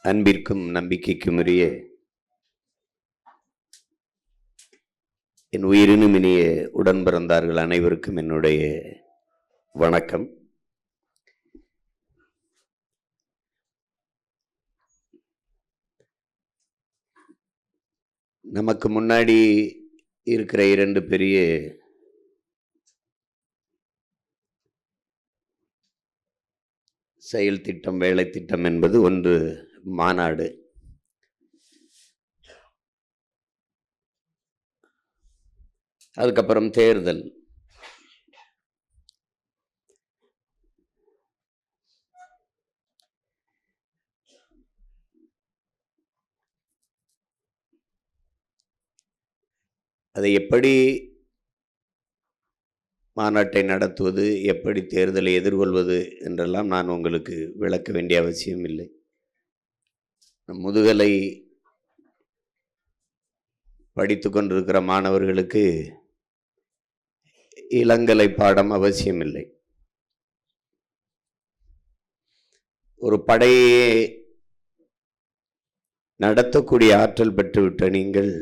அன்பிற்கும் நம்பிக்கைக்கும் உரிய என் உயிரினும் இனிய உடன் பிறந்தார்கள் அனைவருக்கும் என்னுடைய வணக்கம். நமக்கு முன்னாடி இருக்கிற இரண்டு பெரிய செயல் திட்டம், வேலை திட்டம் என்பது ஒன்று மாநாடு, அதுக்கப்புறம் தேர்தல். அதை எப்படி மாநாட்டை நடத்துவது, எப்படி தேர்தலை எதிர்கொள்வது என்றெல்லாம் நான் உங்களுக்கு விளக்க வேண்டிய அவசியம் இல்லை. முதுகலை படித்து கொண்டிருக்கிற மாணவர்களுக்கு இளங்கலை பாடம் அவசியமில்லை. ஒரு படையை நடத்தக்கூடிய ஆற்றல் பெற்றுவிட்ட நீங்கள்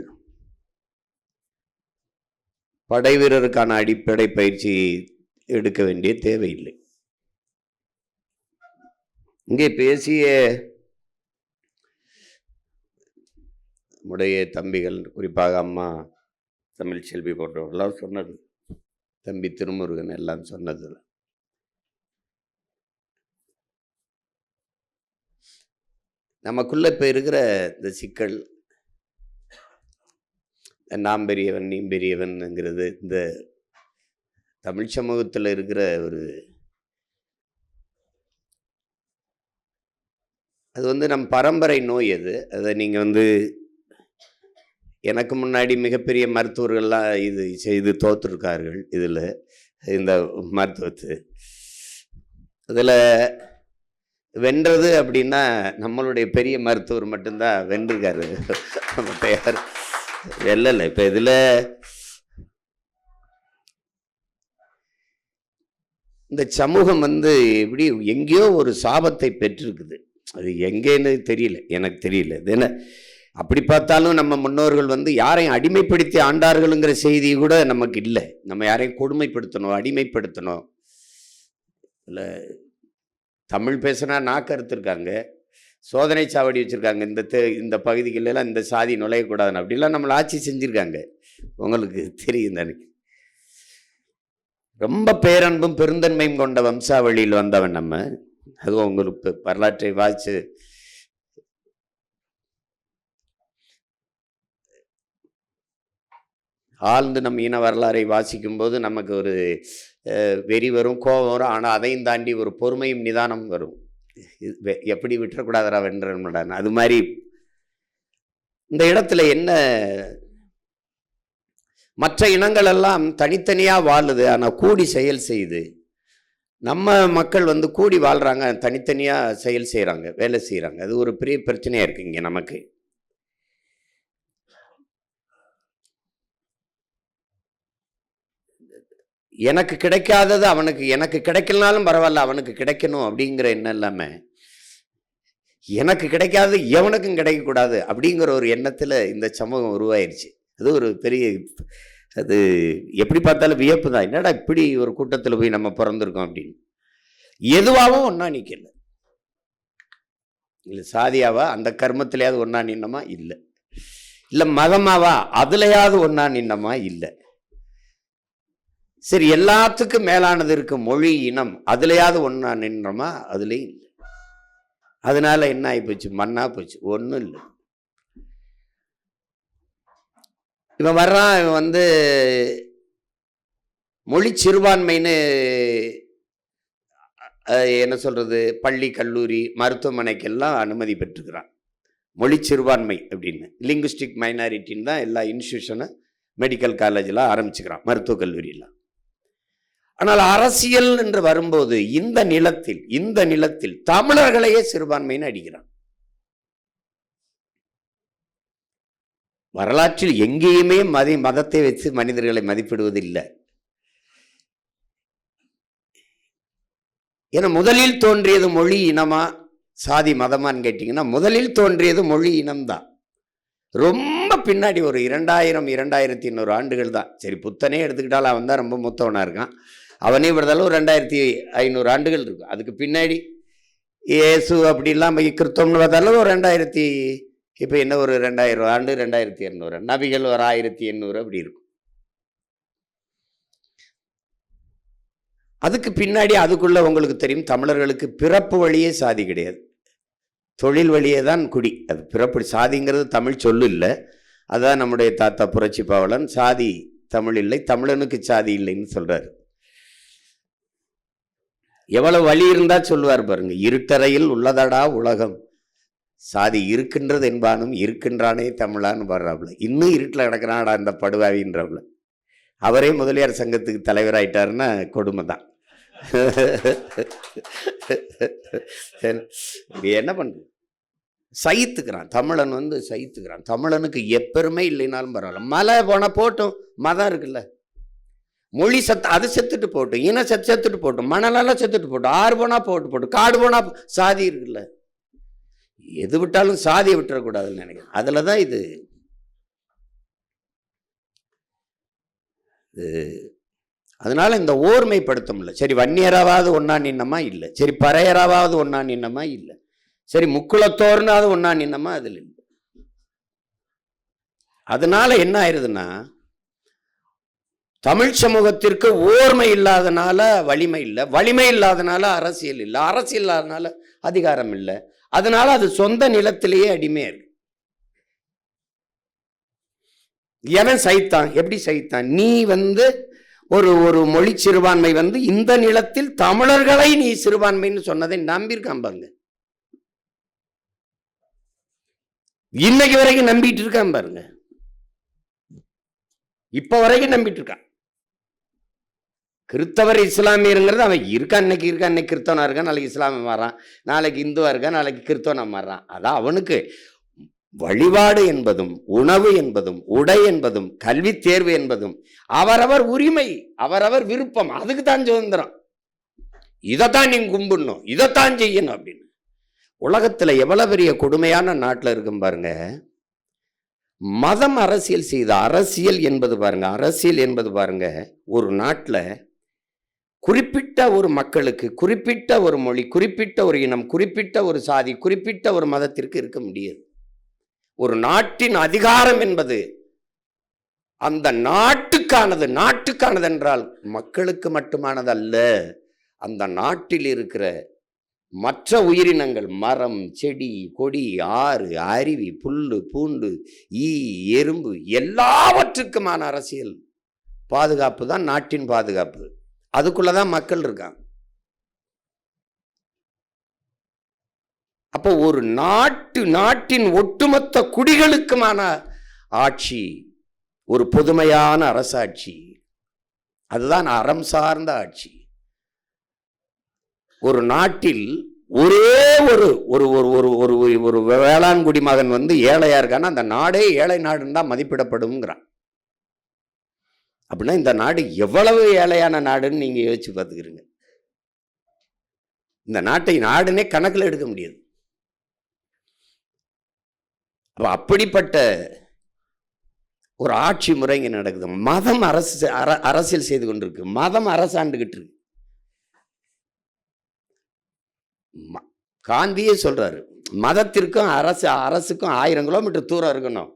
படை வீரருக்கான அடிப்படை பயிற்சி எடுக்க வேண்டிய தேவையில்லை. இங்கே பேசிய நம்முடைய தம்பிகள், குறிப்பாக அம்மா தமிழ்ச்செல்வி போன்றவர்களாம் சொன்னது, தம்பி திருமுருகன் எல்லாம் சொன்னது, நமக்குள்ள இப்ப இருக்கிற இந்த சிக்கல், நாம் பெரியவன் நீ பெரியவன்ங்கிறது இந்த தமிழ் சமூகத்தில் இருக்கிற ஒரு, அது நம் பரம்பரை நோய். அதை நீங்கள் எனக்கு முன்னாடி மிகப்பெரிய மருத்துவர்கள்லாம் இது செய்து தோற்றுருக்கார்கள். இதில் இந்த மருத்துவத்து இதில் வென்றது அப்படின்னா நம்மளுடைய பெரிய மருத்துவர் மட்டும்தான் வென்றிருக்காரு. யார் வெல்லலை. இப்போ இதில் இந்த சமூகம் எப்படி எங்கேயோ ஒரு சாபத்தை பெற்றிருக்குது. அது எங்கேன்னு தெரியல, எனக்கு தெரியல. இது என்ன அப்படி பார்த்தாலும் நம்ம முன்னோர்கள் யாரையும் அடிமைப்படுத்தி ஆண்டார்கள்ங்கிற செய்தி கூட நமக்கு இல்லை. நம்ம யாரையும் கொடுமைப்படுத்தணும், அடிமைப்படுத்தணும் இல்லை. தமிழ் பேசுனா நாக்கு அறுத்துருக்காங்க, சோதனை சாவடி வச்சுருக்காங்க, இந்த பகுதிகளெல்லாம் இந்த சாதி நுழையக்கூடாதுன்னு அப்படிலாம் நம்மளை ஆட்சி செஞ்சுருக்காங்க. உங்களுக்கு தெரியும் தானே. ரொம்ப பேரன்பும் பெருந்தன்மையும் கொண்ட வம்சாவளியில் வந்தவன் நம்ம. அதுவும் உங்களுக்கு வரலாற்றை வாசித்து ஆழ்ந்து நம்ம இன வரலாறை வாசிக்கும் போது நமக்கு ஒரு வெறி வரும், கோபம் வரும். ஆனால் அதையும் தாண்டி ஒரு பொறுமையும் நிதானம் வரும். எப்படி விட்டுறக்கூடாதரா வென்றன். அது மாதிரி இந்த இடத்துல என்ன, மற்ற இனங்கள் எல்லாம் தனித்தனியாக வாழுது, ஆனால் கூடி செயல் செய்யுது. நம்ம மக்கள் கூடி வாழ்கிறாங்க, தனித்தனியாக செயல் செய்கிறாங்க, வேலை செய்கிறாங்க. அது ஒரு பெரிய பிரச்சனையாக இருக்குது இங்கே நமக்கு. எனக்கு கிடைக்காதது அவனுக்கு, எனக்கு கிடைக்கலனாலும் பரவாயில்ல அவனுக்கு கிடைக்கணும் அப்படிங்கிற எண்ணம் இல்லாமல், எனக்கு கிடைக்காதது எவனுக்கும் கிடைக்கக்கூடாது அப்படிங்கிற ஒரு எண்ணத்தில் இந்த சமூகம் உருவாயிருச்சு. அது ஒரு பெரிய, அது எப்படி பார்த்தாலும் வியப்பு தான். என்னடா இப்படி ஒரு கூட்டத்தில் போய் நம்ம பிறந்திருக்கோம் அப்படின்னு. எதுவாகவும் ஒன்றா நிற்கல. இல்லை சாதியாவா அந்த கர்மத்திலேயாவது ஒன்றா நின்னமா இல்லை, இல்லை மதமாவா அதுலையாவது ஒன்றா நின்னமா இல்லை. சரி, எல்லாத்துக்கும் மேலானது இருக்கு மொழி, இனம், அதுலையாவது ஒன்றா நின்றோமா அதுலேயும் இல்லை. அதனால என்ன ஆகி போச்சு, மண்ணா போச்சு, ஒன்றும் இல்லை. இவன் வர்றான், இவன் மொழி சிறுபான்மைன்னு என்ன சொல்றது, பள்ளி கல்லூரி மருத்துவமனைக்கெல்லாம் அனுமதி பெற்றுக்கிறான். மொழி சிறுபான்மை அப்படின்னு, லிங்குஸ்டிக் மைனாரிட்டின்னு தான் எல்லா இன்ஸ்டியூஷனும் மெடிக்கல் காலேஜெலாம் ஆரம்பிச்சுக்கிறான், மருத்துவக் கல்லூரியெல்லாம். ஆனால் அரசியல் என்று வரும்போது இந்த நிலத்தில் தமிழர்களையே சிறுபான்மைன்னு அடிக்கிறான். வரலாற்றில் எங்கேயுமே மதத்தை வச்சு மனிதர்களை மதிப்பிடுவதில்லை. ஏன்னா முதலில் தோன்றியது மொழி, இனமா சாதி மதமான்னு கேட்டிங்கன்னா முதலில் தோன்றியது மொழி இனம்தான். ரொம்ப பின்னாடி ஒரு 2100 ஆண்டுகள் தான். சரி, புத்தனே எடுத்துக்கிட்டாலும் அவன் தான் ரொம்ப மூத்தவனாக இருக்கான். அவனே விடுதலும் ஒரு 2500 ஆண்டுகள் இருக்கும். அதுக்கு பின்னாடி இயேசு அப்படிலாம் கிறிஸ்தவம்னு பார்த்தாலும் ஒரு 2000, இப்போ என்ன ஒரு 2000 ஆண்டு, 2200, நபிகள் ஒரு 1800 அப்படி இருக்கும். அதுக்கு பின்னாடி அதுக்குள்ள உங்களுக்கு தெரியும், தமிழர்களுக்கு பிறப்பு வழியே சாதி கிடையாது, தொழில் வழியே தான் குடி. அது பிறப்பு சாதிங்கிறது தமிழ் சொல்லு இல்லை. அதான் நம்முடைய தாத்தா புரட்சி பாவலன் சாதி தமிழ் இல்லை, தமிழனுக்கு சாதி இல்லைன்னு சொல்றாரு. எவ்வளவு வழி இருந்தா சொல்லுவார் பாருங்க. இருட்டறையில் உள்ளதடா உலகம், சாதி இருக்கின்றது என்பானும் இருக்கின்றானே தமிழான்னு பாடுறாப்புல. இன்னும் இருட்டில் கிடக்கிறான்டா இந்த படுவாவின்றவுல. அவரே முதலியார் சங்கத்துக்கு தலைவராயிட்டாருன்னா கொடுமை தான். என்ன பண்ற, சகித்துக்கிறான் தமிழன், சகித்துக்கிறான். தமிழனுக்கு எப்பெருமே இல்லைனாலும் பரவாயில்ல, மலை போனா போட்டும், மதம் இருக்குல்ல, மொழி அது செத்துட்டு போட்டும், இன செத்துட்டு போட்டும், மணலெல்லாம் செத்துட்டு போட்டும், ஆறு போனா போட்டு, காடு போனா சாதி இருக்குல்ல, எது விட்டாலும் சாதியை விட்டுறக்கூடாதுன்னு நினைக்கிறேன். அதுல தான் இது அதனால இந்த ஓர்மைப்படுத்த முடியல. சரி, வன்னியராவது ஒன்னா நின்னமா இல்லை, சரி பறையராவது ஒன்னா நின்னமா இல்லை, சரி முக்குளத்தோர்னாவது ஒன்னா நின்னமா அதில் இல்லை. அதனால என்ன ஆயிருதுன்னா, தமிழ் சமூகத்திற்கு ஓர்மை இல்லாதனால வலிமை இல்லை, வலிமை இல்லாதனால அரசியல் இல்லை, அரசியல் இல்லாதனால அதிகாரம் இல்லை. அதனால அது சொந்த நிலத்திலேயே அடிமையா இருக்கு. எவன் சைத்தான், எப்படி சைத்தான்? நீ ஒரு மொழி சிறுபான்மை இந்த நிலத்தில் தமிழர்களை நீ சிறுபான்மைன்னு சொன்னதை நம்பியிருக்கான் பாருங்க. இன்னைக்கு வரைக்கும் நம்பிட்டு இருக்கான் பாருங்க. இப்ப வரைக்கும் நம்பிட்டு இருக்கான். கிறிஸ்தவர் இஸ்லாமியருங்கிறது அவன் இருக்கான், இன்னைக்கு இருக்கான், இன்னைக்கு கிறிஸ்தவனா இருக்கான், நாளைக்கு இஸ்லாமிய மாறான், நாளைக்கு இந்துவா இருக்கான், நாளைக்கு கிறிஸ்தவனா மாறான். அதான் அவனுக்கு வழிபாடு என்பதும் உணவு என்பதும் உடை என்பதும் கல்வி தேர்வு என்பதும் அவரவர் உரிமை, அவரவர் விருப்பம். அதுக்கு தான் சுதந்திரம். இதைத்தான் நீங்க கும்பிடணும், இதைத்தான் செய்யணும் அப்படின்னு. உலகத்துல எவ்வளவு பெரிய கொடுமையான நாட்டில் இருக்கும் பாருங்க. மதம் அரசியல் செய்த அரசியல் என்பது பாருங்க, அரசியல் என்பது பாருங்க, ஒரு நாட்டில் குறிப்பிட்ட ஒரு மக்களுக்கு குறிப்பிட்ட ஒரு மொழி, குறிப்பிட்ட ஒரு இனம், குறிப்பிட்ட ஒரு சாதி, குறிப்பிட்ட ஒரு மதத்திற்கு இருக்க முடியாது. ஒரு நாட்டின் அதிகாரம் என்பது அந்த நாட்டுக்கானது. நாட்டுக்கானது என்றால் மக்களுக்கு மட்டுமானது அல்ல, அந்த நாட்டில் இருக்கிற மற்ற உயிரினங்கள், மரம், செடி, கொடி, ஆறு, அருவி, புல்லு, பூண்டு, ஈ, எறும்பு எல்லாவற்றுக்குமான அரசியல் பாதுகாப்பு தான் நாட்டின் பாதுகாப்பு. அதுக்குள்ளதான் மக்கள் இருக்காங்க. அப்போ ஒரு நாட்டின் ஒட்டுமொத்த குடிகளுக்குமான ஆட்சி ஒரு பொதுமையான அரசாட்சி, அதுதான் அறம் சார்ந்த ஆட்சி. ஒரு நாட்டில் ஒரே ஒரு ஒரு ஒரு ஒரு ஒரு வேளாண் குடிமகன் ஏழையா இருக்கான்னா அந்த நாடே ஏழை நாடுன்னு தான் மதிப்பிடப்படும்ங்கிறான். அப்படின்னா இந்த நாடு எவ்வளவு ஏழையான நாடுன்னு நீங்க யோசிச்சு பார்த்துக்கிறீங்க. இந்த நாட்டை நாடுனே கணக்கில் எடுக்க முடியாது. அப்படிப்பட்ட ஒரு ஆட்சி முறை இங்க நடக்குது. மதம் அரசியல் செய்து கொண்டிருக்கு, மதம் அரசாண்டுகிட்டு இருக்கு. காந்தியே சொல்றாரு, மதத்திற்கும் அரசுக்கும் 1000 கிலோமீட்டர் தூரம் இருக்கணும்,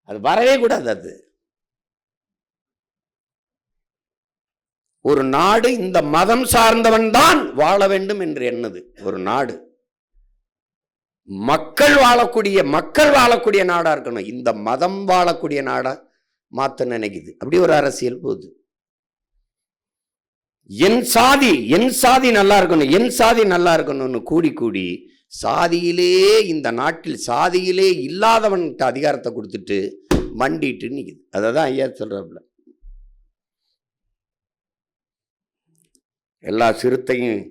அது வரவே கூடாது. அது ஒரு நாடு இந்த மதம் சார்ந்தவன் தான் வாழ வேண்டும் என்று எண்ணுது. ஒரு நாடு மக்கள் வாழக்கூடிய நாடா இருக்கணும். இந்த மதம் வாழக்கூடிய நாடா மாத்த நினைக்குது. அப்படி ஒரு அரசியல் போகுது. என் சாதி நல்லா இருக்கணும், என் சாதி நல்லா இருக்கணும்னு கூடி சாதியிலே, இந்த நாட்டில் சாதியிலே இல்லாதவன்கிட்ட அதிகாரத்தை கொடுத்துட்டு மண்டிட்டு நிக்குது. அததான் ஐயா சொல்றாப்புல, எல்லா சிறுத்தையும்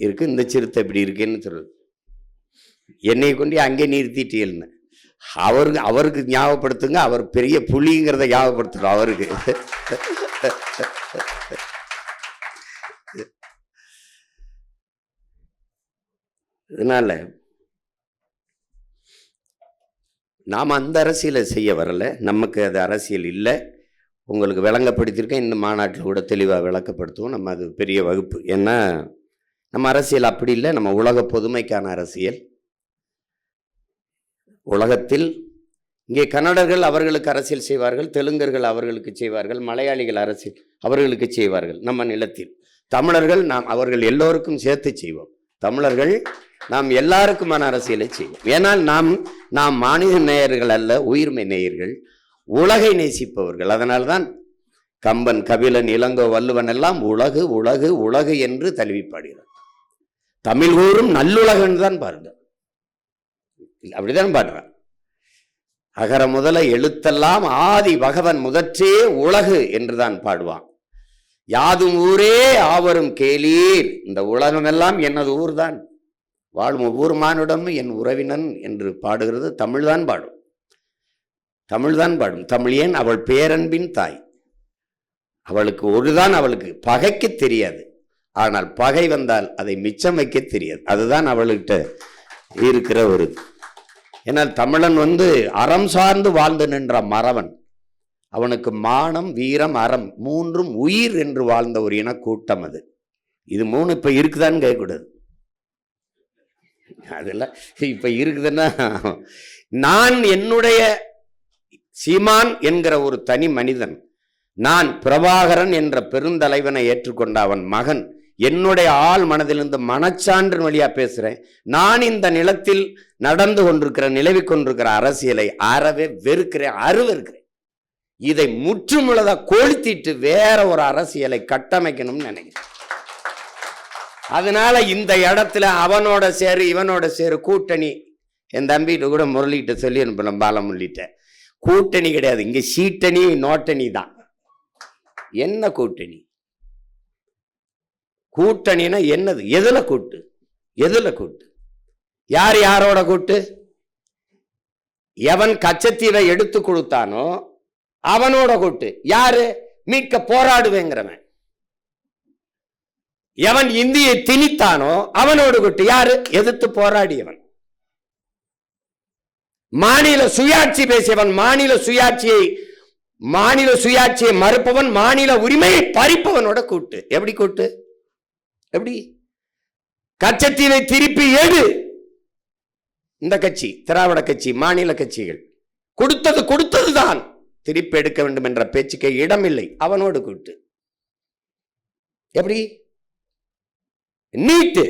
இருக்கு, இந்த சிறுத்தை இப்படி இருக்குன்னு சொல்றது. என்னை கொண்டு அங்கே நிறுத்திட்டீல்னு அவருக்கு ஞாபகப்படுத்துங்க. அவர் பெரிய புலிங்கிறத ஞாபகப்படுத்துறோம் அவருக்கு. இதனால நாம் அந்த அரசியலை செய்ய வரல, நமக்கு அது அரசியல் இல்லை. உங்களுக்கு விளங்கப்படுத்தியிருக்கேன், இந்த மாநாட்டில் கூட தெளிவாக விளக்கப்படுத்துவோம். நம்ம அது பெரிய வகுப்பு. ஏன்னா நம்ம அரசியல் அப்படி இல்லை, நம்ம உலக பொதுமைக்கான அரசியல். உலகத்தில் இங்கே கன்னடர்கள் அவர்களுக்கு அரசியல் செய்வார்கள், தெலுங்கர்கள் அவர்களுக்கு செய்வார்கள், மலையாளிகள் அரசியல் அவர்களுக்கு செய்வார்கள். நம்ம நிலத்தில் தமிழர்கள் நாம் அவர்கள் எல்லோருக்கும் சேர்த்து செய்வோம். தமிழர்கள் நாம் எல்லாருக்குமான அரசியலை செய்வோம். ஏனால் நாம் மாநில நேயர்கள் அல்ல, உயிர்மை நேயர்கள், உலகை நேசிப்பவர்கள். அதனால்தான் கம்பன், கபிலன், இளங்கோ, வள்ளுவன் எல்லாம் உலகு உலகு உலகு என்று தழுவி பாடுகிறார். தமிழ் கூறும் நல்லுலகன் தான் பாருங்க, அப்படிதான் பாடுறான். அகர முதல எழுத்தெல்லாம் ஆதி பகவன் முதற்றே உலகு என்றுதான் பாடுவான். யாதும் ஊரே ஆவரும் கேளீர், இந்த உலகமெல்லாம் எனது ஊர் தான், வாழும் ஒவ்வொரு மானுடமும் என் உறவினன் என்று பாடுகிறது தமிழ்தான் பாடும். தமிழ்தான் பாடும். தமிழ் ஏன் அவள் பேரன்பின் தாய். அவளுக்கு ஒருதான், அவளுக்கு பகைக்கு தெரியாது, ஆனால் பகை வந்தால் அதை மிச்சம் வைக்க தெரியாது. அதுதான் அவள்கிட்ட இருக்கிற ஒரு. ஏன்னால் தமிழன் அறம் சார்ந்து வாழ்ந்து நின்ற மறவன். அவனுக்கு மானம், வீரம், அறம் மூன்றும் உயிர் என்று வாழ்ந்த ஒரு இனக்கூட்டம் அது. இது மூணு இப்ப இருக்குதான்னு கேட்கக்கூடாது. அதெல்லாம் இப்ப இருக்குதுன்னா, நான் என்னுடைய சீமான் என்கிற ஒரு தனி மனிதன், நான் பிரபாகரன் என்ற பெருந்தலைவனை ஏற்றுக்கொண்ட அவன் மகன், என்னுடைய ஆள் மனதிலிருந்து மனச்சான்றின் வழியா பேசுறேன். நான் இந்த நிலத்தில் நடந்து கொண்டிருக்கிற, நிலவி கொண்டிருக்கிற அரசியலை அறவே வெறுக்கிறேன், அருவருக்கிறேன். இதை முற்றுமுழுதா கொளுத்திட்டு வேற ஒரு அரசியலை கட்டமைக்கணும்னு நினைக்கிறேன். அதனால இந்த இடத்துல அவனோட சேரு இவனோட சேரு கூட்டணி, என் தம்பிட்டு கூட முரளிகிட்ட சொல்லி அனுப்பலாம், பாலமுரளிட்ட. கூட்டணி கிடையாது, இங்க சீட்டணி நோட்டணி தான். என்ன கூட்டணி? கூட்டணினா என்னது? எதுல கூட்டு? எதுல கூட்டு? யார் யாரோட கூட்டு? எவன் கச்சத்தீவை எடுத்து கொடுத்தானோ அவனோட கூட்டு. யாரு? மீட்க போராடுவேங்கிறவன். எவன் இந்தியை திணித்தானோ அவனோடு கூட்டு. யாரு? எதிர்த்து போராடியவன். மாநில சுயாட்சி பேசியவன், மாநில சுயாட்சியை மறுப்பவன், மாநில உரிமையை பறிப்பவனோட கூட்டு. எப்படி கூட்டு? எப்படி? கச்சத்தீவை திருப்பி எடு. இந்த கட்சி, திராவிட கட்சி, மாநில கட்சிகள் கொடுத்ததுதான், திருப்பி எடுக்க வேண்டும் என்ற பேச்சுக்கு இடமில்லை, அவனோடு கூட்டு. எப்படி? நீட்டு,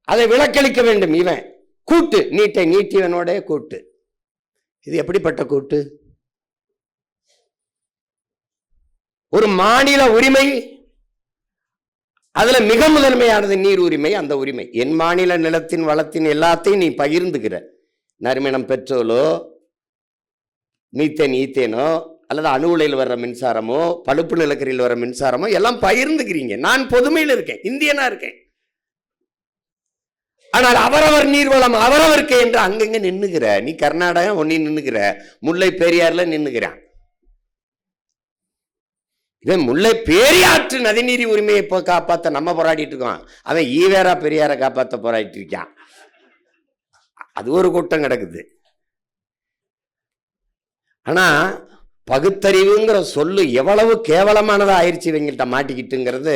அதை விலக்களிக்க வேண்டும், இவன் கூட்டு. நீட்டை நீட்டியவனோட கூட்டு. இது எப்படிப்பட்ட கூட்டு? ஒரு மாநில உரிமை, அதுல மிக முதன்மையானது நீர் உரிமை. அந்த உரிமை, என் மாநில நிலத்தின் வளத்தின் எல்லாத்தையும் நீ பகிர்ந்துக்கிற. நறுமணம் பெட்ரோலோ, மீத்தேன் ஈத்தேனோ, அல்லது அணு உலையில் வர்ற மின்சாரமோ, பழுப்பு நிலக்கரியில் வர்ற மின்சாரமோ எல்லாம் பகிர்ந்துக்கிறீங்க. நான் பொதுமையில் இருக்கேன், இந்தியனா இருக்கேன். ஆனால் அவரவர் நீர்வளம் அவரவருக்கு என்று அங்கங்க நின்னுகிற நீ. கர்நாடகா ஒன்னி நின்னுகிற, முல்லை பெரியார்ல நின்னுகிறான். இவன் முல்லை பெரியாற்று நதிநீர் உரிமையை காப்பாற்ற நம்ம போராடிட்டு இருக்கோம், அவன் ஈவேரா பெரியாரை காப்பாற்ற போராடிட்டு இருக்கான். அது ஒரு கூட்டம் கிடக்குது. ஆனா பகுத்தறிவுங்கிற சொல்லு எவ்வளவு கேவலமானதா ஆயிடுச்சு இவங்கள்ட்ட மாட்டிக்கிட்டுங்கிறது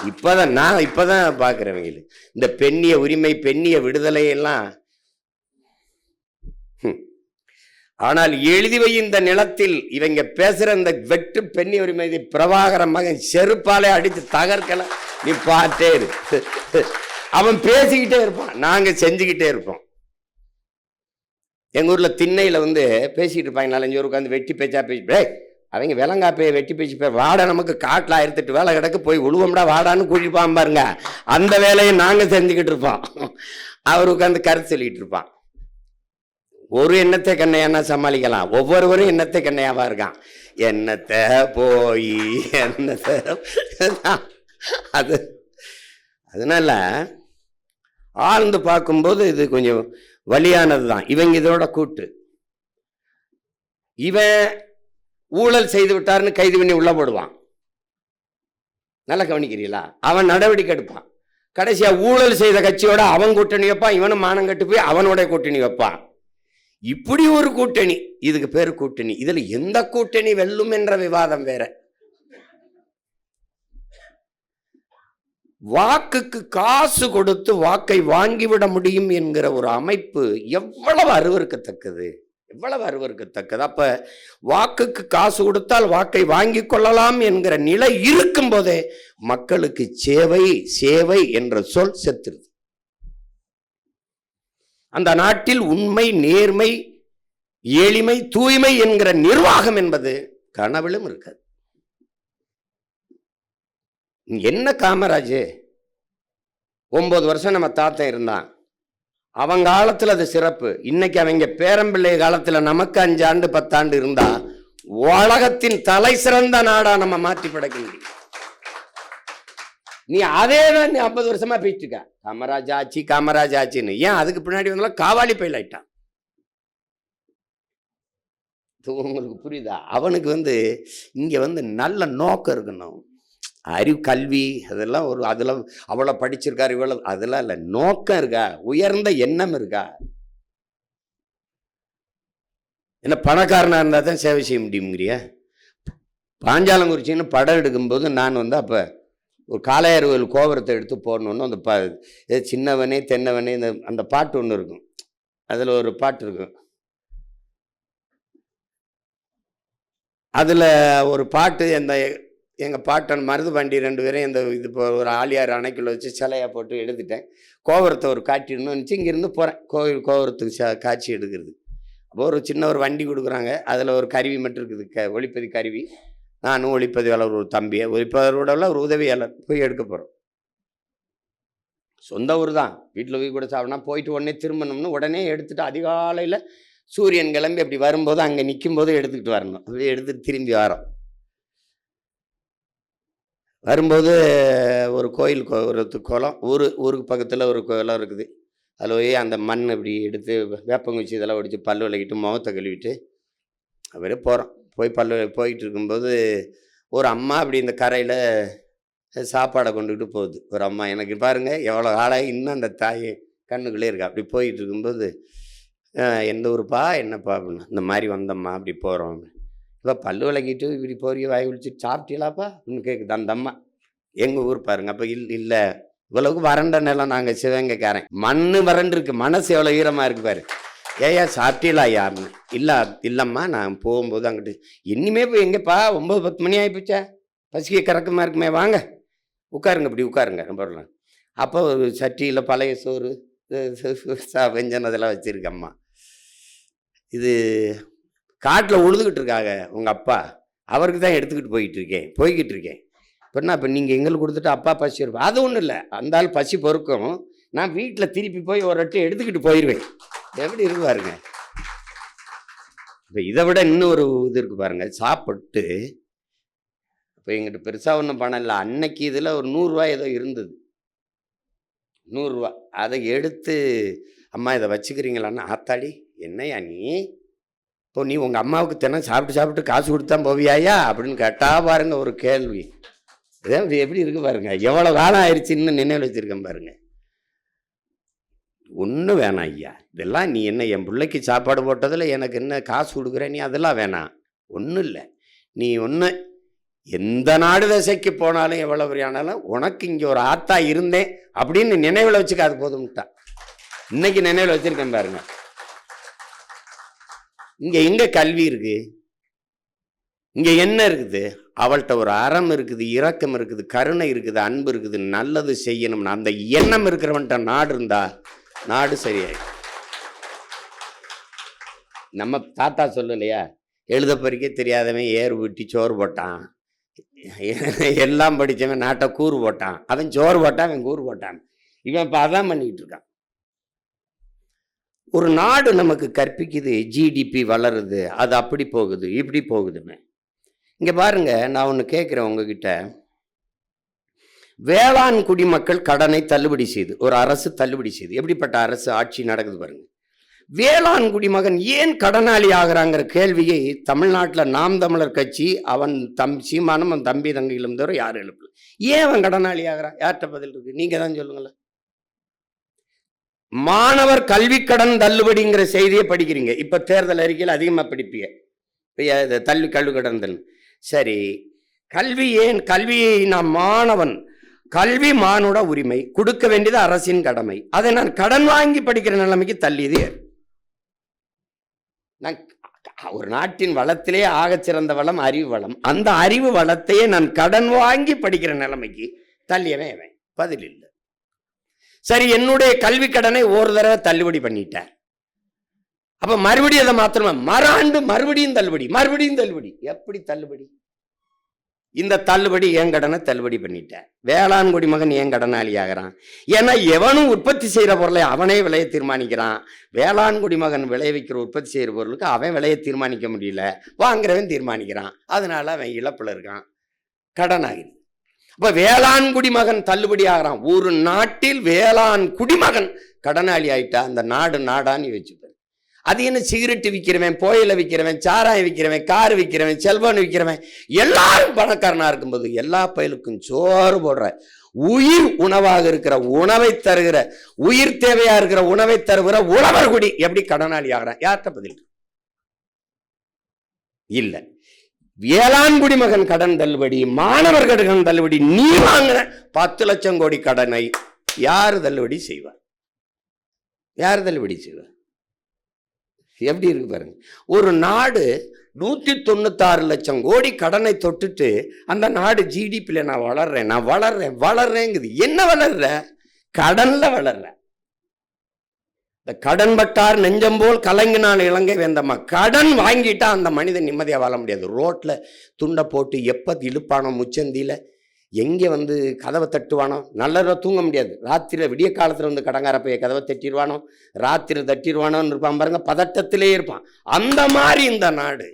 இப்பதான் பாக்குறவங்க. இந்த பெண்ணிய உரிமை, பெண்ணிய விடுதலை எல்லாம். ஆனால் எழுதி வை இந்த நிலத்தில் இவங்க பேசுற இந்த வெட்டு பெண்ணிய உரிமை பிரபாகர மகன் செருப்பாலே அடித்து தகர்க்கல. நீ பார்த்தே இரு, அவன் பேசிக்கிட்டே இருப்பான், நாங்க செஞ்சுக்கிட்டே இருப்போம். எங்க ஊர்ல திண்ணையில பேசிட்டு இருப்பாங்க, 4-5 பேர் உட்காந்து வெட்டி பேச்சா பேசி. அவங்க விலங்காப்பையை வெட்டி பேசி வாடா, நமக்கு காட்டில் 1008 வேலை கிடக்கு, போய் உழுவம்டா வாடான்னு கூட்டிப்பான் பாருங்க. அந்த வேலையை நாங்க செஞ்சுக்கிட்டு இருப்போம், அவர் உட்காந்து கருத்து சொல்லிட்டு இருப்பான். ஒரு எண்ணத்தை கண்ணையானா சமாளிக்கலாம், ஒவ்வொருவரும் எண்ணத்தை கண்ணையாவா இருக்கான். எண்ணத்தை போய் எண்ணத்தை அது. அதனால ஆழ்ந்து பார்க்கும்போது இது கொஞ்சம் வலியானது தான். இவங்க இதோட கூட்டு. இவன் ஊழல் செய்து விட்டாருன்னு கைது பண்ணி உள்ள போடுவான், நல்லா கவனிக்கிறீங்களா? அவன் நடவடிக்கை எடுப்பான். கடைசியா ஊழல் செய்த கட்சியோட அவன் கூட்டணி வைப்பான், இவனும் மானம் கட்டு போய் அவனோட கூட்டணி வைப்பான். இப்படி ஒரு கூட்டணி, இதுக்கு பேரு கூட்டணி. இதுல எந்த கூட்டணி வெல்லும் என்ற விவாதம் வேற. வாக்குக்கு காசு கொடுத்து வாக்கை வாங்கிவிட முடியும் என்கிற ஒரு அமைப்பு எவ்வளவு அருவருக்கத்தக்கது, எவ்வளவு அருவருக்கத்தக்கது. அப்ப வாக்குக்கு காசு கொடுத்தால் வாக்கை வாங்கி கொள்ளலாம் என்கிற நிலை இருக்கும் போதே மக்களுக்கு சேவை சேவை என்ற சொல் செத்துருது. அந்த நாட்டில் உண்மை, நேர்மை, எளிமை, தூய்மை என்கிற நிர்வாகம் என்பது கனவிலும் இருக்காது. என்ன காமராஜ் 9 வருஷம் நம்ம தாத்தன் இருந்தான், அவங்க காலத்துல அது சிறப்பு. இன்னைக்கு அவங்க பேரம்பிள்ளை காலத்துல நமக்கு 5 ஆண்டு 10 ஆண்டு இருந்தா உலகத்தின் தலை சிறந்த நாடா நம்ம மாற்றி படைக்க முடியும். நீ அதே தான் நீ 50 வருஷமா பேசிட்டு இருக்க, காமராஜ் ஆட்சி காமராஜ் ஆட்சின்னு. ஏன் அதுக்கு பின்னாடி வந்தாலும் காவாலி பயில் ஆயிட்டான். உங்களுக்கு புரியுதா? அவனுக்கு இங்க நல்ல நோக்கம் இருக்கணும், அறிவு, கல்வி, அதெல்லாம் அதெல்லாம் அவ்வளோ படிச்சிருக்காரு இவ்வளவு, அதெல்லாம் இல்லை. நோக்கம் இருக்கா, உயர்ந்த எண்ணம் இருக்கா? என்ன பணக்காரனா இருந்தா தான் சேவை செய்ய முடியுங்கிறியா? பாஞ்சாலங்குறிச்சின்னு படம் எடுக்கும்போது நான் அப்போ ஒரு காளையார் கோயில் கோபுரத்தை எடுத்து போடணுன்னு அந்த சின்னவனே தென்னவனே அந்த பாட்டு ஒன்று இருக்கும், அதில் ஒரு பாட்டு இருக்கும். அதில் ஒரு பாட்டு எங்கள் பாட்டன் மருதுபாண்டி 2 பேரும் இது இப்போ ஒரு ஆலியார் அணைக்குள்ள வச்சு சிலையாக போட்டு எடுத்துட்டேன். கோபுரத்தை ஒரு காட்டிடணும்னு நினச்சி இங்கேருந்து போகிறேன் கோபுரத்துக்கு காட்சி எடுக்கிறது. அப்போ ஒரு சின்ன ஒரு வண்டி கொடுக்குறாங்க, அதில் ஒரு கருவி மட்டும் இருக்குது, ஒளிப்பதி கருவி. நானும் ஒளிப்பதிவாளர் ஒரு தம்பியை, ஒளிப்பதிவோட ஒரு உதவியாளர் போய் எடுக்க போகிறோம். சொந்த ஊர் தான், வீட்டில் போய் கூட சாப்பிட்னா போயிட்டு உடனே திரும்பணும்னு உடனே எடுத்துகிட்டு அதிகாலையில் சூரியன் கிளம்பி அப்படி வரும்போது அங்கே நிற்கும் போது எடுத்துக்கிட்டு வரணும். அப்படியே எடுத்துகிட்டு திரும்பி வரோம். வரும்போது ஒரு கோயில், ஒரு குளம், ஊருக்கு பக்கத்தில் ஒரு குளம் இருக்குது. அதில் போய் அந்த மண் இப்படி எடுத்து வேப்பங்குச்சி இதெல்லாம் ஒடிச்சு பல் விளக்கிட்டு முகத்தை கழுவிட்டு அப்படியே போகிறோம். போயிட்டு இருக்கும்போது ஒரு அம்மா அப்படி இந்த கரையில் சாப்பாடை கொண்டுக்கிட்டு போகுது. ஒரு அம்மா, எனக்கு பாருங்கள் எவ்வளோ ஆளாகி இன்னும் அந்த தாய் கண்ணுக்குள்ளே இருக்கா. அப்படி போயிட்டு இருக்கும்போது எந்த ஊருப்பா என்னப்பா அப்படின்னா, இந்த மாதிரி வந்தம்மா அப்படி போகிறோம். இப்போ பல்லு விளக்கிட்டு இப்படி போறிய வாய் விழிச்சிட்டு சாப்பிட்டீங்களாப்பா அப்படின்னு கேட்குது அந்த அம்மா. எங்கள் ஊர் பாருங்க. அப்போ இல்லை இவ்வளவுக்கு வறண்ட நிலம், நாங்கள் சிவகங்கைக்காரன், மண் வறண்டு இருக்கு, மனசு எவ்வளோ ஈரமாக இருக்கு பாரு. ஏயா சாப்பிட்டீங்களா யாருன்னு? இல்லைம்மா நான் போகும்போது அங்கிட்டு. இனிமே போய் எங்கேப்பா 9-10 மணி ஆகிப்போச்சா, பசிக்க கறக்கமாக இருக்குமே, வாங்க உட்காருங்க, இப்படி உட்காருங்க போடலாம். அப்போ ஒரு சட்டியில் பழைய சோறு வெஞ்சன் அதெல்லாம் வச்சுருக்கம்மா. இது காட்டில் உழுதுகிட்டு இருக்காங்க உங்கள் அப்பா, அவருக்கு தான் எடுத்துக்கிட்டு போய்கிட்டு இருக்கேன். இப்போ நீங்கள் எங்களுக்கு கொடுத்துட்டு அப்பா பசி இருப்பா. அது ஒன்றும் இல்லை, அந்த ஆள் பசி பொறுக்கும், நான் வீட்டில் திருப்பி போய் ஒரு அட்டை எடுத்துக்கிட்டு போயிடுவேன். எப்படி இருக்கு பாருங்க. இப்போ இதை விட இன்னும் ஒரு இது இருக்குது பாருங்க. சாப்பிட்டு இப்போ எங்கிட்ட பெருசாக ஒன்றும் பணம் இல்லை, அன்னைக்கு இதில் ஒரு 100 ரூபா ஏதோ இருந்தது, 100 ரூபா. அதை எடுத்து அம்மா இதை வச்சுக்கிறீங்களான்னு. ஆத்தாடி என்னையா நீ, இப்போ நீ உங்கள் அம்மாவுக்கு தினம் சாப்பிட்டு காசு கொடுத்தா போவியாயா அப்படின்னு கேட்டா பாருங்க ஒரு கேள்வி. இதான் எப்படி இருக்கு பாருங்க, எவ்வளோ காலம் ஆயிடுச்சு இன்னும் நினைவு வச்சிருக்கேன் பாருங்க. ஒன்றும் வேணாம் ஐயா, இதெல்லாம் நீ என்ன என் பிள்ளைக்கு சாப்பாடு போட்டதில் எனக்கு என்ன காசு கொடுக்குற, நீ அதெல்லாம் வேணாம், ஒன்றும் இல்லை. நீ ஒன்று எந்த நாடு தசைக்கு போனாலும் எவ்வளோ பெரியானாலும் உனக்கு இங்கே ஒரு ஆத்தா இருந்தேன் அப்படின்னு நினைவில் வச்சுக்க, அது போதும்ட்டா. இன்னைக்கு நினைவில் வச்சிருக்கேன் பாருங்க. இங்கே எங்கே கல்வி இருக்கு, இங்கே என்ன இருக்குது? அவள்கிட்ட ஒரு அறம் இருக்குது, இரக்கம் இருக்குது, கருணை இருக்குது, அன்பு இருக்குது, நல்லது செய்யணும்னு அந்த எண்ணம் இருக்கிறவன்ட்ட நாடு இருந்தா நாடு சரியாய். நம்ம தாத்தா சொல்லலையா, எழுத பறிக்க தெரியாதவன் ஏறு விட்டி சோறு போட்டான், எல்லாம் படித்தவன் நாட்டை கூறு போட்டான், அவன் சோறு போட்டான், அவன் கூறு போட்டான். இவன் இப்போ அதான் பண்ணிக்கிட்டு இருக்கான். ஒரு நாடு நமக்கு கற்பிக்குது, ஜிடிபி வளருது, அது அப்படி போகுது இப்படி போகுதுன்னு. இங்கே பாருங்க, நான் ஒன்று கேட்குறேன் உங்ககிட்ட. வேளாண் குடிமக்கள் கடனை தள்ளுபடி செய்து ஒரு அரசு தள்ளுபடி செய்து, எப்படிப்பட்ட அரசு ஆட்சி நடக்குது பாருங்க. வேளாண் குடிமகன் ஏன் கடனாளி ஆகிறாங்கிற கேள்வியை தமிழ்நாட்டில் நாம் தமிழர் கட்சி அவன் சீமானும் அவன் தம்பி தங்கையிலும் தவிர யாரும் எழுப்பல. ஏன் அவன் கடனாளி ஆகிறான்? யார்கிட்ட பதில் இருக்கு? நீங்க தான் சொல்லுங்களேன். மாணவர் கல்வி கடன் தள்ளுபடிங்கிற செய்தியை படிக்கிறீங்க. இப்ப தேர்தல் அறிக்கையில் அதிகமா படிப்பீங்க. கல்வி கடன் சரி, கல்வி ஏன்? கல்வியை நான் மாணவன், கல்வி மானுட உரிமை, கொடுக்க வேண்டியது அரசின் கடமை. அதை நான் கடன் வாங்கி படிக்கிற நிலைமைக்கு தள்ளியது. நான் ஒரு நாட்டின் வளத்திலே ஆகச்சிறந்த வளம் அறிவு வளம். அந்த அறிவு வளத்தையே நான் கடன் வாங்கி படிக்கிற நிலைமைக்கு தள்ளியவன் பதில் இல்லை. சரி, என்னுடைய கல்வி கடனை ஒரு தடவை தள்ளுபடி பண்ணிட்டேன். அப்ப மறுபடியும் அதை மாத்திரமா மறாண்டு மறுபடியும் தள்ளுபடி. எப்படி தள்ளுபடி? இந்த தள்ளுபடி என் கடனை தள்ளுபடி பண்ணிட்டேன். வேளாண் குடிமகன் ஏன் கடனாளி ஆகிறான்? ஏன்னா எவனும் உற்பத்தி செய்யற பொருளை அவனே விலையை தீர்மானிக்கிறான். வேளாண் குடிமகன் விளைவிக்கிற உற்பத்தி செய்யற பொருளுக்கு அவன் விலையை தீர்மானிக்க முடியல, வாங்குறவன் தீர்மானிக்கிறான். அதனால அவன் இழப்புல இருக்கான், கடன் ஆகுது. அப்ப வேளாண் குடிமகன் தள்ளுபடி ஆகிறான். ஒரு நாட்டில் வேளாண் குடிமகன் கடனாளி ஆயிட்டா அந்த நாடு நாடான்னு வச்சுப்பாரு. அது என்ன, சிகரெட்டு விற்கிறவன், புகையிலை விற்கிறவன், சாராயம் விற்கிறவன், கார் விற்கிறவன், செல்போன் விற்கிறவன் எல்லாரும் பணக்காரனா இருக்கும்போது எல்லா பயலுக்கும் சோறு போடுற உயிர் உணவாக இருக்கிற உணவை தருகிற, உயிர் தேவையா இருக்கிற உணவை தருகிற உழவர் குடி எப்படி கடனாளி ஆகிறான்? யார்கிட்ட பதில் இல்ல. வேளாண் குடிமகன் கடன் தள்ளுபடி, மாணவர் கடன் தள்ளுபடி, நீ வாங்கின 10 லட்சம் கோடி கடனை யாரு தள்ளுபடி செய்வார்? எப்படி இருக்கு பாருங்க. ஒரு நாடு 196 லட்சம் கோடி கடனை தொட்டுட்டு அந்த நாடு ஜிடிபியில நான் வளர்றேங்குது. என்ன வளர்ற? கடன்ல வளர்ற. இந்த கடன் பட்டார் நெஞ்சம் போல் கலங்கினால் இலங்கை வேந்தம்மா. கடன் வாங்கிட்டா அந்த மனிதன் நிம்மதியா வாழ முடியாது. ரோட்ல துண்டை போட்டு எப்ப இழுப்பானோ முச்சந்தியில, எங்கே கதவை தட்டுவானோ, நல்ல தூங்க முடியாது. ராத்திரி விடிய காலத்துல கடங்கார போய் கதவை தட்டிடுவானோ, ராத்திரி தட்டிடுவானோன்னு இருப்பான் பாருங்க, பதட்டத்திலே இருப்பான். அந்த மாதிரி இந்த நாடு.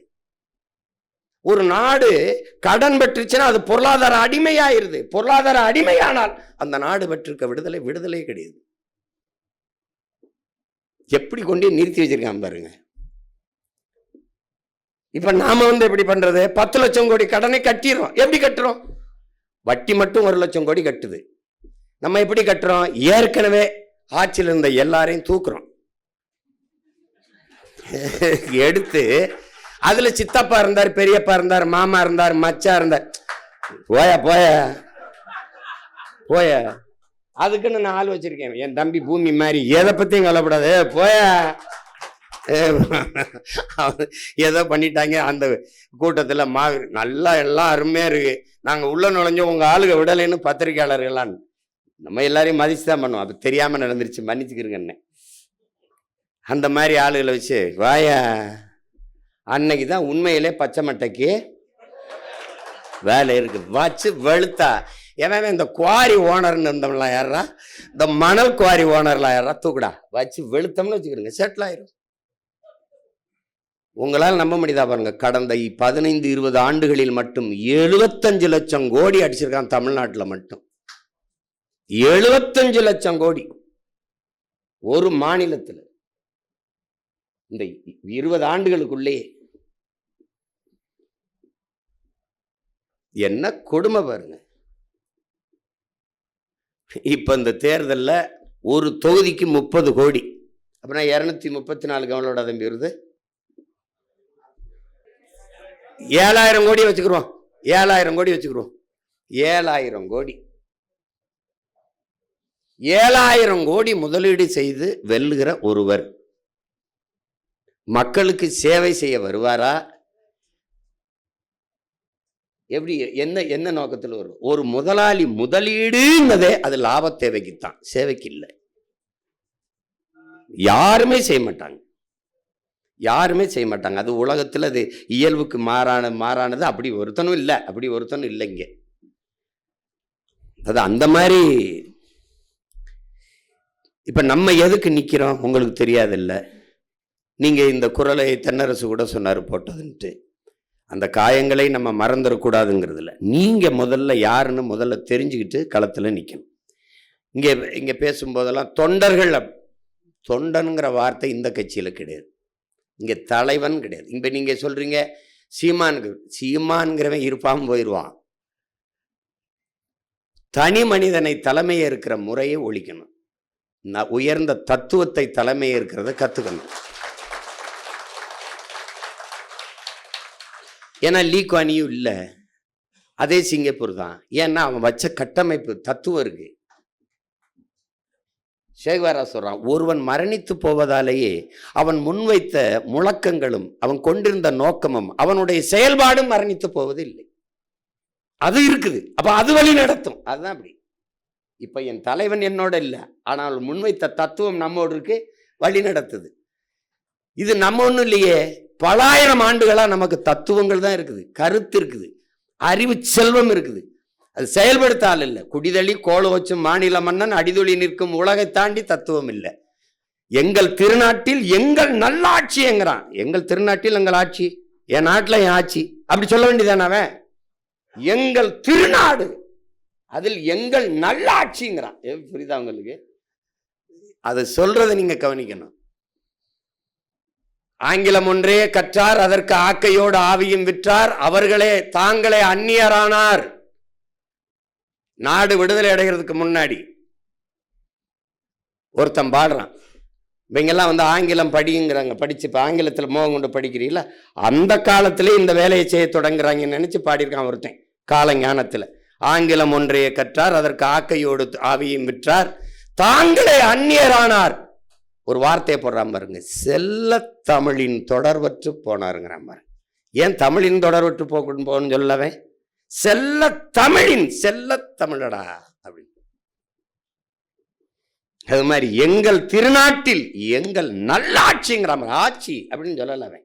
ஒரு நாடு கடன் பெற்றுச்சுன்னா அது பொருளாதார அடிமையாயிருது. பொருளாதார அடிமையானால் அந்த நாடு பெற்றிருக்க விடுதலை கிடையாது. எப்படி கொண்டே நிறுத்தி வச்சிருக்கான் பாருங்க. இப்ப நாம எப்படி பண்றது? 10 லட்சம் கோடி கடனை கட்டிடுறோம். எப்படி கட்டுறோம்? வட்டி மட்டும் 1 லட்சம் கோடி கட்டுது. நம்ம எப்படி கட்டுறோம்? ஏற்கனவே ஆட்சியில் இருந்த எல்லாரையும் தூக்குறோம், எடுத்து அதுல சித்தப்பா இருந்தார், பெரியப்பா இருந்தார், மாமா இருந்தார், மச்சா இருந்தார். போய அதுக்குன்னு நான் ஆள் வச்சிருக்கேன். என் தம்பி பூமி மாதிரி, எதை பத்தியும் கவலைப்படாது, போய ஏதோ பண்ணிட்டாங்க. அந்த கூட்டத்துல நல்லா எல்லாம் அருமையா இருக்கு, நாங்க உள்ள நுழைஞ்சோம், உங்க ஆளுக விடலைன்னு பத்திரிகையாளர்களான்னு. நம்ம எல்லாரையும் மதிச்சுதான் பண்ணுவோம். அப்ப தெரியாம நடந்துருச்சு, மன்னிச்சுக்கிறேங்க. அந்த மாதிரி ஆளுகளை வச்சு வாயா, அன்னைக்குதான் உண்மையிலே பச்சை மட்டைக்கு வேலை இருக்கு. வச்சு வெளுத்தா ஏன்னா இந்த குவாரி ஓனர்னு இருந்தவங்களாம் யாரா, இந்த மணல் குவாரி ஓனர்லாம் யாரா, தூக்குடா வச்சு வெளுத்தோம்னு வச்சுக்கிறோங்க, செட்டில் ஆயிரும். உங்களால் நம்ப முடியுதா பாருங்க, கடந்த 15-20 ஆண்டுகளில் மட்டும் 75 லட்சம் கோடி அடிச்சிருக்கான் தமிழ்நாட்டில் மட்டும். 75 லட்சம் கோடி ஒரு மாநிலத்தில் இந்த 20 ஆண்டுகளுக்குள்ளே. என்ன கொடுமை பாருங்க. இப்ப இந்த தேர்தலில் ஒரு தொகுதிக்கு 30 கோடி, அப்படின்னா 234 கவனோட தம்பி வருது. 7000 கோடி வச்சுக்கிறோம். 7000 கோடி வச்சுக்கிறோம். 7000 கோடி 7000 கோடி முதலீடு செய்து வெல்லுகிற ஒருவர் மக்களுக்கு சேவை செய்ய வருவாரா? எப்படி, என்ன நோக்கத்தில் வரும்? ஒரு முதலாளி முதலீடுன்னதே அது லாப தேவைக்குத்தான், சேவைக்கு இல்லை. யாருமே செய்ய மாட்டாங்க. அது உலகத்தில் அது இயல்புக்கு மாறானது. அப்படி ஒருத்தனும் இல்லை இங்க. அது அந்த மாதிரி. இப்ப நம்ம எதுக்கு நிக்கிறோம் உங்களுக்கு தெரியாதில்ல. நீங்க இந்த குரலை தென்னரசு கூட சொன்னாரு போட்டதுன்ட்டு. அந்த காயங்களை நம்ம மறந்துடக்கூடாதுங்கிறதுல நீங்க முதல்ல யாருன்னு முதல்ல தெரிஞ்சுக்கிட்டு களத்துல நிக்கணும். இங்க பேசும்போதெல்லாம் தொண்டனுங்கிற வார்த்தை இந்த கட்சியில் கிடையாது. இங்கே தலைவன் கிடையாது. இப்போ நீங்கள் சொல்கிறீங்க சீமான்கிறவன் இருப்பான் போயிடுவான். தனி மனிதனை தலைமையே இருக்கிற முறையை ஒழிக்கணும். உயர்ந்த தத்துவத்தை தலைமையே இருக்கிறத கற்றுக்கணும். ஏன்னா லீ குவான் யூ இல்லை, அதே சிங்கப்பூர் தான். ஏன்னா அவன் வச்ச கட்டமைப்பு தத்துவம் இருக்கு. சேகுவாரா சொல்றான், ஒருவன் மரணித்து போவதாலேயே அவன் முன்வைத்த முழக்கங்களும் அவன் கொண்டிருந்த நோக்கமும் அவனுடைய செயல்பாடும் மரணித்து போவது இல்லை. அது இருக்குது. அப்ப அது வழி நடத்தும். அதுதான் அப்படி. இப்ப என் தலைவன் என்னோட இல்லை, ஆனால் முன்வைத்த தத்துவம் நம்மோடு இருக்கு, வழி நடத்துது. இது நம்ம ஒன்றும் இல்லையே, பலாயிரம் ஆண்டுகளா நமக்கு தத்துவங்கள் தான் இருக்குது, கருத்து இருக்குது, அறிவு செல்வம் இருக்குது. அது செயல்படுத்த ஆள் இல்லை. குடிதளி கோலோச்சும் மாநில மன்னன் அடிதொழி நிற்கும் உலகை தாண்டி தத்துவம் இல்லை. எங்கள் திருநாட்டில் எங்கள் நல்லாட்சி என்கிறான். எங்கள் திருநாட்டில் எங்கள் ஆட்சி, என் நாட்டில் என் ஆட்சி அப்படி சொல்ல வேண்டியதான அவன். எங்கள் திருநாடு, அதில் எங்கள் நல்லாட்சிங்கிறான். புரியுதா உங்களுக்கு? அதை சொல்றதை நீங்க கவனிக்கணும். ஆங்கிலம் ஒன்றே கற்றார், அதற்கு ஆக்கையோடு ஆவியும் விற்றார், அவர்களே தாங்களே அந்நியரானார். நாடு விடுதலை அடைகிறதுக்கு முன்னாடி ஒருத்தன் பாடுறான், இவங்கெல்லாம் வந்து ஆங்கிலம் படிங்கிறாங்க, படிச்சு இப்போ ஆங்கிலத்தில் மோகம் கொண்டு படிக்கிறீங்களா, அந்த காலத்திலே இந்த வேலையை செய்ய தொடங்குறாங்கன்னு நினைச்சு பாடியிருக்கான் ஒருத்தன். காலஞானத்தில் ஆங்கிலம் ஒன்றையே கற்றார், அதற்கு ஆக்கையோடு ஆவியும் விற்றார், தாங்களே அந்நியரானார். ஒரு வார்த்தையை போடுறான் பாருங்க, செல்ல தமிழின் தொடர்பற்று போனாருங்கிறான் பாருங்க. ஏன் தமிழின் தொடர்பற்று போகணும்னு சொல்லவே, செல்ல தமிழின் செல்ல தமிழடா அப்படின்னு. அது மாதிரி எங்கள் திருநாட்டில் எங்கள் நல்லாட்சிங்கிற ஆட்சி அப்படின்னு சொல்லலவே.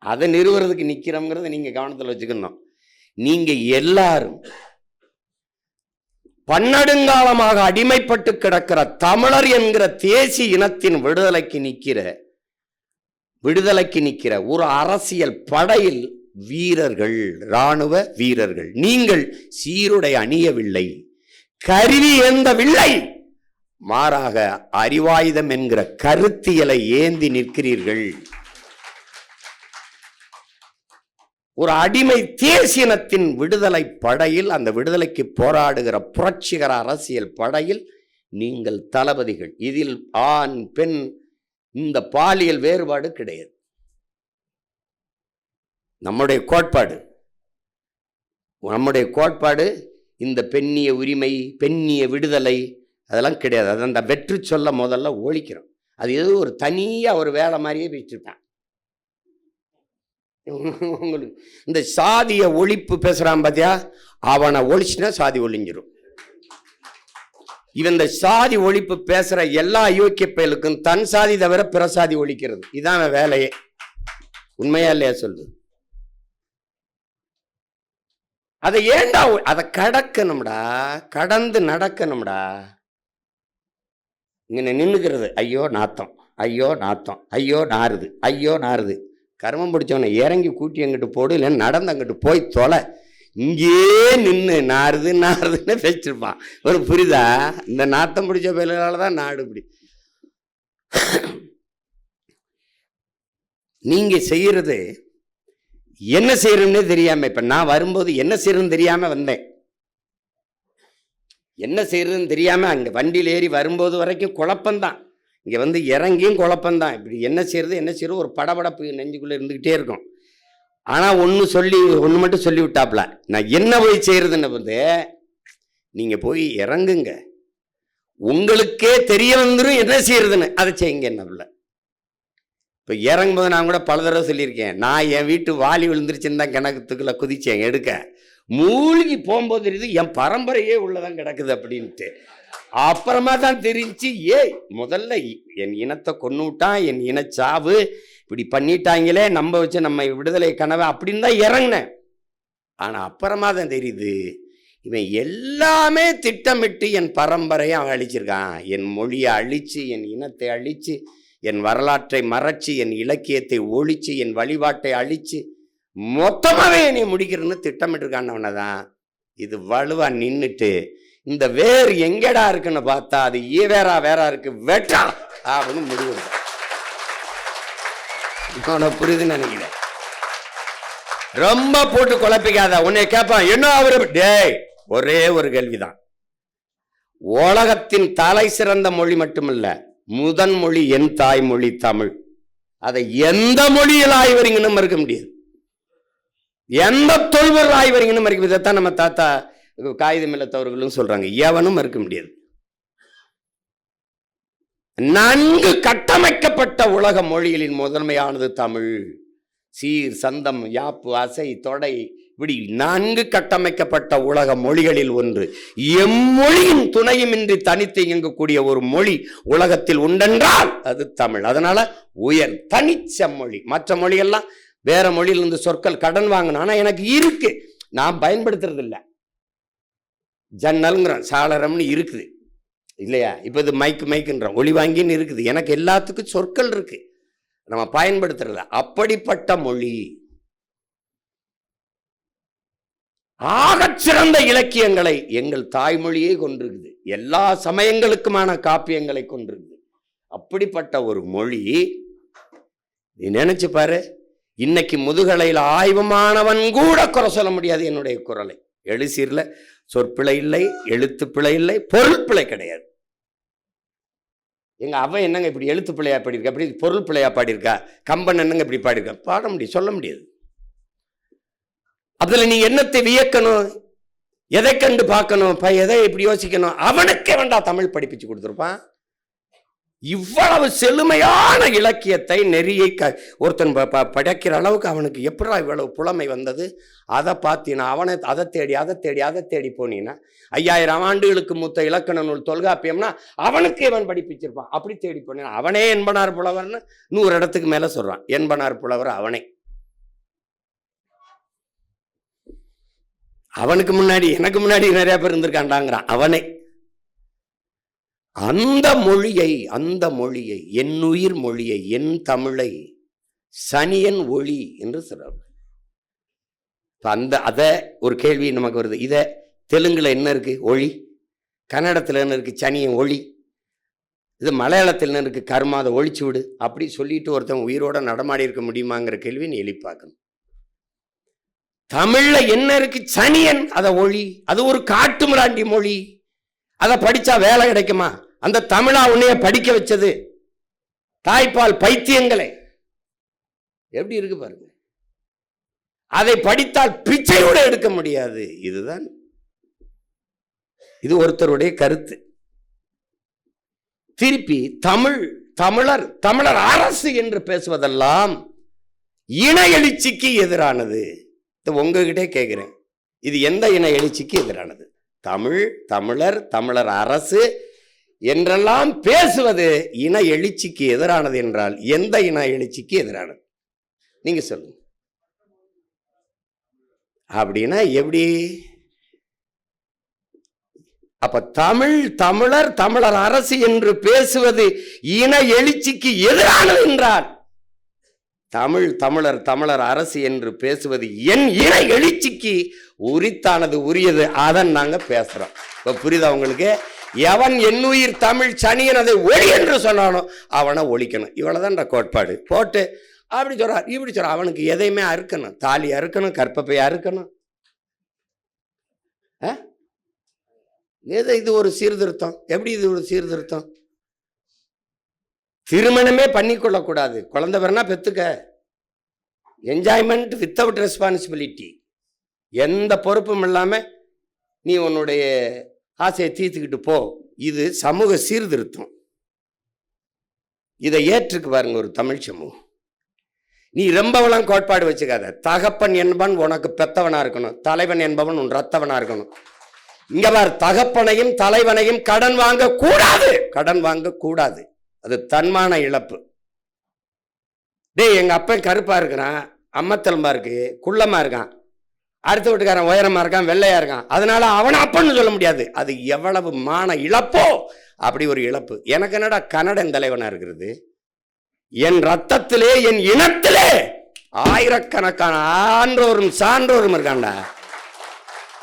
அதை நிறுவுறதுக்கு நிக்கிறோம்ங்கிறத நீங்க கவனத்தில் வச்சுக்கணும். நீங்க எல்லாரும் பன்னெடுங்காலமாக அடிமைப்பட்டு கிடக்கிற தமிழர் என்கிற தேசிய இனத்தின் விடுதலைக்கு நிற்கிற ஒரு அரசியல் படையில் வீரர்கள், இராணுவ வீரர்கள். நீங்கள் சீருடை அணியவில்லை, கருவி ஏந்தவில்லை, மாறாக அறிவாயுதம் என்கிற கருத்தியலை ஏந்தி நிற்கிறீர்கள். ஒரு அடிமை தேசியனத்தின் விடுதலை படையில், அந்த விடுதலைக்கு போராடுகிற புரட்சிகர அரசியல் படையில் நீங்கள் தளபதிகள். இதில் ஆண் பெண் இந்த பாலியல் வேறுபாடு கிடையாது. நம்முடைய கோட்பாடு இந்த பெண்ணிய உரிமை, பெண்ணிய விடுதலை அதெல்லாம் கிடையாது. அது அந்த வெற்றி சொல்ல முதல்ல ஒழிக்கிறோம். அது ஏதோ ஒரு தனியா ஒரு வேலை மாதிரியே பேசிட்டான். உங்களுக்கு இந்த சாதிய ஒழிப்பு பேசுறான் பாத்தியா, அவனை ஒழிச்சுனா சாதி ஒழிஞ்சிரும். இவன் இந்த சாதி ஒழிப்பு பேசுற எல்லா யோக்கிய பயலுக்கும் தன் சாதி தவிர பிற சாதி ஒழிக்கிறது, இதான் வேலையே. உண்மையா இல்லையா சொல்லு? அதை ஏண்டா அதை கடக்கணும்டா, கடந்து நடக்கணும்டா. இங்க நின்னுக்கிறது, ஐயோ நாத்தம், ஐயோ நாத்தம், ஐயோ நாறுது, ஐயோ நாறுது. கர்மம் பிடிச்சவனை இறங்கி கூட்டி அங்கிட்டு போடு, இல்லைன்னு நடந்து அங்கிட்டு போய் தொலை. இங்கே நின்று நாறுதுன்னு பேசிருப்பான். ஒரு புரிதா? இந்த நாத்தம் பிடிச்ச பேரால தான் நாடு இப்படி. நீங்க செய்யறது என்ன செய்யறதுன்னே தெரியாம, இப்ப நான் வரும்போது என்ன செய்யறதுன்னு தெரியாம வந்தேன். என்ன செய்யறதுன்னு தெரியாம அங்க வண்டியில் ஏறி வரும்போது வரைக்கும் குழப்பம்தான். இங்க வந்து இறங்கியும் குழப்பம்தான். இப்படி என்ன செய்யறது ஒரு படபடப்பு நெஞ்சுக்குள்ள இருந்துகிட்டே இருக்கும். ஆனா ஒன்று மட்டும் சொல்லி விட்டாப்ல, நான் என்ன போய் செய்யறதுன்னு வந்து, நீங்க போய் இறங்குங்க, உங்களுக்கே தெரிய வந்துடும் என்ன செய்யறதுன்னு, அதை செய்யுங்க. என்ன இப்போ இறங்கும்போது நான் கூட பல தடவை சொல்லியிருக்கேன், நான் என் வீட்டு வாலி விழுந்துருச்சுன்னு தான் கிணத்துக்குள்ள குதிச்சேன் எடுக்க. மூழ்கி போகும்போது தெரியுது என் பரம்பரையே உள்ளதான் கிடக்குது அப்படின்ட்டு. அப்புறமா தான் தெரிஞ்சு, முதல்ல என் இனத்தை கொண்டு விட்டான், என் இனச்சாவு இப்படி பண்ணிட்டாங்களே, நம்ம விடுதலை கனவை அப்படின்னு தான் இறங்கினேன். ஆனா அப்புறமா தான் தெரியுது, இவன் எல்லாமே திட்டமிட்டு என் பரம்பரையை அவன் அழிச்சிருக்கான். என் மொழியை அழிச்சு, என் இனத்தை அழிச்சு, என் வரலாற்றை மறைச்சு, என் இலக்கியத்தை ஒழிச்சு, என் வழிபாட்டை அழிச்சு, மொத்தமாவே என்னை முடிக்கிறேன்னு திட்டமிட்டு தான். இது வலுவா நின்றுட்டு இந்த வேறு எங்கடா இருக்குன்னு பார்த்தா அது வேறா இருக்கு, வெட்டா அப்படின்னு முடிவு. புரியுதுன்னு நினைக்கிறேன். ரொம்ப போட்டு குழப்பிக்காத. உன்னை கேட்பான், என்ன அவரு? டேய், ஒரே ஒரு கேள்விதான். உலகத்தின் தலை சிறந்த மொழி மட்டுமல்ல, முதன் மொழி என் தாய்மொழி தமிழ். அதை எந்த மொழியில் ஆய்வறிங்கன்னு மறுக்க முடியாது, எந்த தொல்பொருள் ஆய்வறிங்கன்னு மறுக்க முடியாது. இதைத்தான் நம்ம தாத்தா காகிதம் இல்லத்தவர்களும் சொல்றாங்க, எவனும் மறுக்க முடியாது. நன்கு கட்டமைக்கப்பட்ட உலக மொழிகளின் முதன்மையானது தமிழ். சீர், சந்தம், யாப்பு, அசை, தொடை, இப்படி நன்கு கட்டமைக்கப்பட்ட உலக மொழிகளில் ஒன்று. எம்மொழியின் துணையுமின்றி தனித்து இயங்கக்கூடிய ஒரு மொழி உலகத்தில் உண்டென்றால் அது தமிழ். அதனால உயர் தனிச்ச மொழி. மற்ற மொழியெல்லாம் வேற மொழியிலிருந்து சொற்கள் கடன் வாங்கணும், ஆனா எனக்கு இருக்கு, நான் பயன்படுத்துறது இல்லை. ஜன்னல்ங்கிறோம், சாளரம்னு இருக்குது இல்லையா? இப்ப இது மைக்குன்றோம், ஒளி வாங்கின்னு இருக்குது. எனக்கு எல்லாத்துக்கும் சொற்கள் இருக்கு, நம்ம பயன்படுத்துறதில்ல. அப்படிப்பட்ட மொழி. ஆகச்சிறந்த இலக்கியங்களை எங்கள் தாய்மொழியே கொண்டிருக்குது. எல்லா சமயங்களுக்குமான காப்பியங்களை கொண்டிருக்குது. அப்படிப்பட்ட ஒரு மொழி. நீ நினைச்சு பாரு, இன்னைக்கு முதுகலையில் ஆய்வமானவன் கூட குறை சொல்ல முடியாது என்னுடைய குரலை. எழுசீர்ல சொற்பிழை இல்லை, எழுத்து பிழை இல்லை, பொருள் பிழை கிடையாது. எங்க அவன் என்னங்க இப்படி எழுத்து பிள்ளையா பாடியிருக்கா, அப்படி பொருள் பிள்ளையா பாடியிருக்கா, கம்பன் என்னங்க இப்படி பாடியிருக்கா, பாட முடியும், சொல்ல முடியாது. அதுல நீ என்னத்தை வியக்கணும், எதை கண்டு பார்க்கணும், எதை இப்படி யோசிக்கணும், அவனுக்கே வேண்டா தமிழ் படிப்பிச்சு கொடுத்துருப்பான். இவ்வளவு செழுமையான இலக்கியத்தை நெறியை ஒருத்தன் படைக்கிற அளவுக்கு அவனுக்கு எப்படா இவ்வளவு புலமை வந்தது? அதை பார்த்தீங்கன்னா அவனை அதை தேடி போனீங்கன்னா 5000 ஆண்டுகளுக்கு மூத்த இலக்கண நூல் தொல்காப்பியம்னா அவனுக்கு இவன் படிப்பிச்சிருப்பான். அப்படி தேடி போனீங்கன்னா அவனே என்பனார் புலவர்னு 100 இடத்துக்கு மேல சொல்றான். என்பனார் புலவர் அவனே. அவனுக்கு முன்னாடி எனக்கு முன்னாடி நிறைய பேர் இருந்திருக்காண்டாங்கிறான் அவனே. அந்த மொழியை என் உயிர் மொழியை, என் தமிழை சனியன் ஒளி என்று சொல்றாங்க. அத ஒரு கேள்வி நமக்கு வருது. இத தெலுங்குல என்ன இருக்கு? ஒளி. கன்னடத்துல என்ன இருக்கு? சனியன் ஒளி. இது மலையாளத்தில் என்ன இருக்கு? கர்மாத ஒளிச்சு விடு. அப்படி சொல்லிட்டு ஒருத்தன் உயிரோட நடமாடி இருக்க முடியுமாங்கிற கேள்வி நீ எழுப்பாக்கணும். தமிழ்ல என்ன இருக்கு? சனியன், அத ஒளி. அது ஒரு காட்டு மிராண்டி மொழி. அதை படிச்சா வேலை கிடைக்குமா? அந்த தமிழா உன்னைய படிக்க வச்சது தாய்ப்பால் பைத்தியங்களை. எப்படி இருக்கு பாருங்க. அதை படித்தால் பிச்சையோட எடுக்க முடியாது. இதுதான், இது ஒருத்தருடைய கருத்து. திருப்பி தமிழர் அரசு என்று பேசுவதெல்லாம் இன எழுச்சிக்கு எதிரானது. உங்ககிட்டே கேட்கிறேன், இது எந்த இன எழுச்சிக்கு எதிரானது? தமிழர் அரசு என்றெல்லாம் பேசுவது இன எழுச்சிக்கு எதிரானது என்றால் எந்த இன எழுச்சிக்கு எதிரானது? நீங்க சொல்லுங்க. அப்படின்னா எப்படி? அப்ப தமிழர் அரசு என்று பேசுவது இன எழுச்சிக்கு எதிரானது என்றால் தமிழர் அரசு என்று பேசுவது என் இன எழுச்சிக்கு உரித்தானது, உரியது. அதான் நாங்க பேசுறோம். இப்ப புரியுதா உங்களுக்கு? எவன் என்னுயிர் தமிழ் சனியன் அதை ஒளி என்று சொன்னானோ அவனை ஒழிக்கணும். இவ்வளவுதான் கோட்பாடு. போட்டு அப்படி சொல்றார், இப்படி சொல்ற. அவனுக்கு எதையுமே அறுக்கணும், தாலி அறுக்கணும், கற்பப்பையா அறுக்கணும். இது ஒரு சீர்திருத்தம். எப்படி இது ஒரு சீர்திருத்தம்? திருமணமே பண்ணிக்கொள்ளக்கூடாது, குழந்தை பிறனா பெத்துக்க. Enjoyment without responsibility. எந்த பொறுப்பும் இல்லாம நீ உன்னுடைய ஆசையை தீர்த்துக்கிட்டு போ. இது சமூக சீர்திருத்தம். இதை ஏற்றுக்கு பாருங்க ஒரு தமிழ் சமூகம். நீ ரொம்பவெல்லாம் கோட்பாடு வச்சுக்காத. தகப்பன் என்பவன் உனக்கு பெத்தவனா இருக்கணும், தலைவன் என்பவன் உன் ரத்தவனா இருக்கணும். இங்க பார், தகப்பனையும் தலைவனையும் கடன் வாங்க கூடாது. அது தன்மான இழப்பு. டேய், எங்க அப்பன் கருப்பா இருக்கிறான், அம்மத்தலம்பா இருக்கு, குள்ளமா இருக்கான், அடுத்த வீட்டுக்காரன் உயரமா இருக்கான், வெள்ளையா இருக்கான், அதனால அவனை அப்பன்னு சொல்ல முடியாது. அது எவ்வளவு மான இழப்போ அப்படி ஒரு இழப்பு. எனக்கு என்னடா கன்னடன் தலைவனா இருக்கிறது? என் ரத்தத்திலே, என் இனத்திலே ஆயிரக்கணக்கான ஆன்றோரும் சான்றோரும் இருக்காண்டா.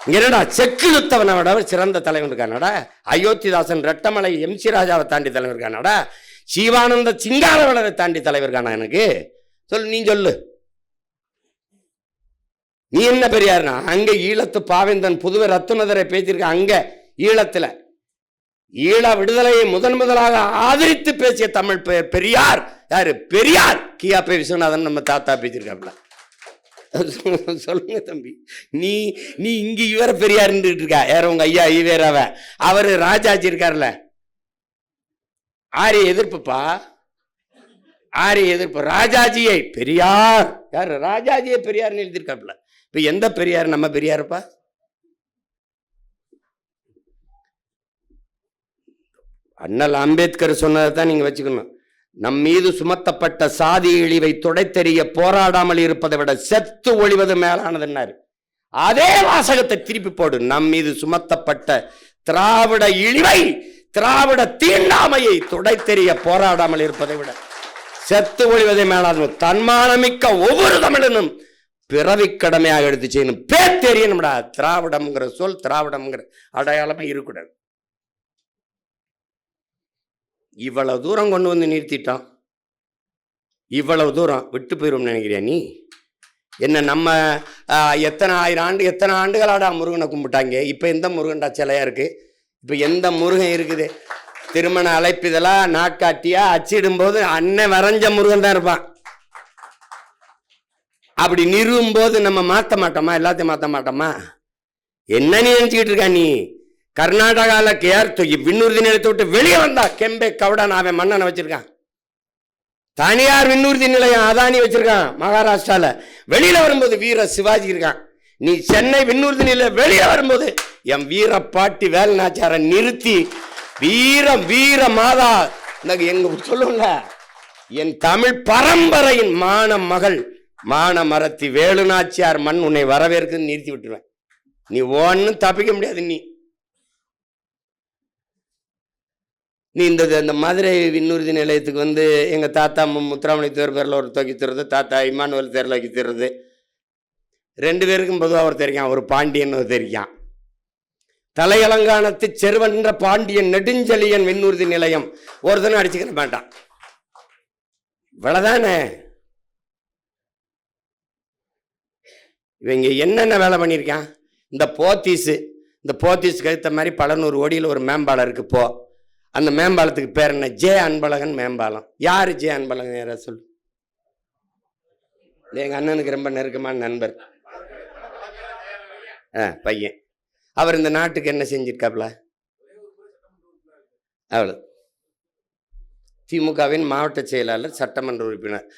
இங்க என்னடா செக்கு யுத்தவனை விட சிறந்த தலைவன் இருக்கானடா. அயோத்திதாசன், ரெட்டமலை, MC ராஜாவை தாண்டி தலைவன் இருக்கானடா. ஜீவானந்த சிங்காரவேலரை தாண்டி தலைவர் காணா எனக்கு? சொல்லு, நீ சொல்லு. நீ என்ன பெரியார்னா? அங்க ஈழத்து பாவேந்தன் புதுவை ரத்னதரை பேசியிருக்க. அங்க ஈழத்துல ஈழ விடுதலையை முதலாக ஆதரித்து பேசிய தமிழ் பெரியார் யாரு? பெரியார் கியாபே விஸ்வநாதன் நம்ம தாத்தா பேசியிருக்காப்ல. சொல்லுங்க தம்பி, நீ நீ இங்க இவர பெரியார் இருக்கா? யார உங்க ஐயா ஈவேராவ? அவரு ராஜாஜி இருக்காருல்ல, ஆரிய எதிர்ப்புப்பா, ஆரிய எதிர்ப்பு. ராஜாஜியை பெரியார், யாரு? ராஜாஜியை பெரியார் எழுதியிருக்காப்ல. இப்ப எந்த பெரியார்? நம்ம பெரியாருப்பா. அண்ணல் அம்பேத்கர் சொன்னதை தான் நீங்க வச்சுக்கணும். நம் மீது சுமத்தப்பட்ட சாதி இழிவை துடைத்தெறிய போராடாமல் இருப்பதை விட செத்து ஒழிவது மேலானதுன்னாரு. அதே வாசகத்தை திருப்பி போடு. நம் மீது சுமத்தப்பட்ட திராவிட இழிவை, திராவிட தீண்டாமையை துடைத்தெறிய போராடாமல் இருப்பதை விட செத்து ஒழிவதை மேலானது. தன்மானமிக்க ஒவ்வொரு தமிழனும் பிறவி கடமையாக எடுத்து செய்யணும். பேத்தெரியணும்டா. திராவிடம்ங்கிற சொல், திராவிடம்ங்கிற அடையாளமே இருக்கக்கூடாது. இவ்வளவு தூரம் கொண்டு வந்து நிறுத்திட்டான். இவ்வளவு தூரம் விட்டு போயிரும் நினைக்கிறியா நீ? என்ன நம்ம எத்தனை ஆண்டுகளாடா முருகனை கும்பிட்டாங்க. இப்ப எந்த முருகன்டா சிலையா இருக்கு? இப்ப எந்த முருகன் இருக்குது? திருமண அழைப்பிதழா, நாட்காட்டியா அச்சிடும் போது அண்ணன் வரைஞ்ச முருகன் தான் இருப்பான். அப்படி நிறுவும் போது நம்ம மாற்ற மாட்டோமா? எல்லாத்தையும் மாற்ற மாட்டோமா? என்ன நீ நினைச்சுக்கிட்டு இருக்கா நீ? கர்நாடகால விண்ணூர்தி நிலையத்தை விட்டு வெளியே வந்தா கெம்பே கவுடான் அவன் மன்னனை வச்சிருக்கான். தனியார் விண்ணூர்தி நிலையம் அதானி வச்சிருக்கான் மகாராஷ்டிரால. வெளியில வரும்போது வீர சிவாஜி இருக்கான். நீ சென்னை விண்ணூர்தி நிலையம் வெளியே வரும்போது என் வீர பாட்டி வேலுநாச்சியாரை நிறுத்தி வீர மாதா எங்க சொல்லுங்க, என் தமிழ் பரம்பரையின் மான மகள் மான மரத்தி வேலுநாச்சியார் மண் உன்னை வரவேற்குன்னு நிறுத்தி விட்டுருவேன். நீ ஒன்னும் தப்பிக்க முடியாது. நீ இந்த மதுரை விண்ணூர்தி நிலையத்துக்கு வந்து எங்கள் தாத்தா முத்துராமணி தேர் பேரில் ஒரு தூக்கி தருது, தாத்தா இமானுவல் தேரில் வைக்க தருது. 2 பேருக்கும் பொதுவாக ஒரு தெரியும், ஒரு பாண்டியன் ஒரு தெரியும். தலையலங்கானத்து செருவன்ற பாண்டியன் நெடுஞ்செழியன் விண்ணூர்தி நிலையம் ஒருத்தனும் அடிச்சுக்க மாட்டான். இவ்வளவுதானே. இவங்க என்னென்ன வேலை பண்ணியிருக்கான்? இந்த போத்தீஸுக்கு ஏற்ற மாதிரி பல 100 கோடியில் ஒரு மேம்பாலம் இருக்கு. போ, அந்த மேம்பாலத்துக்கு பேர் என்ன? ஜே அன்பழகன் மேம்பாலம். யாரு ஜே அன்பழகன்? யாரா சொல்லு. எங்க அண்ணனுக்கு ரொம்ப நெருக்கமான நண்பர் பையன். அவர் இந்த நாட்டுக்கு என்ன செஞ்சிருக்காப்ல? அவ்வளவு. திமுகவின் மாவட்ட செயலாளர், சட்டமன்ற உறுப்பினர்.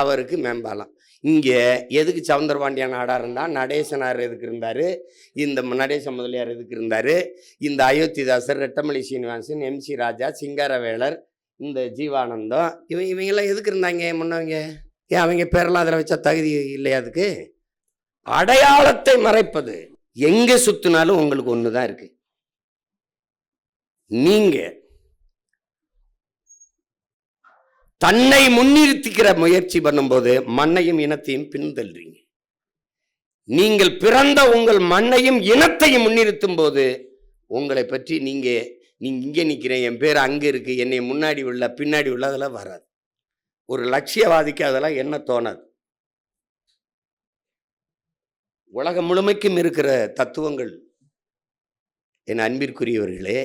அவருக்கு மேம்பாலம். இங்கே எதுக்கு சவுந்தரபாண்டியன் நாடார் இருந்தால், நடேசனார் எதுக்கு இருந்தார், இந்த நடேச முதலியார் எதுக்கு இருந்தார், இந்த அயோத்திதாசர், ரெட்டமலை சீனிவாசன், MC ராஜா, சிங்காரவேலர், இந்த ஜீவானந்தம், இவங்கெல்லாம் எதுக்கு இருந்தாங்க முன்னவங்க? ஏன் அவங்க பேரெல்லாம் அதில் வச்சா தகுதி இல்லையா? அதுக்கு அடையாளத்தை மறைப்பது. எங்கே சுத்தினாலும் உங்களுக்கு ஒன்று தான் இருக்கு. நீங்க தன்னை முன்னிறுத்திக்கிற முயற்சி பண்ணும்போது மண்ணையும் இனத்தையும் பின்தள்ளுறீங்க. நீங்கள் பிறந்த உங்கள் மண்ணையும் இனத்தையும் முன்னிறுத்தும் போது உங்களை பற்றி நீங்க இங்கே நிற்கிறேன், என் பேர் அங்கே இருக்கு, என்னை முன்னாடி உள்ள பின்னாடி உள்ள அதெல்லாம் வராது. ஒரு லட்சியவாதிக்கு அதெல்லாம் என்ன தோணாது. உலகம் முழுமைக்கும் இருக்கிற தத்துவங்கள் என் அன்பிற்குரியவர்களே,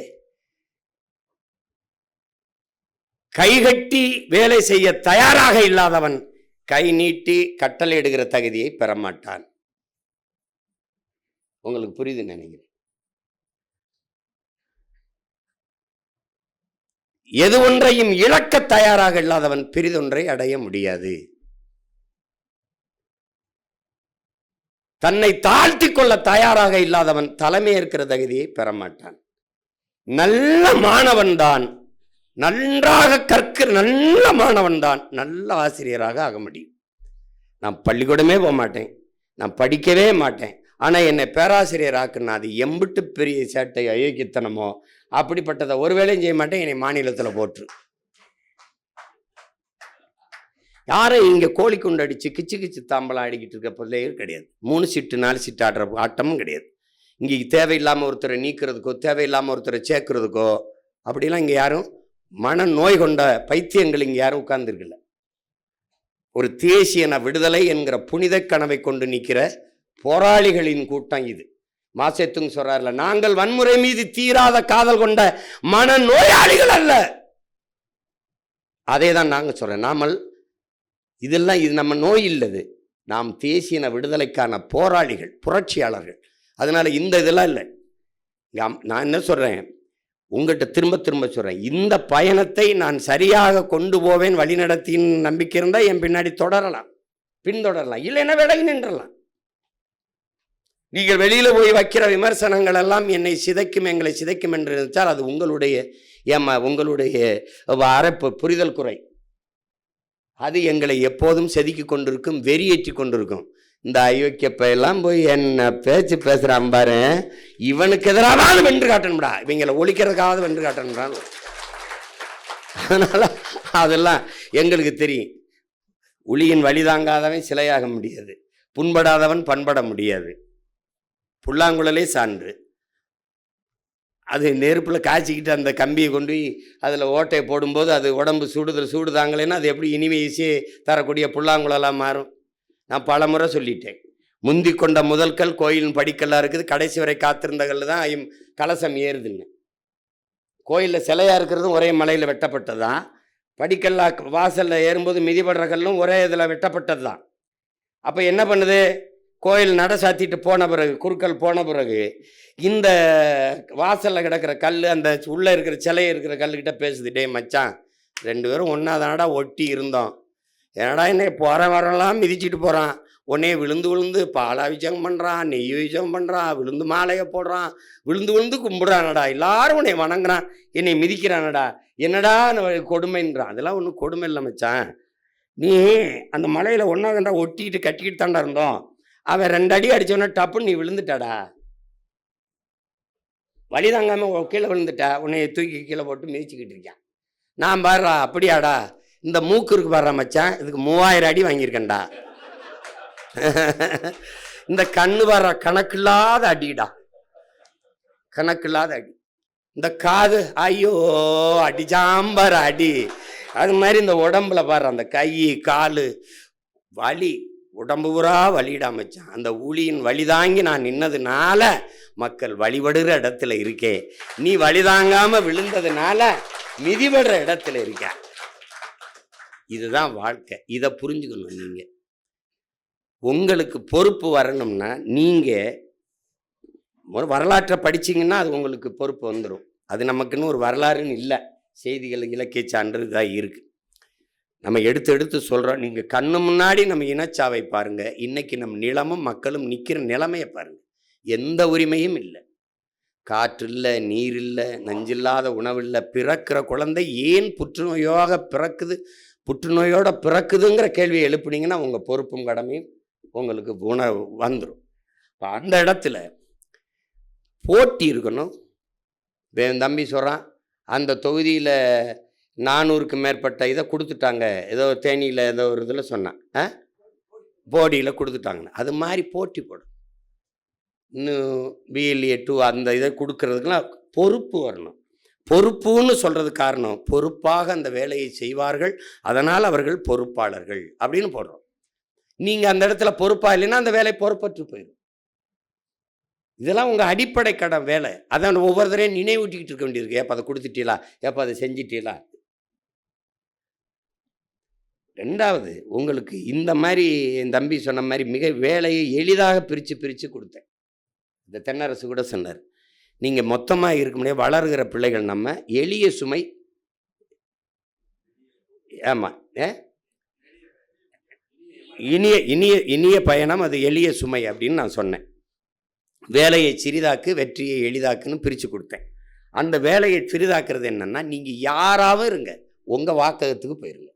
கைகட்டி வேலை செய்ய தயாராக இல்லாதவன் கை நீட்டி கட்டளை இடுகிற தகுதியை பெறமாட்டான். உங்களுக்கு புரியுது நினைக்கிறேன். எது ஒன்றையும் இழக்க தயாராக இல்லாதவன் பெரிதொன்றை அடைய முடியாது. தன்னை தாழ்த்தி கொள்ள தயாராக இல்லாதவன் தலைமை ஏற்கிற தகுதியை பெறமாட்டான். நல்ல மாணவன் தான், நன்றாக கற்கிற நல்ல மாணவன் தான் நல்ல ஆசிரியராக ஆக முடியும். நான் பள்ளிக்கூடமே போக மாட்டேன், நான் படிக்கவே மாட்டேன், ஆனால் என்னை பேராசிரியர் ஆக்குன்னா அது எம்பிட்டு பெரிய சேட்டை அயோக்கியத்தனமோ அப்படிப்பட்டதை ஒரு வேளையும் செய்ய மாட்டேன். என்னை மாநிலத்தில் போற்று. யாரும் இங்கே கோழி குண்டு அடித்து கிச்சு கிச்சு தாம்பலாம் ஆடிக்கிட்டு இருக்க பிள்ளைகள் கிடையாது. 3 சீட்டு 4 சீட்டு ஆடுற ஆட்டமும் கிடையாது. இங்கே தேவையில்லாமல் ஒருத்தரை நீக்கிறதுக்கோ தேவையில்லாமல் ஒருத்தரை சேர்க்கறதுக்கோ அப்படிலாம் இங்கே யாரும் மனநோய் கொண்ட பைத்தியங்கள் இங்கே யாரும் உட்கார்ந்துருக்கல. ஒரு தேசியன விடுதலை என்கிற புனித கனவை கொண்டு நிற்கிற போராளிகளின் கூட்டம் இது. மாசேத்துங் சொல்றாருல, நாங்கள் வன்முறை மீது தீராத காதல் கொண்ட மனநோயாளிகள் அல்ல. அதே தான் நாங்க சொல்றேன். நாமல் இதெல்லாம் இது நம்ம நோய் இல்லது, நாம் தேசியன விடுதலைக்கான போராளிகள், புரட்சியாளர்கள். அதனால இந்த இதெல்லாம் இல்லை. நான் என்ன சொல்றேன், உங்கள்கிட்ட திரும்ப திரும்ப சொல்றேன், இந்த பயணத்தை நான் சரியாக கொண்டு போவேன், வழிநடத்தின்னு நம்பிக்கை இருந்தால் என் பின்னாடி தொடரலாம், பின்தொடரலாம். இல்லைன்னா விலகி நின்றலாம். நீங்கள் வெளியில போய் வைக்கிற விமர்சனங்கள் எல்லாம் என்னை சிதைக்கும், எங்களை சிதைக்கும் என்று நினைத்தால் அது உங்களுடைய புரிதல் குறை. அது எங்களை எப்போதும் செதுக்கி கொண்டிருக்கும், வெறியேற்றி கொண்டிருக்கும். இந்த அயோக்கியப்ப எல்லாம் போய் என்ன பேச்சு பேசுறான் பாரு, இவனுக்கு எதிராக வென்று காட்டணும்டா, இவங்களை ஒழிக்கிறதுக்காக வென்று காட்டணும்டான். அதனால அதெல்லாம் எங்களுக்கு தெரியும். உளியின் வழிதாங்காதவன் சிலையாக முடியாது, புண்படாதவன் பண்பட முடியாது. புல்லாங்குழலே சான்று. அது நெருப்பில் காய்ச்சிக்கிட்டு அந்த கம்பியை கொண்டு போய் அதில் ஓட்டையை போடும்போது அது உடம்பு சூடு தாங்களேன்னா அது எப்படி இனிமே ஈஸியாக தரக்கூடிய புல்லாங்குழலாக மாறும். நான் பல முறை சொல்லிட்டேன். முந்தி கொண்ட முதல்கள் கோயிலின் படிக்கல்லாக இருக்குது, கடைசி வரை காத்திருந்த கல் தான் கலசம் ஏறுதுன்னு. கோயிலில் சிலையாக இருக்கிறதும் ஒரே மலையில் வெட்டப்பட்டது தான். படிக்கல்லா வாசலில் ஏறும்போது மிதிபடுற கல்லும் ஒரே இதில் வெட்டப்பட்டது தான். அப்போ என்ன பண்ணுது, கோயில் நட சாத்திட்டு போன பிறகு, குருக்கள் போன பிறகு, இந்த வாசலில் கிடக்கிற கல் அந்த உள்ளே இருக்கிற சிலை இருக்கிற கல்லுக்கிட்ட பேசுது, டே மச்சான், 2 பேரும் ஒன்றா தானடா ஒட்டி இருந்தோம், ஏன்னா என்ன போகிற வரலாம் மிதிச்சிட்டு போகிறான், உடனே விழுந்து விழுந்து பாலாபிஷேகம் பண்ணுறான், நெய் அபிஷேகம் பண்ணுறான், விழுந்து மாலையை போடுறான், விழுந்து விழுந்து கும்பிட்றானடா, எல்லாரும் உன்னை வணங்குறான், என்னை மிதிக்கிறானடா, என்னடா கொடுமைன்றான். அதெல்லாம் ஒன்றும் கொடுமை இல்லை மச்சான். நீ அந்த மலையில் ஒன்றா தாண்டா ஒட்டிக்கிட்டு கட்டிக்கிட்டு தாண்டா இருந்தோம், அவன் 2 அடி அடித்தவொன்னே டப்புன்னு நீ விழுந்துட்டாடா, வழி தாங்காமல் கீழே விழுந்துட்டா, உன்னை தூக்கி கீழே போட்டு மிதிச்சுக்கிட்டு இருக்கான். நான் பாடுறா, அப்படியாடா, இந்த மூக்கு இருக்கு பாடுறா மச்சான், இதுக்கு 3000 அடி வாங்கியிருக்கேன்டா. இந்த கண்ணு பாடுறா, கணக்கில்லாத அடிடா, கணக்கில்லாத அடி. இந்த காது, ஐயோ அடிச்சாம்பார் அடி. அது மாதிரி இந்த உடம்புல பாடுற அந்த கை காலு வலி, உடம்பு பூரா வலிடா மச்சான். அந்த ஊழியின் வழிதாங்கி நான் நின்னதுனால மக்கள் வழிபடுற இடத்துல இருக்கே, நீ வழிதாங்காம விழுந்ததுனால மிதிபடுற இடத்துல இருக்க. இதுதான் வாழ்க்கை. இதை புரிஞ்சுக்கணும். நீங்க உங்களுக்கு பொறுப்பு வரணும்னா நீங்க ஒரு வரலாற்றை படிச்சிங்கன்னா அது உங்களுக்கு பொறுப்பு வந்துடும். அது நமக்குன்னு ஒரு வரலாறுன்னு இல்லை, செய்திகள் இலக்கிய சான்று தான் இருக்கு. நம்ம எடுத்து சொல்கிறோம். நீங்கள் கண்ணு முன்னாடி நம்ம இனச்சாவை பாருங்கள், இன்னைக்கு நம் நிலமும் மக்களும் நிற்கிற நிலைமையை பாருங்கள். எந்த உரிமையும் இல்லை, காற்று இல்லை, நீர் இல்லை, நஞ்சில்லாத உணவு இல்லை. பிறக்கிற குழந்தை ஏன் புற்றுநோயாக பிறக்குது, புற்றுநோயோட பிறக்குதுங்கிற கேள்வியை எழுப்புனீங்கன்னா உங்கள் பொறுப்பும் கடமையும் உங்களுக்கு உணவு வந்துடும். இப்போ அந்த இடத்துல போட்டி இருக்கணும். என் தம்பி சொல்கிறான், அந்த தொகுதியில் 400க்கு மேற்பட்ட இதை கொடுத்துட்டாங்க, ஏதோ தேனியில் ஏதோ ஒரு இதில் சொன்னான், போடியில் கொடுத்துட்டாங்கன்னு. அது மாதிரி போட்டி போடும். இன்னும் BLA 2 அந்த இதை கொடுக்கறதுக்கெல்லாம் பொறுப்பு வரணும். பொறுப்புன்னு சொல்கிறது காரணம், பொறுப்பாக அந்த வேலையை செய்வார்கள், அதனால் அவர்கள் பொறுப்பாளர்கள் அப்படின்னு போடுறோம். நீங்கள் அந்த இடத்துல பொறுப்பாக இல்லைன்னா அந்த வேலை பொறுப்பற்று போயிடும். இதெல்லாம் உங்கள் அடிப்படை கடன் வேலை. அதான் ஒவ்வொருத்தரையும் நினைவூட்டிக்கிட்டு இருக்க வேண்டியிருக்கு. ஏப்பா அதை கொடுத்துட்டீங்களா, ஏப்பா அதை செஞ்சிட்டீங்களா. 2வது, உங்களுக்கு இந்த மாதிரி என் தம்பி சொன்ன மாதிரி மிக வேலையை எளிதாக பிரித்து கொடுத்தேன். இந்த தென்னரசு கூட சொன்னார், நீங்கள் மொத்தமாக இருக்க முடியாது, வளர்கிற பிள்ளைகள் நம்ம எளிய சுமை. ஆமாம், இனிய இனிய இனிய பயணம், அது எளிய சுமை அப்படின்னு நான் சொன்னேன். வேலையை சிறிதாக்கு, வெற்றியை எளிதாக்குன்னு பிரித்து கொடுத்தேன். அந்த வேலையை சிறிதாக்குறது என்னன்னா, நீங்கள் யாராவது இருங்க, உங்கள் வாக்ககத்துக்கு போயிருங்க.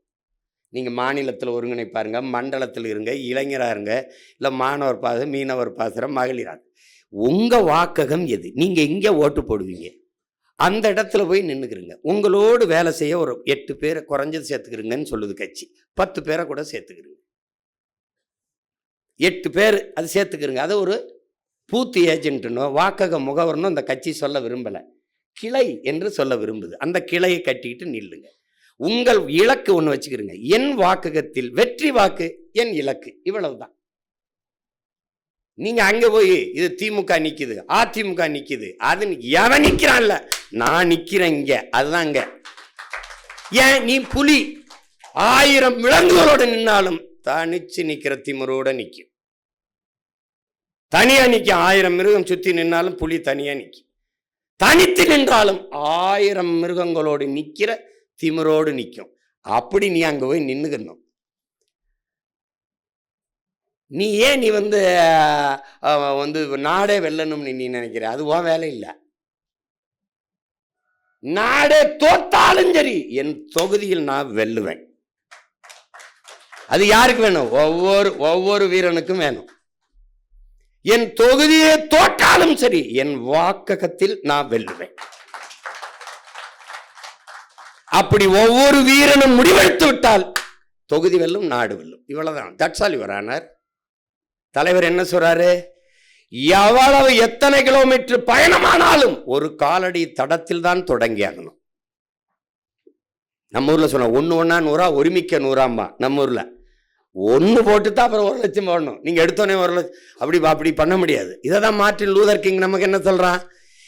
நீங்கள் மாநிலத்தில் ஒருங்கிணைப்பாருங்க, மண்டலத்தில் இருங்க, இளைஞராக இருங்க, இல்லை மாணவர் பாசம், மீனவர் பாசனம், மகளிராக, உங்கள் வாக்ககம் எது, நீங்கள் எங்கே ஓட்டு போடுவீங்க அந்த இடத்துல போய் நின்றுக்கிறீங்க. உங்களோடு வேலை செய்ய ஒரு 8 பேரை குறைஞ்சது சேர்த்துக்கிறீங்கன்னு சொல்லுது கட்சி. 10 பேரை கூட சேர்த்துக்கிறீங்க, 8 பேர் அது சேர்த்துக்கிறீங்க. அது ஒரு பூத்து ஏஜென்ட்டுனோ வாக்கக முகவர்னோ அந்த கட்சி சொல்ல விரும்பலை. கிளை என்று சொல்ல விரும்புது. அந்த கிளையை கட்டிட்டு நில்லுங்க. உங்கள் இலக்கு ஒண்ணு வச்சுக்கிறீங்க. என் வாக்குகத்தில் வெற்றி வாக்கு என் இலக்கு, இவ்வளவுதான். நீங்க அங்க போய் இது திமுக நிக்குது, அதிமுக நிக்குது, அது எவன் நிக்கிறான்ல, நான் நிக்கிறேன் இங்க, அதுதான் இங்க. ஏன் நீ புலி 1000 விலங்குகளோட நின்னாலும் தனிச்சு நிக்கிற திமிரோட நிக்கும். தனியா நிக்கும். 1000 மிருகம் சுத்தி நின்னாலும் புலி தனியா நிக்கும். தனித்து நின்றாலும் 1000 மிருகங்களோடு நிக்கிற திமிரோடு நிக்கும். அப்படி நீ அங்க போய் நின்னுக்கணும். நீ ஏன் நீ வந்து நாடே வெல்லணும்னு நீ நினைக்கிற? அது உன் வேலை இல்லை. நாடே தோத்தாலும் சரி என் தொகுதியில் நான் வெல்லுவேன். அது யாருக்கு வேணும்? ஒவ்வொரு வீரனுக்கும் வேணும். என் தொகுதியை தோற்றாலும் சரி என் வாக்ககத்தில் நான் வெல்லுவேன். அப்படி ஒவ்வொரு வீரனும் முடிவெடுத்து விட்டால் தொகுதி வெல்லும், நாடு வெல்லும். இவ்வளவுதான். That's all your honour. தலைவர் என்ன சொல்றாரு? எவ்வளவு எத்தனை கிலோமீட்டர் பயணமானாலும் ஒரு காலடி தடத்தில் தான் தொடங்கி ஆகணும். நம்ம ஊர்ல சொன்ன 1 100 ஒருமிக்க 100 நம்ம ஊர்ல 1 போட்டுதான் அப்புறம் 1 லட்சம் போடணும். நீங்க எடுத்தோடனே 1 லட்சம் அப்படி பண்ண முடியாது. இதைதான் மார்ட்டின் லூதர் கிங் நமக்கு என்ன சொல்றான்?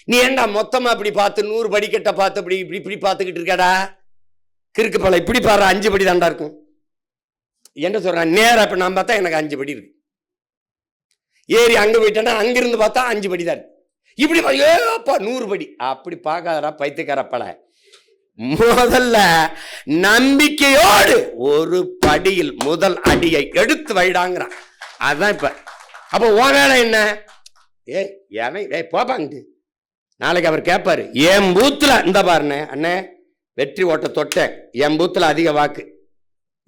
நீ ஏண்டா மொத்தமா அப்படி பார்த்து 100 படிக்கட்ட பார்த்து அப்படி இப்படி பார்த்துக்கிட்டு இருக்கடா, கிறுக்கு பல இப்படி பாரு, 5 படி தாண்டா இருக்கும் என்ன சொல்றான்? நேரா இப்ப நான் பார்த்தா எனக்கு 5 படி இருக்கு. ஏறி அங்க போயிட்டேன்னா அங்கிருந்து பார்த்தா 5 படி தான் இருக்கு. இப்படி 100 படி அப்படி பார்க்காதடா பைத்தியக்கார பல. முதல்ல நம்பிக்கையோடு ஒரு படியில் முதல் அடியை எடுத்து வைடாங்கிறான். அதுதான் இப்ப. அப்ப உன் வேலை என்ன? போப்பாங்க. நாளைக்கு அவர் கேட்பாரு, என் பூத்துல இந்த பாருண்ணே அண்ணே வெற்றி ஓட்ட தொட்டேன், என் பூத்துல அதிக வாக்கு.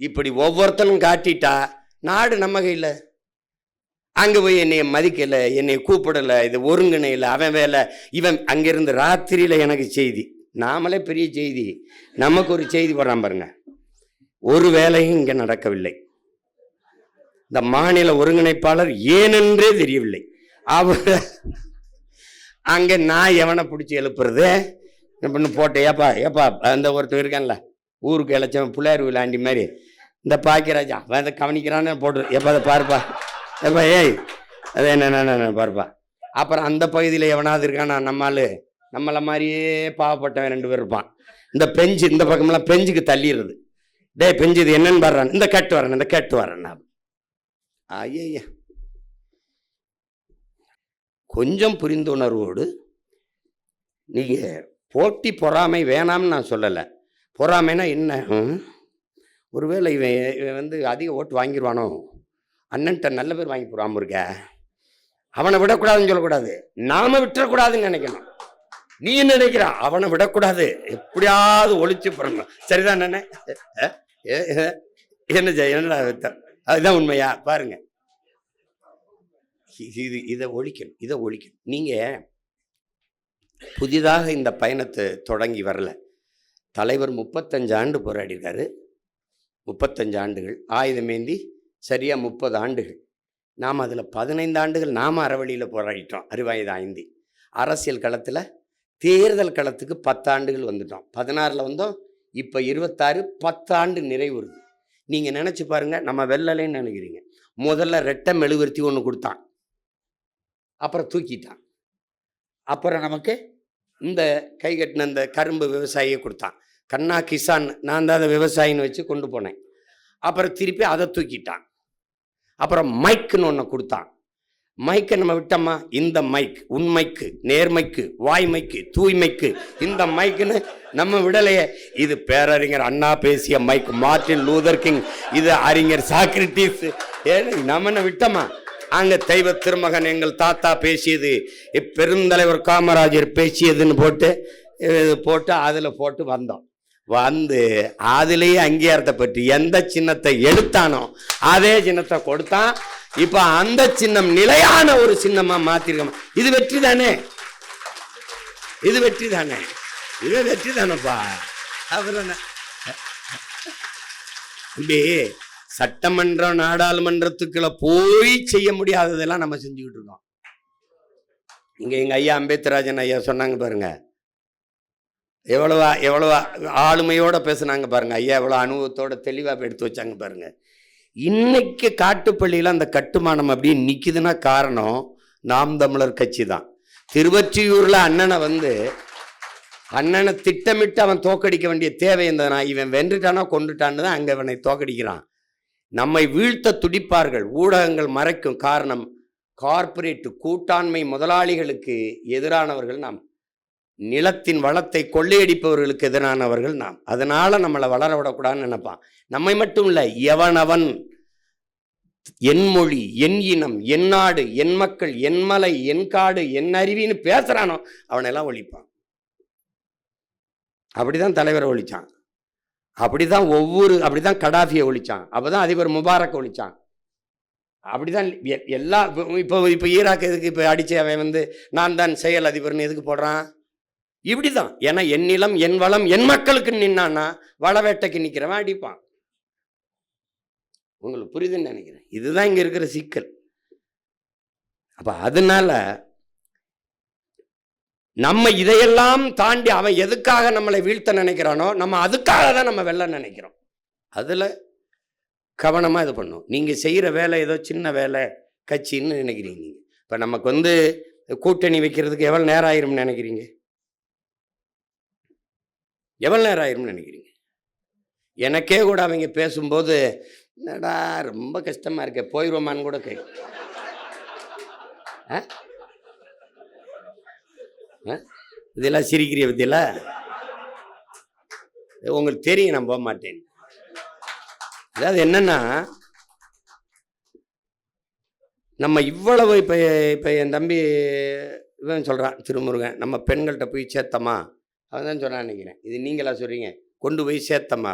இப்படி ஒவ்வொருத்தனும் காட்டிட்டா நாடு நம்ம கையில். அங்க போய் என்னைய மதிக்கல, என்னை கூப்பிடல, இது ஒருங்கிணையில, அவன் வேலை இவன். அங்கிருந்து ராத்திரியில எனக்கு செய்தி, நாமளே பெரிய செய்தி, நமக்கு ஒரு செய்தி போடுறான் பாருங்க. ஒரு வேலையும் இங்க நடக்கவில்லை. இந்த மாநில ஒருங்கிணைப்பாளர் ஏனென்றே தெரியவில்லை. அவர் அங்க நான் எவனை பிடிச்சி எழுப்புறது போட்டு ஏப்பா அந்த ஒருத்தர் இருக்கான்ல ஊருக்கு இழைச்சவன் பிள்ளையார் விளாண்டி மாதிரி, இந்த பாக்கியராஜா அவன் அதை கவனிக்கிறான்னு போட்டு எப்பா அதை பாருப்பா, எப்பா ஏய் அது என்ன பாருப்பா. அப்புறம் அந்த பகுதியில் எவனாவது இருக்கானா நம்மளை மாதிரியே பாவப்பட்டவன் 2 பேர் இருப்பான். இந்த பெஞ்சு இந்த பக்கமெல்லாம் பெஞ்சுக்கு தள்ளிடுறது. டே பெஞ்சு இது என்னன்னு பாடுறான், இந்த கட்டு வரேன். ஐய கொஞ்சம் புரிந்துணர்வோடு நீங்க போட்டி பொறாமை வேணாம்னு நான் சொல்லலை. பொறாமைனா என்ன? ஒருவேளை இவன் வந்து அதிக ஓட்டு வாங்கிடுவானோ, அண்ணன்ட்ட நல்ல பேர் வாங்கி போறாம இருக்க, அவனை விடக்கூடாதுன்னு சொல்லக்கூடாது, நாம விட்டுறக்கூடாதுன்னு நினைக்கணும். நீ நினைக்கிறா அவனை விடக்கூடாது, எப்படியாவது ஒழிச்சு போறணும். சரிதான் என்ன என்னடா அதுதான் உண்மையா? பாருங்க, இதை ஒழிக்கணும். நீங்க புதிதாக இந்த பயணத்தை தொடங்கி வரல. தலைவர் 35 ஆண்டு போராடி இருக்காரு. 35 ஆண்டுகள் ஆயுதமேந்தி சரியா 30 ஆண்டுகள். நாம் அதில் 15 ஆண்டுகள் நாம் அறவழியில் போராடிட்டோம். அறிவாயுத ஐந்தி அரசியல் களத்தில் தேர்தல் களத்துக்கு 10 ஆண்டுகள் வந்துட்டோம். 16 வந்தோம், இப்போ 26, 10 ஆண்டு நிறைவுறுது. நீங்கள் நினச்சி பாருங்கள், நம்ம வெள்ளலைன்னு நினைக்கிறீங்க. முதல்ல ரெட்டை மெழுகுவர்த்தி ஒன்று கொடுத்தான், அப்புறம் தூக்கிட்டான். அப்புறம் நமக்கு இந்த கை கட்டின இந்த கரும்பு விவசாயியை கொடுத்தான். கண்ணா கிசான், நான் தான் அதை விவசாயின்னு வச்சு கொண்டு போனேன். அப்புறம் திருப்பி அதை தூக்கிட்டான். அப்புறம் மைக்குன்னு ஒன்று கொடுத்தான். மைக்கை நம்ம விட்டோமா? இந்த மைக் உண்மைக்கு, நேர்மைக்கு, வாய்மைக்கு, தூய்மைக்கு, இந்த மைக்குன்னு நம்ம விடலையே. இது பேரறிஞர் அண்ணா பேசிய மைக், மார்ட்டின் லூதர் கிங், இது அறிஞர் சாக்ரட்டிஸ், நம்ம விட்டோமா? அங்க தெய்வ திருமகன் எங்கள் தாத்தா பேசியது, பெருந்தலைவர் காமராஜர் பேசியதுன்னு போட்டு அதில் போட்டு வந்தோம். வந்து அதுலேயே அங்கீகாரத்தை பற்றி எந்த சின்னத்தை எடுத்தானோ அதே சின்னத்தை கொடுத்தான். இப்ப அந்த சின்னம் நிலையான ஒரு சின்னமா மாத்திருக்கோம். இது வெற்றி தானே? இது வெற்றி தானேப்பா. அப்புறம் சட்டமன்றம் நாடாளுமன்றத்துக்குள்ள போய் செய்ய முடியாததெல்லாம் நம்ம செஞ்சுக்கிட்டு இருக்கோம். இங்க எங்க ஐயா அம்பேத்கராஜன் ஐயா சொன்னாங்க பாருங்க, எவ்வளவா ஆளுமையோட பேசுனாங்க பாருங்க ஐயா, எவ்வளோ அனுபவத்தோட தெளிவாக எடுத்து வச்சாங்க பாருங்க. இன்னைக்கு காட்டுப்பள்ளியில் அந்த கட்டுமானம் அப்படியே நிற்குதுன்னா காரணம் நாம் தமிழர் கட்சி தான். திருவொற்றியூரில் அண்ணனை திட்டமிட்டு அவன் தோக்கடிக்க வேண்டிய தேவை இருந்ததுனா, இவன் வென்றுட்டானா கொண்டுட்டான்னு தான் அங்கே அவனை தோக்கடிக்கிறான். நம்மை வீழ்த்த துடிப்பார்கள், ஊடகங்கள் மறைக்கும். காரணம், கார்ப்பரேட் கூட்டாண்மை முதலாளிகளுக்கு எதிரானவர்கள் நாம், நிலத்தின் வளத்தை கொள்ளையடிப்பவர்களுக்கு எதிரானவர்கள் நாம். அதனால நம்மளை வளர விடக்கூடாதுன்னு நினைப்பான். நம்மை மட்டும் இல்லை, எவனவன் என் மொழி, என் இனம், என் நாடு, என் மக்கள், என் மலை, என் காடு, என் அருவின்னு பேசுறானோ அவனெல்லாம் ஒழிப்பான். அப்படிதான் தலைவரை ஒழிச்சான், அப்படிதான் கடாஃபியை ஒழிச்சான், அப்பதான் அதிபர் முபாரக் ஒழிச்சான். அப்படிதான் எல்லா இப்போ ஈராக் எதுக்கு இப்போ அடிச்சு அவன் நான் தான் செயல் அதிபர்னு எதுக்கு போடுறான்? இப்படிதான். ஏன்னா என் நிலம், என் வளம், என் மக்களுக்கு நின்னான்னா வளவேட்டைக்கு நிற்கிறவன் அடிப்பான். உங்களுக்கு புரியுதுன்னு நினைக்கிறேன். இதுதான் இங்க இருக்கிற சிக்கல். அப்ப அதனால நம்ம இதையெல்லாம் தாண்டி அவன் எதுக்காக நம்மளை வீழ்த்த நினைக்கிறானோ நம்ம அதுக்காக தான் நம்ம வெல்ல நினைக்கிறோம். அதுல கவனமா இது பண்ணும். நீங்க செய்யற வேலை ஏதோ சின்ன வேலை கட்சின்னு நினைக்கிறீங்க. நீங்க இப்ப நமக்கு கூட்டணி வைக்கிறதுக்கு எவ்வளவு நேரம் ஆயிரும்னு நினைக்கிறீங்க? எவ்வளவு நேரம் ஆயிரும்னு நினைக்கிறீங்க? எனக்கே கூட அவங்க பேசும்போது என்னடா ரொம்ப கஷ்டமா இருக்க, போயிடுவோமான்னு கூட கை இதெல்லாம் சிரிக்கிறிய பத்தியில உங்களுக்கு தெரியும், நான் போக மாட்டேன். அதாவது என்னன்னா, நம்ம இவ்வளவு இப்ப என் தம்பி இவன் சொல்றான் திருமுருகன், நம்ம பெண்கள்கிட்ட போய் சேர்த்தமா, அவன் தான் சொன்னான்னு நினைக்கிறேன். இது நீங்களா சொல்றீங்க, கொண்டு போய் சேர்த்தமா.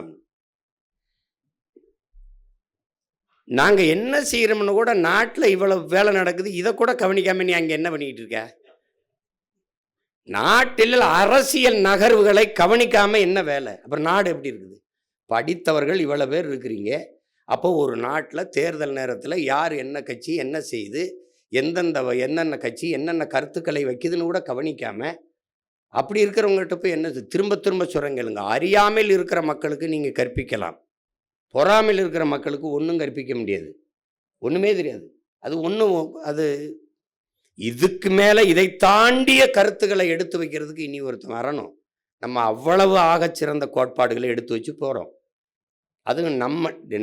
நாங்க என்ன செய்யறோம்னு கூட, நாட்டில் இவ்வளவு வேலை நடக்குது, இதை கூட கவனிக்காம நீ அங்க என்ன பண்ணிட்டு இருக்க? நாட்டில் அரசியல் நகர்வுகளை கவனிக்காம என்ன வேலை? அப்புறம் நாடு எப்படி இருக்குது? படித்தவர்கள் இவ்வளவு பேர் இருக்கிறீங்க. அப்போ ஒரு நாட்டில் தேர்தல் நேரத்தில் யார் என்ன கட்சி என்ன செய்து, என்னென்ன கட்சி என்னென்ன கருத்துக்களை வைக்குதுன்னு கூட கவனிக்காம அப்படி இருக்கிறவங்ககிட்ட போய் என்ன திரும்ப திரும்ப சொல்றீங்க? அறியாமல் இருக்கிற மக்களுக்கு நீங்க கற்பிக்கலாம், பொறாமையில் இருக்கிற மக்களுக்கு ஒன்றும் கற்பிக்க முடியாது, ஒன்றுமே தெரியாது. அது இதுக்கு மேலே இதை தாண்டிய கருத்துக்களை எடுத்து வைக்கிறதுக்கு இனி ஒருத்தன் வரணும். நம்ம அவ்வளவு ஆகச்சிறந்த கோட்பாடுகளை எடுத்து வச்சு போகிறோம். அது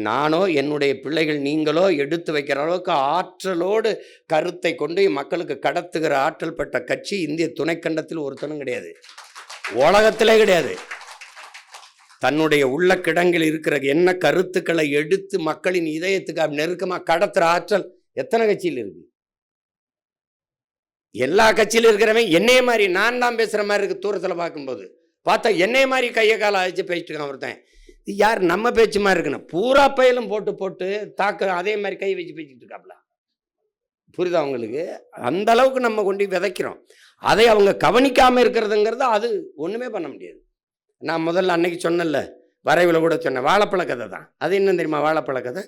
நானோ என்னுடைய பிள்ளைகள் நீங்களோ எடுத்து வைக்கிற அளவுக்கு ஆற்றலோடு கருத்தை கொண்டு மக்களுக்கு கடத்துகிற ஆற்றல் பெற்ற கட்சி இந்திய துணைக்கண்டத்தில் ஒருத்தனும் கிடையாது, உலகத்திலே கிடையாது. தன்னுடைய உள்ள கிடங்கில் இருக்கிற என்ன கருத்துக்களை எடுத்து மக்களின் இதயத்துக்கு நெருக்கமாக கடத்துற ஆற்றல் எத்தனை கட்சியில் இருக்கு? எல்லா கட்சியிலும் இருக்கிறவன் என்னைய மாதிரி நான் தான் பேசுற மாதிரி இருக்கு. தூரத்தில் பார்க்கும்போது பார்த்தா என்னைய மாதிரி கையை காலை அழைச்சி பேசிட்டு இருக்கான் ஒருத்தன். யார் நம்ம பேச்சு மாதிரி இருக்குன்னு பூரா பயிலும் போட்டு போட்டு தாக்க அதே மாதிரி கை வச்சு பேசிட்டு இருக்காப்ல. புரியுதா உங்களுக்கு? அந்த அளவுக்கு நம்ம கொண்டு விதைக்கிறோம். அதை அவங்க கவனிக்காம இருக்கிறதுங்கிறது அது ஒண்ணுமே பண்ண முடியாது. நான் முதல்ல அன்னைக்கு சொன்னேன்ல, வரைவில் கூட சொன்னேன், வாழைப்பழ கதை தான். அது என்ன தெரியுமா? வாழைப்பழ கதை,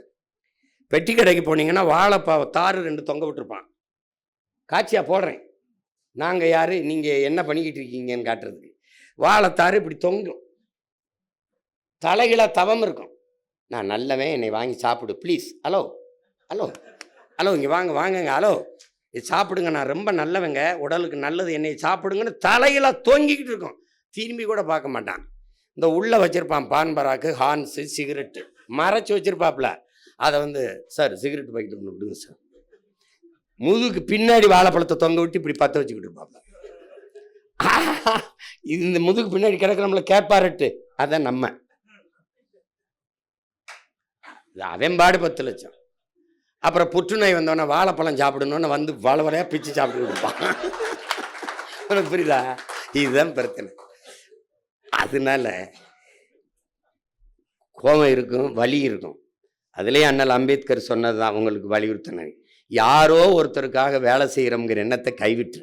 பெட்டி கடைக்கு போனீங்கன்னா வாழைப்பழ தாறு 2 தொங்க விட்டுருப்பான். காட்சியாக போடுறேன், நாங்கள் யார் நீங்கள் என்ன பண்ணிக்கிட்டு இருக்கீங்கன்னு காட்டுறதுக்கு. வாழைத்தாறு இப்படி தொங்கும், தலைகளாக தவம் இருக்கும். நான் நல்லவன், என்னை வாங்கி சாப்பிடு ப்ளீஸ், ஹலோ ஹலோ ஹலோ இங்கே வாங்கங்க, ஹலோ இது சாப்பிடுங்க, நான் ரொம்ப நல்லவங்க, உடலுக்கு நல்லது, என்னை சாப்பிடுங்கன்னு தலைகளாக தொங்கிக்கிட்டு இருக்கும். திரும்பி கூட பார்க்க மாட்டான். இந்த உள்ளே வச்சுருப்பான் பான் பராக்கு, ஹான்ஸு, சிகரெட்டு மறைச்சி வச்சுருப்பாப்புல. அதை சார் சிகரெட் பாக்கெட் ஒன்று விடுங்க சார், முதுகுக்கு பின்னாடி வாழைப்பழத்தை தொங்க விட்டு இப்படி பற்ற வச்சுக்கிட்டு இருப்பாங்க. இந்த முதுகு பின்னாடி கிடக்கிற நம்மள கேட்பாரட்டு, அதான் நம்ம. அவன் பாடு 10 லட்சம். அப்புறம் புற்றுநோய் வந்தோடனே வாழைப்பழம் சாப்பிடணும்னு வளவலையா பிச்சு சாப்பிட்டு இருப்பான். உனக்கு புரியுதா? இதுதான் பிரச்சனை. அதனால கோபம் இருக்கும், வலி இருக்கும். அதுலேயே அண்ணல் அம்பேத்கர் சொன்னதுதான் அவங்களுக்கு வலியுறுத்தினாங்க. யாரோ ஒருத்தருக்காக வேலை செய்கிறோங்கிற எண்ணத்தை கைவிட்டு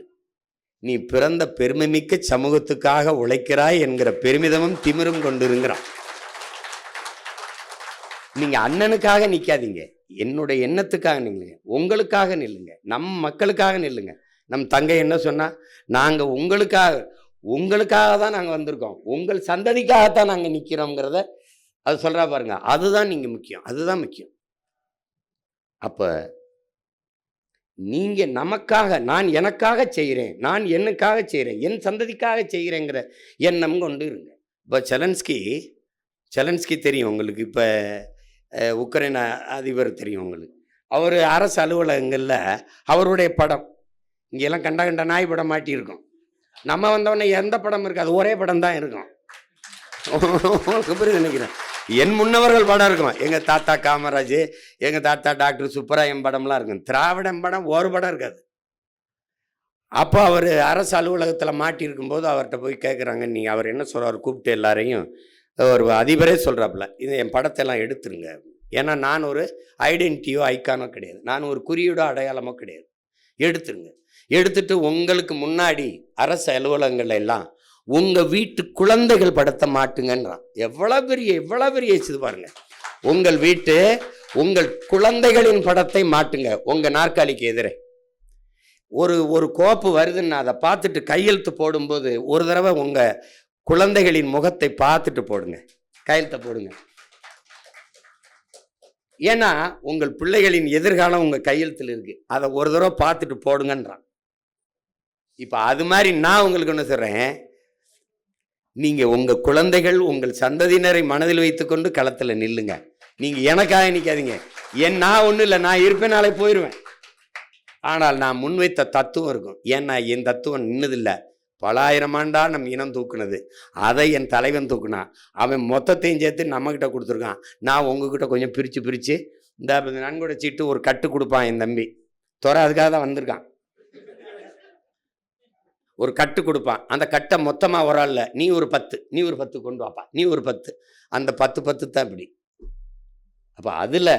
நீ பிறந்த பெருமைமிக்க சமூகத்துக்காக உழைக்கிறாய் என்கிற பெருமிதமும் திமிரும் கொண்டிருக்கிறான். நீங்க அண்ணனுக்காக நிக்காதீங்க, என்னுடைய எண்ணத்துக்காக நில்லுங்க, உங்களுக்காக நில்லுங்க, நம் மக்களுக்காக நில்லுங்க. நம் தங்கை என்ன சொன்னா, நாங்க உங்களுக்காக உங்களுக்காக தான் நாங்கள் வந்திருக்கோம், உங்கள் சந்ததிக்காகத்தான் நாங்கள் நிற்கிறோங்கிறத அது சொல்கிறா பாருங்க. அதுதான் நீங்கள் முக்கியம், அதுதான் முக்கியம். அப்போ நீங்கள் நமக்காக, நான் எனக்காக செய்கிறேன், நான் என்னுக்காக செய்கிறேன், என் சந்ததிக்காக செய்கிறேங்கிற எண்ணம் கொண்டு இருங்க. இப்போ செலன்ஸ்கி தெரியும் உங்களுக்கு, இப்போ உக்ரைன் அதிபர் தெரியும் உங்களுக்கு. அவர் அரசு அலுவலகங்களில் அவருடைய படம் இங்கெல்லாம் கண்ட நாய் படம் மாட்டியிருக்கோம். நம்ம வந்தவொடனே எந்த படம் இருக்காது, ஒரே படம் தான் இருக்கும். புரியுது நினைக்கிறேன். என் முன்னவர்கள் படம் இருக்கும், எங்கள் தாத்தா காமராஜ், எங்கள் தாத்தா டாக்டர் சுப்பராயன் படம்லாம் இருக்கும். திராவிடம் படம் ஒரு படம் இருக்காது. அப்போ அவர் அரசு அலுவலகத்தில் மாட்டியிருக்கும்போது அவர்கிட்ட போய் கேட்குறாங்க, நீங்கள் அவர் என்ன சொல்கிறார், கூப்பிட்டு எல்லாரையும் ஒரு அதிபரே சொல்கிறாப்புல, இது என் படத்தையெல்லாம் எடுத்துருங்க, ஏன்னா நான் ஒரு ஐடென்டிட்டியோ ஐக்கானோ கிடையாது, நான் ஒரு குறியீடோ அடையாளமோ கிடையாது, எடுத்துருங்க. எடுத்துட்டு உங்களுக்கு முன்னாடி அரசு அலுவலகங்கள் எல்லாம் உங்கள் வீட்டு குழந்தைகள் படத்தை மாட்டுங்கன்றான். எவ்வளோ பெரிய இது பாருங்க. உங்கள் குழந்தைகளின் படத்தை மாட்டுங்க உங்கள் நாற்காலிக்கு எதிரே. ஒரு கோப்பு வருதுன்னா அதை பார்த்துட்டு கையெழுத்து போடும்போது ஒரு தடவை உங்கள் குழந்தைகளின் முகத்தை பார்த்துட்டு போடுங்க, கையெழுத்தை போடுங்க. ஏன்னா உங்கள் பிள்ளைகளின் எதிர்காலம் உங்கள் கையெழுத்தில் இருக்கு, அதை ஒரு தடவை பார்த்துட்டு போடுங்கன்றான். இப்போ அது மாதிரி நான் உங்களுக்கு என்ன சொல்கிறேன், நீங்கள் உங்கள் குழந்தைகள் உங்கள் சந்ததியினரை மனதில் வைத்துக்கொண்டு களத்தில் நில்லுங்க. நீங்கள் எனக்காக நிற்காதீங்க. நான் ஒன்றும் இல்லை, நான் இருப்பேன், நாளை போயிடுவேன். ஆனால் நான் முன்வைத்த தத்துவம் இருக்கும். ஏன்னா என் தத்துவம் நின்னதில்லை, பல ஆயிரம் ஆண்டா நம் இனம் தூக்குனது. அதை என் தலைவன் தூக்குனா, அவன் மொத்தத்தையும் சேர்த்து நம்மக்கிட்ட கொடுத்துருக்கான். நான் உங்ககிட்ட கொஞ்சம் பிரித்து இந்த நன்கொடை சீட்டு ஒரு கட்டு கொடுப்பான் என் தம்பி துறை, அதுக்காக தான் வந்திருக்கான். ஒரு கட்டு கொடுப்பான், அந்த கட்டை மொத்தமாக ஒரு ஆள், நீ ஒரு 10 கொண்டு வாப்பா, நீ ஒரு 10, அந்த 10 தான் இப்படி. அப்போ அதில்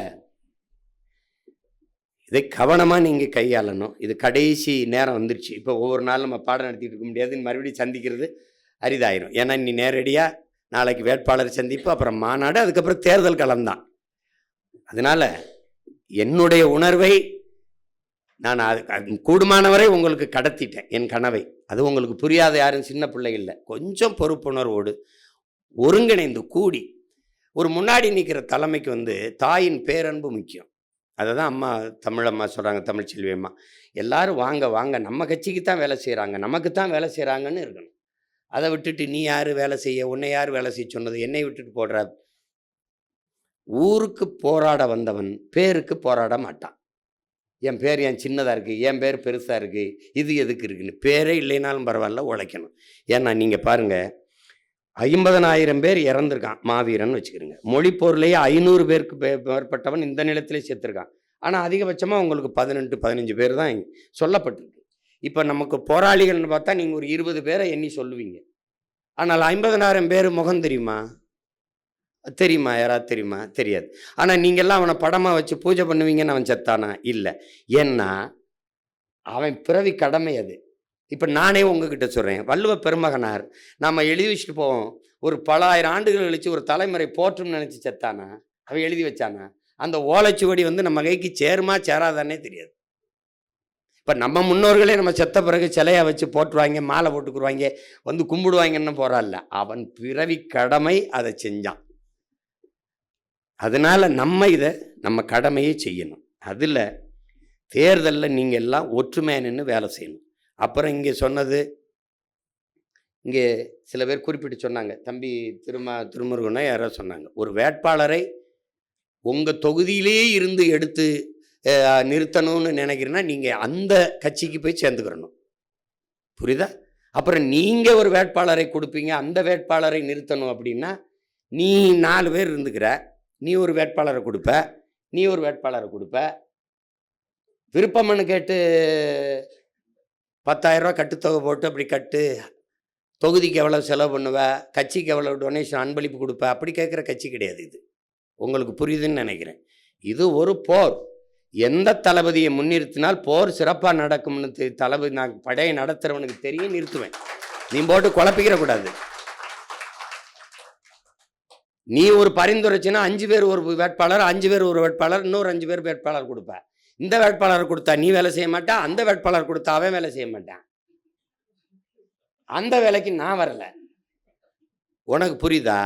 இதை கவனமாக நீங்கள் கையாளணும். இது கடைசி நேரம் வந்துருச்சு. இப்போ ஒவ்வொரு நாளும் நம்ம பாடம் நடத்திட்டு இருக்க முடியாது, மறுபடியும் சந்திக்கிறது அரிதாயிரும். ஏன்னா நீ நேரடியாக நாளைக்கு வேட்பாளர் சந்திப்பு, அப்புறம் மாநாடு, அதுக்கப்புறம் தேர்தல் களம்தான். அதனால் என்னுடைய உணர்வை நான் கூடுமானவரை உங்களுக்கு கடத்திட்டேன், என் கனவை. அது உங்களுக்கு புரியாத யாரும் சின்ன பிள்ளைகளில் கொஞ்சம் பொறுப்புணர்வோடு ஒருங்கிணைந்து கூடி ஒரு முன்னாடி நிற்கிற தலைமைக்கு தாயின் பேரன்பு முக்கியம். அதை தான் அம்மா தமிழம்மா சொல்கிறாங்க, தமிழ்ச்செல்வி அம்மா, எல்லாரும் வாங்க நம்ம கட்சிக்கு தான் வேலை செய்கிறாங்க, நமக்கு தான் வேலை செய்கிறாங்கன்னு இருக்கணும். அதை விட்டுட்டு நீ யார் வேலை செய்ய, உன்னை யார் வேலை செய்ய சொன்னது, என்னை விட்டுட்டு போடுற. ஊருக்கு போராட வந்தவன் பேருக்கு போராட மாட்டான். என் பேர் ஏன் சின்னதாக இருக்குது, என் பேர் பெருசாக இருக்குது, இது எதுக்கு இருக்குன்னு. பேரே இல்லைனாலும் பரவாயில்ல, உழைக்கணும். ஏன்னா நீங்கள் பாருங்கள், 50,000 பேர் இறந்துருக்கான் மாவீரன் வச்சுக்கிறீங்க. மொழிப்போர்லேயே 500 பேருக்கு மேற்பட்டவன் இந்த நிலத்திலே சேர்த்துருக்கான். ஆனால் அதிகபட்சமாக உங்களுக்கு 18-15 பேர் தான் சொல்லப்பட்டிருக்கு. இப்போ நமக்கு போராளிகள்னு பார்த்தா நீங்கள் ஒரு 20 பேரை எண்ணி சொல்லுவீங்க. ஆனால் 50,000 பேர் முகம் தெரியுமா? யாராவது தெரியுமா? தெரியாது. ஆனால் நீங்கள்லாம் அவனை படமாக வச்சு பூஜை பண்ணுவீங்கன்னு அவன் செத்தானா? இல்லை. ஏன்னா அவன் பிறவி கடமை அது. இப்போ நானே உங்ககிட்ட சொல்கிறேன், வள்ளுவ பெருமகனார் நாம் எழுதி வச்சுட்டு போவோம், ஒரு பல ஆயிரம் ஆண்டுகள் கழிச்சு ஒரு தலைமுறை போற்றும்னு நினச்சி செத்தானா? அவன் எழுதி வச்சானா? அந்த ஓலைச்சுவடி நம்ம கைக்கு சேருமா சேராதானே தெரியாது. இப்போ நம்ம முன்னோர்களே நம்ம செத்த பிறகு சிலையை வச்சு போட்டுருவாங்க, மாலை போட்டுக்குருவாங்க, கும்பிடுவாங்கன்னு போகிறாள்ல, அவன் பிறவி கடமை அதை செஞ்சான். அதனால் நம்ம கடமையை செய்யணும். அதில் தேர்தலில் நீங்கள் எல்லாம் ஒற்றுமையாக நின்று வேலை செய்யணும். அப்புறம் இங்கே சொன்னது, இங்கே சில பேர் குறிப்பிட்டு சொன்னாங்க, தம்பி திருமுருகனை யாரோ சொன்னாங்க, ஒரு வேட்பாளரை உங்கள் தொகுதியிலே இருந்து எடுத்து நிறுத்தணும்னு நினைக்கிறேன்னா நீங்கள் அந்த கட்சிக்கு போய் சேர்ந்துக்கிறணும். புரியுதா? அப்புறம் நீங்கள் ஒரு வேட்பாளரை கொடுப்பீங்க, அந்த வேட்பாளரை நிறுத்தணும் அப்படின்னா நீ 4 பேர் இருந்துக்கிற, நீ ஒரு வேட்பாளரை கொடுப்ப, நீ ஒரு வேட்பாளரை கொடுப்ப, விருப்பம்னு கேட்டு 10,000 ரூபா கட்டுத்தொகை போட்டு அப்படி கட்டு, தொகுதிக்கு எவ்வளோ செலவு பண்ணுவ, கட்சிக்கு எவ்வளோ டொனேஷன் அன்பளிப்பு கொடுப்ப, அப்படி கேட்குற கட்சி கிடையாது இது. உங்களுக்கு புரியுதுன்னு நினைக்கிறேன். இது ஒரு போர். எந்த தளபதியை முன்னிறுத்தினால் போர் சிறப்பாக நடக்கும்னு தளபதி நான் படையை நடத்துகிறவனுக்கு தெரியும், நிறுத்துவேன். நீ போட்டு குழப்பிக்கிற கூடாது. நீ ஒரு பரிந்துரைச்சின்னா 5 பேர் ஒரு வேட்பாளர், 5 பேர் ஒரு வேட்பாளர், இன்னொரு 5 பேர் வேட்பாளர் கொடுப்ப. இந்த வேட்பாளர் கொடுத்தா நீ வேலை செய்ய மாட்டா, அந்த வேட்பாளர் கொடுத்தா அவன் வேலை செய்ய மாட்டான். அந்த வேலைக்கு நான் வரல. உனக்கு புரியுதா?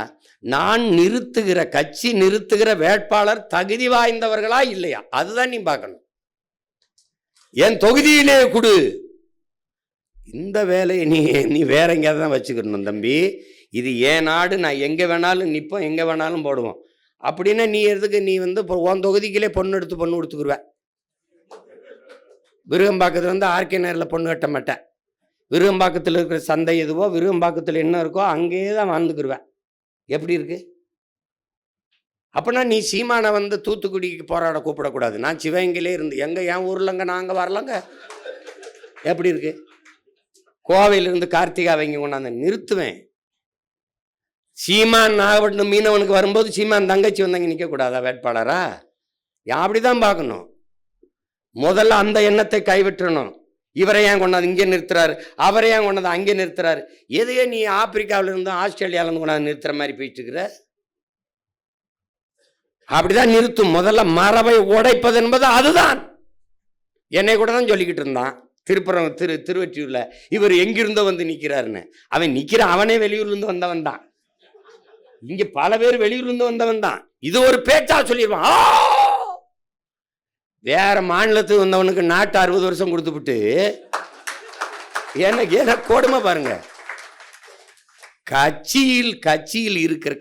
நான் நிறுத்துகிற கட்சி நிறுத்துகிற வேட்பாளர் தகுதி வாய்ந்தவர்களா இல்லையா, அதுதான் நீ பார்க்கணும். என் தொகுதியிலே கொடு. இந்த வேலையை நீ வேற எங்கேயாவது தான் வச்சுக்கணும் தம்பி. இது ஏன் நாடு, நான் எங்கே வேணாலும் நிற்போம், எங்கே வேணாலும் போடுவோம். அப்படின்னா நீ எதுக்கு நீ உன் தொகுதிக்கிலே பொண்ணு கொடுத்துக்குருவேன். விருகம்பாக்கத்தில் ஆர்கே நகரில் பொண்ணு கட்ட மாட்டேன். விருகம்பாக்கத்தில் இருக்கிற சந்தை எதுவோ, விருகம்பாக்கத்தில் என்ன இருக்கோ அங்கேயே தான் வாழ்ந்துக்குருவேன். எப்படி இருக்கு? அப்படின்னா நீ சீமானை தூத்துக்குடிக்கு போராட கூப்பிடக்கூடாது. நான் சிவகங்கையிலே இருந்து என் ஊர்லங்க நாங்கள் வரலங்க. எப்படி இருக்கு? கோவையிலிருந்து கார்த்திகா அவங்க கொண்டாந்து நிறுத்துவேன். சீமான் நாகப்பட்டினம் மீனவனுக்கு வரும்போது சீமான் தங்கச்சி வந்தாங்க நிற்கக்கூடாதா வேட்பாளரா? அப்படிதான் பார்க்கணும். முதல்ல அந்த எண்ணத்தை கைவிட்டணும். இவரை ஏன் கொண்டாந்து இங்கே நிறுத்துறாரு, அவரை ஏன் கொண்டாந்து அங்கே நிறுத்துறாரு? எதையே நீ ஆப்பிரிக்காவிலிருந்து ஆஸ்திரேலியாவிலிருந்து கொண்டாந்து நிறுத்துற மாதிரி போயிட்டு இருக்கிற? அப்படிதான் நிறுத்தும். முதல்ல மரபை உடைப்பது என்பது அதுதான். என்னை கூட தான் சொல்லிக்கிட்டு இருந்தான் திருவற்றியூர்ல, இவர் எங்கிருந்தோ நிற்கிறாருன்னு. அவன் அவனே வெளியூர்லேருந்து வந்தவன் தான். இங்க பல பேர் வெளியூர்லேருந்து வந்தவன் தான். இது ஒரு பேச்சா சொல்லிடுவான். வேற மாநிலத்துக்கு வந்தவனுக்கு நாட்டு 60 வருஷம் கொடுத்துவிட்டு எனக்கு கொடுமை பாருங்க. கட்சியில் இருக்கிற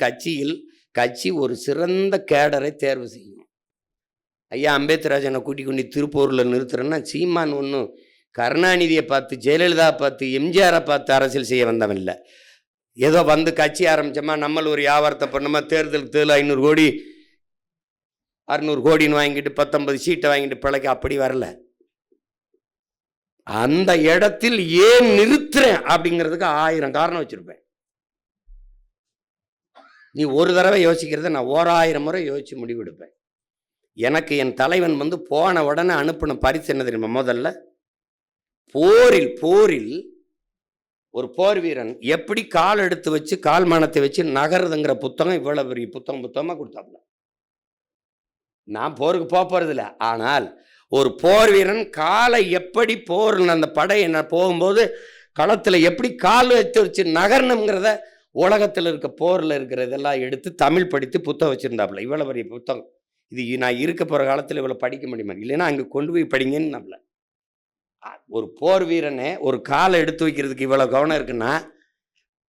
கட்சி ஒரு சிறந்த கேடரை தேர்வு செய்யும். ஐயா அம்பேத்கராஜனை கூட்டி கொண்டு திருப்பூரில் நிறுத்துறேன்னா சீமான் ஒன்றும் கருணாநிதியை பார்த்து, ஜெயலலிதா பார்த்து, எம்ஜிஆரை பார்த்து அரசியல் செய்ய வந்தவன் இல்லை. ஏதோ கட்சி ஆரம்பிச்சோமா, நம்மள ஒரு வியாபாரத்தை பண்ணோமா, தேர்தலுக்கு 500 கோடி 600 கோடின்னு வாங்கிட்டு 19 சீட்டை வாங்கிட்டு பிழைக்க அப்படி வரல. அந்த இடத்தில் ஏன் நிறுத்துறேன் அப்படிங்கிறதுக்கு 1000 காரணம் வச்சிருப்பேன். நீ ஒரு தடவை யோசிக்கிறத நான் 1000 முறை யோசிச்சு முடிவெடுப்பேன். எனக்கு என் தலைவன் போன உடனே அனுப்பின பரிசு என்ன தெரியுமா? முதல்ல போரில் ஒரு போர் வீரன் எப்படி கால் எடுத்து வச்சு கால் மானத்தை வச்சு நகருதுங்கிற புத்தகம் இவ்வளவு பெரிய புத்தகமா கொடுத்தாப்புல. நான் போருக்கு போறதில்ல, ஆனால் ஒரு போர் வீரன் காலை எப்படி அந்த படை என்ன போகும்போது களத்தில் எப்படி கால் எடுத்து வச்சு நகரணுங்கிறத உலகத்தில் இருக்க போரில் இருக்கிறதெல்லாம் எடுத்து தமிழ் படித்து புத்தகம் வச்சிருந்தாப்புல. இவ்வளோ பெரிய புத்தகம். இது நான் இருக்க போகிற காலத்தில் இவ்வளோ படிக்க முடியுமா? இல்லைன்னா அங்கே கொண்டு போய் படிங்கன்னு நம்மள. ஒரு போர் வீரனை ஒரு காலை எடுத்து வைக்கிறதுக்கு இவ்வளோ கவனம் இருக்குன்னா,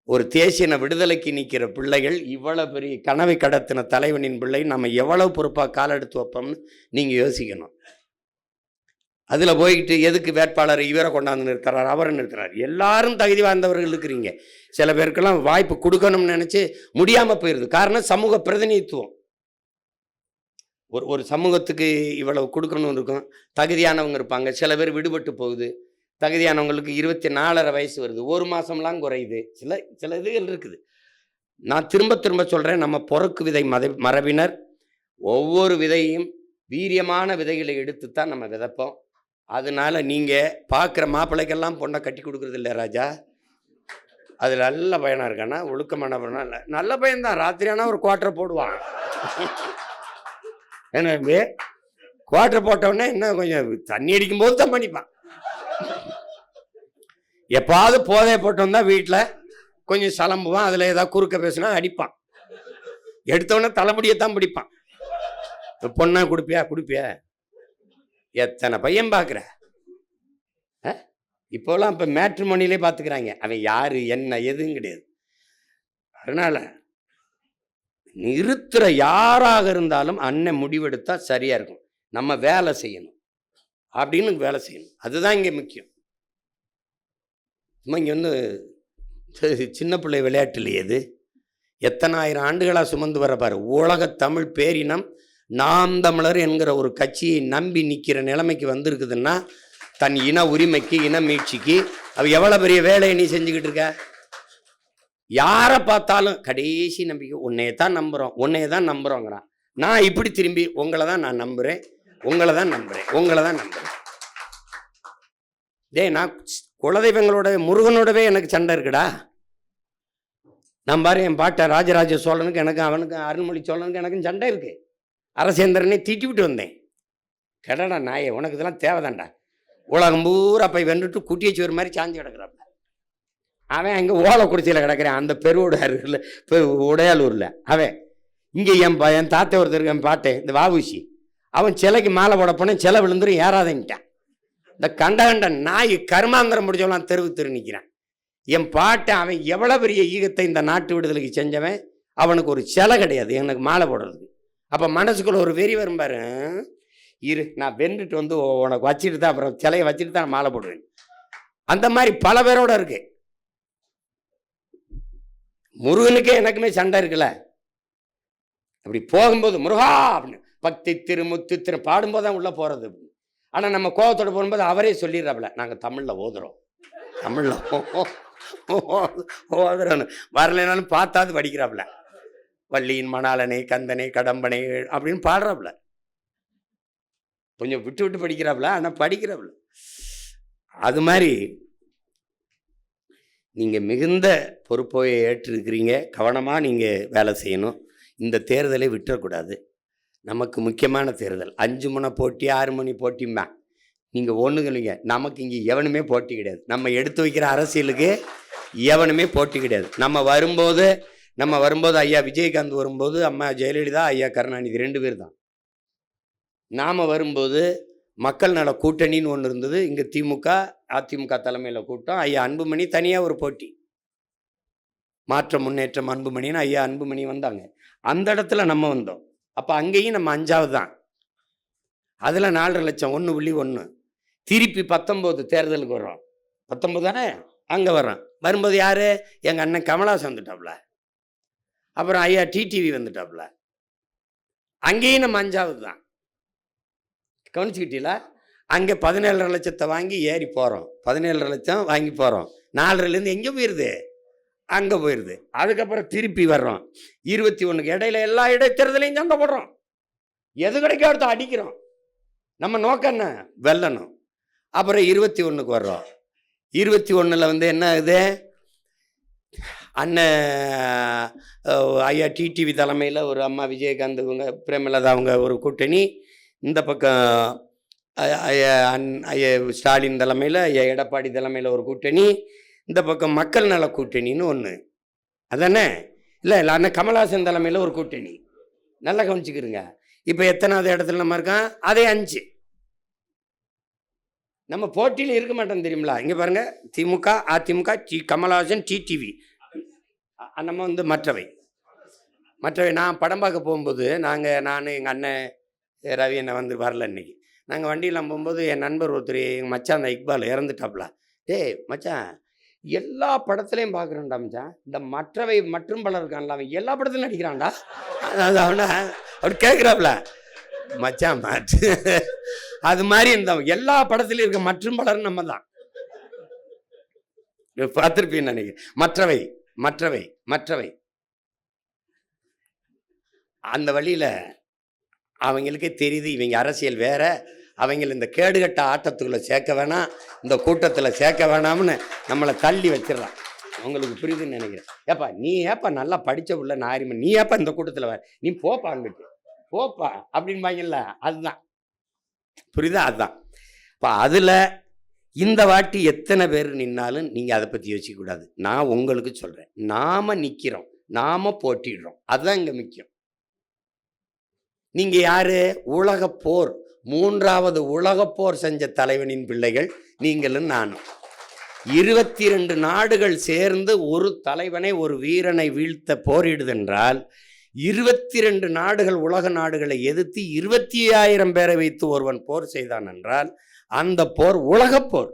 ஒரு தேசியன விடுதலைக்கு நிற்கிற பிள்ளைகள், இவ்வளோ பெரிய கனவை கடத்தின தலைவனின் பிள்ளை, நம்ம எவ்வளவு பொறுப்பாக காலை எடுத்து வைப்போம்னு நீங்கள் யோசிக்கணும். அதில் போய்கிட்டு எதுக்கு வேட்பாளர் இவரை கொண்டாந்து நிறுத்துறாரு, அவரை நிறுத்துறாரு? எல்லாரும் தகுதி வாய்ந்தவர்கள் இருக்கிறீங்க. சில பேருக்கெல்லாம் வாய்ப்பு கொடுக்கணும்னு நினச்சி முடியாமல் போயிடுது. காரணம் சமூக பிரதிநிதித்துவம். ஒரு சமூகத்துக்கு இவ்வளவு கொடுக்கணும்னு இருக்கும், தகுதியானவங்க இருப்பாங்க. சில பேர் விடுபட்டு போகுது. தகுதியானவங்களுக்கு 24.5 வயசு வருது, 1 மாதம்லாம் குறையுது. சில இதுகள் இருக்குது. நான் திரும்ப சொல்கிறேன், நம்ம பொறுக்கு விதை மரபினர் ஒவ்வொரு விதையும் வீரியமான விதைகளை எடுத்துத்தான் நம்ம விதைப்போம். அதனால நீங்கள் பார்க்குற மாப்பிள்ளைக்கெல்லாம் பொண்ணை கட்டி கொடுக்குறது இல்லை ராஜா. அது நல்ல பையனாக இருக்கானா, ஒழுக்கமான பையனா? நல்ல பையன்தான். ராத்திரியானா ஒரு குவார்ட்டர் போடுவான். எனவே குவார்ட்டர் போட்டவுடனே இன்னும் கொஞ்சம் தண்ணி அடிக்கும் போது தான் பண்ணிப்பான். எப்பாவது போதைய போட்டோம் தான் வீட்டில் கொஞ்சம் சலம்புவான். அதில் ஏதாவது குறுக்க பேசுனா அடிப்பான். எடுத்தவொடனே தலைமுடியத்தான் பிடிப்பான். பொண்ணா குடிப்பியா? எத்தனை பையன் பார்க்குற? இப்போலாம் இப்போ மேட்ரிமோனிலே பார்த்துக்கிறாங்க. அவன் யாரு என்ன எதுவும் கிடையாது. அதனால நிறுத்துற யாராக இருந்தாலும் அண்ணன் முடிவெடுத்தா சரியா இருக்கும். நம்ம வேலை செய்யணும் அப்படின்னு வேலை செய்யணும். அதுதான் இங்கே முக்கியம். இங்கே சின்ன பிள்ளை விளையாட்டு இல்லையே. இது எத்தனை ஆயிரம் ஆண்டுகளாக சுமந்து வர பாரு. உலக தமிழ் பேரினம் நாம் தமிழர் என்கிற ஒரு கட்சியை நம்பி நிற்கிற நிலைமைக்கு வந்திருக்குதுன்னா, தன் இன உரிமைக்கு இன மீட்சிக்கு அவ எவ்வளோ பெரிய வேலையை நீ செஞ்சுக்கிட்டு இருக்க. யாரை பார்த்தாலும் கடைசி நம்பிக்கை உன்னையை தான் நம்புகிறோங்கிறான். நான் இப்படி திரும்பி உங்களை தான் நான் நம்புகிறேன். நான் குலதெய்வங்களோட முருகனோடவே எனக்கு சண்டை இருக்குடா. நான் பாரு, என் பாட்டை ராஜராஜ சோழனுக்கு எனக்கு, அவனுக்கு அருள்மொழி சோழனுக்கு எனக்கும் சண்டை இருக்கு. அரசேந்திரனே திட்டி விட்டு வந்தேன். கடடா நாயே, உனக்கு இதெல்லாம் தேவைதான்டா. உலகம் பூரா போய் வென்றுட்டு குட்டியை சோறு மாதிரி சாஞ்சி கிடக்குறாப்ப. அவன் அங்கே ஓலைக்குறிச்சியில் கிடக்கிறேன், அந்த பெருவுடையாருல உடையாலூரில். அவன் இங்கே என் தாத்தை ஒருத்தருக்கு என் பாட்டேன் இந்த வாவுசி, அவன் சிலைக்கு மாலை போட போனேன், சிலை விழுந்துரும் ஏறாதங்கிட்டான். இந்த கண்ட நாய் கருமாந்திரம் முடிச்சவெல்லாம் தெரு நிற்கிறான். என் பாட்டை அவன் எவ்வளோ பெரிய ஈகத்தை இந்த நாட்டு விடுதலைக்கு செஞ்சவன், அவனுக்கு ஒரு சிலை கிடையாது எனக்கு மாலை போடுறதுக்கு. அப்போ மனசுக்குள்ள ஒரு வெறி வரும் பாரு, இரு நான் வென்றுட்டு வந்து உனக்கு வச்சுட்டு தான் அப்புறம் சிலையை வச்சுட்டு தான் மாலை போடுவேன். அந்த மாதிரி பல பேரோட இருக்கு. முருகனுக்கே எனக்குமே சண்டை இருக்குல்ல. அப்படி போகும்போது முருகா அப்படின்னு பக்தி திருமுத்து திரு பாடும்போது தான் உள்ளே போகிறது. ஆனால் நம்ம கோபத்தோடு போகும்போது அவரே சொல்லிடுறாப்புல, நாங்கள் தமிழில் ஓதுறோம், தமிழில் ஓதுறோன்னு. வரலைனாலும் பார்த்தாது படிக்கிறாப்புல, வள்ளியின் மணாலனை கந்தனை கடம்பனை அப்படின்னு பாடுறாப்புல. கொஞ்சம் விட்டு விட்டு படிக்கிறாப்புல, ஆனால் படிக்கிறாப்புல. அது மாதிரி நீங்கள் மிகுந்த பொறுப்பை ஏற்றிருக்கிறீங்க. கவனமாக நீங்கள் வேலை செய்யணும். இந்த தேர்தலை விட்டுறக்கூடாது. நமக்கு முக்கியமான தேர்தல். 5 மணி போட்டி 6 மணி போட்டிம்மா நீங்கள் ஒன்றுங்களைங்க. நமக்கு இங்கே எவனுமே போட்டி கிடையாது. நம்ம எடுத்து வைக்கிற அரசியலுக்கு எவனுமே போட்டி கிடையாது. நம்ம வரும்போது ஐயா விஜயகாந்த் வரும்போது, அம்மா ஜெயலலிதா, ஐயா கருணாநிதி 2 பேர் தான். நாம் வரும்போது மக்கள் நல கூட்டணின்னு ஒன்று இருந்தது. இங்கே திமுக அதிமுக தலைமையில் கூட்டம். ஐயா அன்புமணி தனியாக ஒரு போட்டி, மாற்ற முன்னேற்றம் அன்புமணின்னு ஐயா அன்புமணி வந்தாங்க. அந்த இடத்துல நம்ம வந்தோம். அப்போ அங்கேயும் நம்ம 5வது தான். அதில் 4.5 லட்சம் 1.1. திருப்பி 19 தேர்தலுக்கு வர்றோம். 19 தானே அங்கே வர்றோம். வரும்போது யார்? எங்கள் அண்ணன் கமலாசன் வந்துட்டாப்புல. அப்புறம் ஐயா டிடிவி வந்துட்டாப்புல. அங்கேயும் நம்ம 5வது தான். கவனிச்சுக்கிட்டீங்களா? அங்கே 17.5 லட்சத்தை வாங்கி ஏறி போகிறோம். 17.5 லட்சம் வாங்கி போகிறோம். 4லேருந்து எங்கே போயிடுது? அங்கே போயிடுது. அதுக்கப்புறம் திருப்பி வர்றோம். 21க்கு இடையில எல்லா இடைத்தேர்தலையும் சண்டை போடுறோம். எது கிடைக்க அடுத்த அடிக்கிறோம். நம்ம நோக்கம் என்ன? வெல்லணும். அப்புறம் 21க்கு வர்றோம். 21ல் வந்து என்ன ஆகுது? அண்ணன் ஐயா டிடிவி தலைமையில் ஒரு அம்மா விஜயகாந்த் இவங்க பிரேமலதா அவங்க ஒரு கூட்டணி. இந்த பக்கம் ஐயா ஸ்டாலின் தலைமையில், ஐயா எடப்பாடி தலைமையில் ஒரு கூட்டணி. இந்த பக்கம் மக்கள் நல கூட்டணின்னு ஒன்று. அதானே? இல்லை அண்ணன் கமல்ஹாசன் தலைமையில் ஒரு கூட்டணி. நல்லா கவனிச்சுக்கிறங்க. இப்போ எத்தனாவது இடத்துல நம்ம இருக்கோம்? அதே 5. நம்ம போட்டியில் இருக்க மாட்டோம் தெரியுங்களா? இங்கே பாருங்கள், திமுக அதிமுக கமல்ஹாசன் டிடிவி. நம்ம வந்து மற்றவை நான் படம் பார்க்க போகும்போது நான் எங்கள் அண்ணன் ரவி என்ன வந்து வரல. இன்னைக்கு நாங்கள் வண்டியில் போகும்போது என் நண்பர் ஒருத்தர், எங்கள் மச்சான் அந்த இக்பால் இறந்துட்டாப்ல. டேய் மச்சான், எல்லா படத்துலையும் பார்க்குறேன்டா மச்சான், இந்த மற்றவை மற்றும் பலர் இருக்கான்ல, அவன் எல்லா படத்துலையும் நடிக்கிறான்டா. அவனை அப்படி கேட்குறாப்புல. மச்சான் அது மாதிரி இந்த எல்லா படத்துலையும் இருக்க மற்றும் பலர் நம்ம தான் பார்த்துருப்பீன்னு நினைக்கிறேன். மற்றவை அந்த வழியில் அவங்களுக்கே தெரியுது இவங்க அரசியல் வேற, அவங்கள இந்த கேடுகட்ட ஆட்டத்துக்குள்ளே சேர்க்க வேணாம், இந்த கூட்டத்தில் சேர்க்க வேணாம்னு நம்மளை தள்ளி வச்சிடறான். அவங்களுக்கு புரியுதுன்னு நினைக்கிறேன். ஏப்பா நீ ஏப்பா நல்லா படித்த உள்ள நாரிமன், நீ ஏப்பா இந்த கூட்டத்தில் வர, நீ போப்பா அங்கிட்டு போப்பா அப்படின்பாங்கல்ல, அதுதான் புரியுதா? அதுதான். இப்போ அதில் இந்த வாட்டி எத்தனை பேர் நின்னாலும் நீங்கள் அதை பற்றி யோசிக்கக்கூடாது. நான் உங்களுக்கு சொல்கிறேன், நாம் நிற்கிறோம், நாம் போட்டிடுறோம், அதுதான் இங்கே முக்கியம். நீங்கள் யார்? உலகப்போர், 3வது உலகப்போர் செஞ்ச தலைவனின் பிள்ளைகள் நீங்களும் நானும். 22 நாடுகள் சேர்ந்து ஒரு தலைவனை, ஒரு வீரனை வீழ்த்த போரிடுதென்றால் 22 நாடுகள், உலக நாடுகளை எதிர்த்து 25,000 பேரை வைத்து ஒருவன் போர் செய்தான் என்றால் அந்த போர் உலகப்போர்.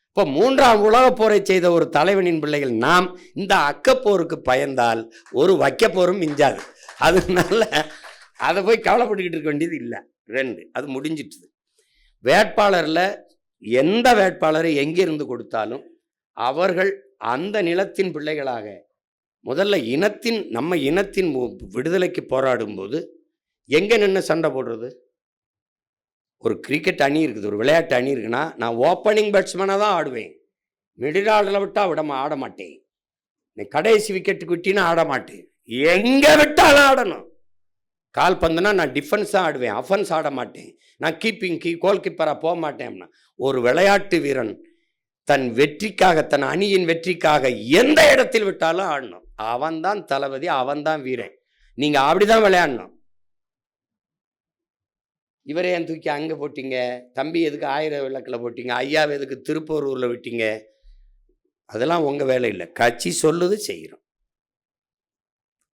இப்போ 3ஆம் உலகப்போரை செய்த ஒரு தலைவனின் பிள்ளைகள் நாம் இந்த அக்கப்போருக்கு பயந்தால் ஒரு வைக்கப்போரும் மிஞ்சாது. அதனால அதை போய் கவலைப்பட்டுக்கிட்டு இருக்க வேண்டியது இல்லை. 2 அது முடிஞ்சிட்டுது. வேட்பாளரில் எந்த வேட்பாளரை எங்கிருந்து கொடுத்தாலும் அவர்கள் அந்த நிலத்தின் பிள்ளைகளாக, முதல்ல நம்ம இனத்தின் விடுதலைக்கு போராடும்போது எங்கே நின்று சண்டை போடுறது? ஒரு கிரிக்கெட் அணி இருக்குது, ஒரு விளையாட்டு அணி இருக்குன்னா நான் ஓப்பனிங் பேட்ஸ்மேனாக தான் ஆடுவேன். மிடில் ஆர்டரில் விட்டால் ஆட மாட்டேன். நீ கடைசி விக்கெட்டுக்கு விட்டினா ஆட மாட்டேன். எங்கே விட்டாலும் ஆடணும். கால் பந்துனா நான் டிஃபென்ஸாக ஆடுவேன், அஃபென்ஸ் ஆட மாட்டேன். நான் கோல் கீப்பராக போக மாட்டேன். ஒரு விளையாட்டு வீரன் தன் வெற்றிக்காக, தன் அணியின் வெற்றிக்காக எந்த இடத்தில் விட்டாலும் ஆடணும். அவன் தான் தளபதி, அவன் தான் வீரன். நீங்க அப்படிதான் விளையாடணும். இவரே ஏன் தூக்கி அங்க போட்டீங்க, தம்பி எதுக்கு 1000 விளக்கில் போட்டீங்க, ஐயாவை எதுக்கு திருப்பூரூர்ல விட்டீங்க, அதெல்லாம் உங்க வேலை இல்லை. கட்சி சொல்லுது செய்கிறோம்.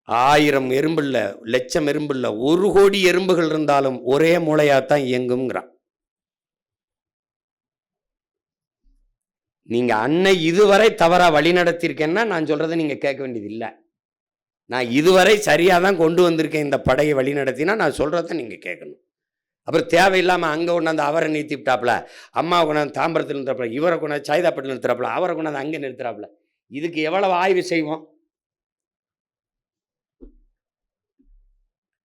1000 எறும்பு இல்லை, லட்சம் எறும்பு இல்லை, 1 கோடி எறும்புகள் இருந்தாலும் ஒரே மூளையாத்தான் இயங்குங்கிறான். நீங்க அன்னை இதுவரை தவறா வழி நடத்தியிருக்கேன்னா நான் சொல்றதை நீங்க கேட்க வேண்டியது இல்லை. நான் இதுவரை சரியா தான் கொண்டு வந்திருக்கேன் இந்த படையை வழி நடத்தினா நான் சொல்றதை நீங்க கேட்கணும். அப்புறம் தேவையில்லாம அங்க கொண்டாந்து அவரை நிறுத்தி விட்டாப்புல, அம்மாவை கொண்டாந்து தாம்பரத்தில் நிறுத்துறாப்புல, இவரை கொண்டாந்து சைதாப்பட்டில் நிறுத்துறாப்புல, அவரை கொண்டாந்து அங்கே நிறுத்துறாப்புல. இதுக்கு எவ்வளவு ஆய்வு செய்வோம்?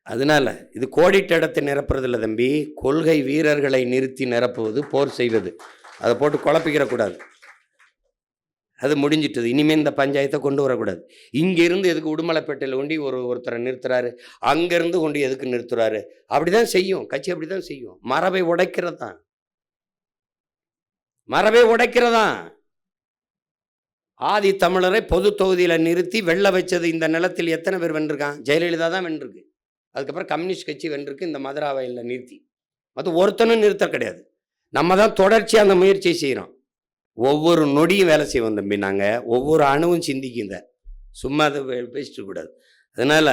அதனால இது கோடிட்ட இடத்தை நிரப்புறது இல்லை தம்பி, கொள்கை வீரர்களை நிறுத்தி நிரப்புவது, போர் செய்வது. அதை போட்டு குழப்பிக்கிறக்கூடாது. அது முடிஞ்சிட்டது. இனிமேல் இந்த பஞ்சாயத்தை கொண்டு வரக்கூடாது. இங்கிருந்து எதுக்கு உடுமலைப்பேட்டையில் கொண்டு ஒருத்தரை நிறுத்துறாரு, அங்கேருந்து கொண்டு எதுக்கு நிறுத்துறாரு? அப்படிதான் செய்யும் கட்சி, அப்படிதான் செய்யும். மரபை உடைக்கிறதான், மரபை உடைக்கிறதான். ஆதி தமிழரை பொது தொகுதியில் நிறுத்தி வெல்ல வச்சது இந்த நிலத்தில் எத்தனை பேர் வென்றிருக்கான்? ஜெயலலிதா தான் வென்றிருக்கு. அதுக்கப்புறம் கம்யூனிஸ்ட் கட்சி வென்றிருக்கு இந்த மதுராவையில் நிறுத்தி. அது ஒருத்தனும் நிறுத்த கிடையாது. நம்ம தான் தொடர்ச்சியாக அந்த முயற்சியை செய்கிறோம். ஒவ்வொரு நொடியும் வேலை செய்வோம் தம்பி. நாங்கள் ஒவ்வொரு அணுவும் சிந்திக்குங்க, சும்மா அதை பேசிட்டு கூடாது. அதனால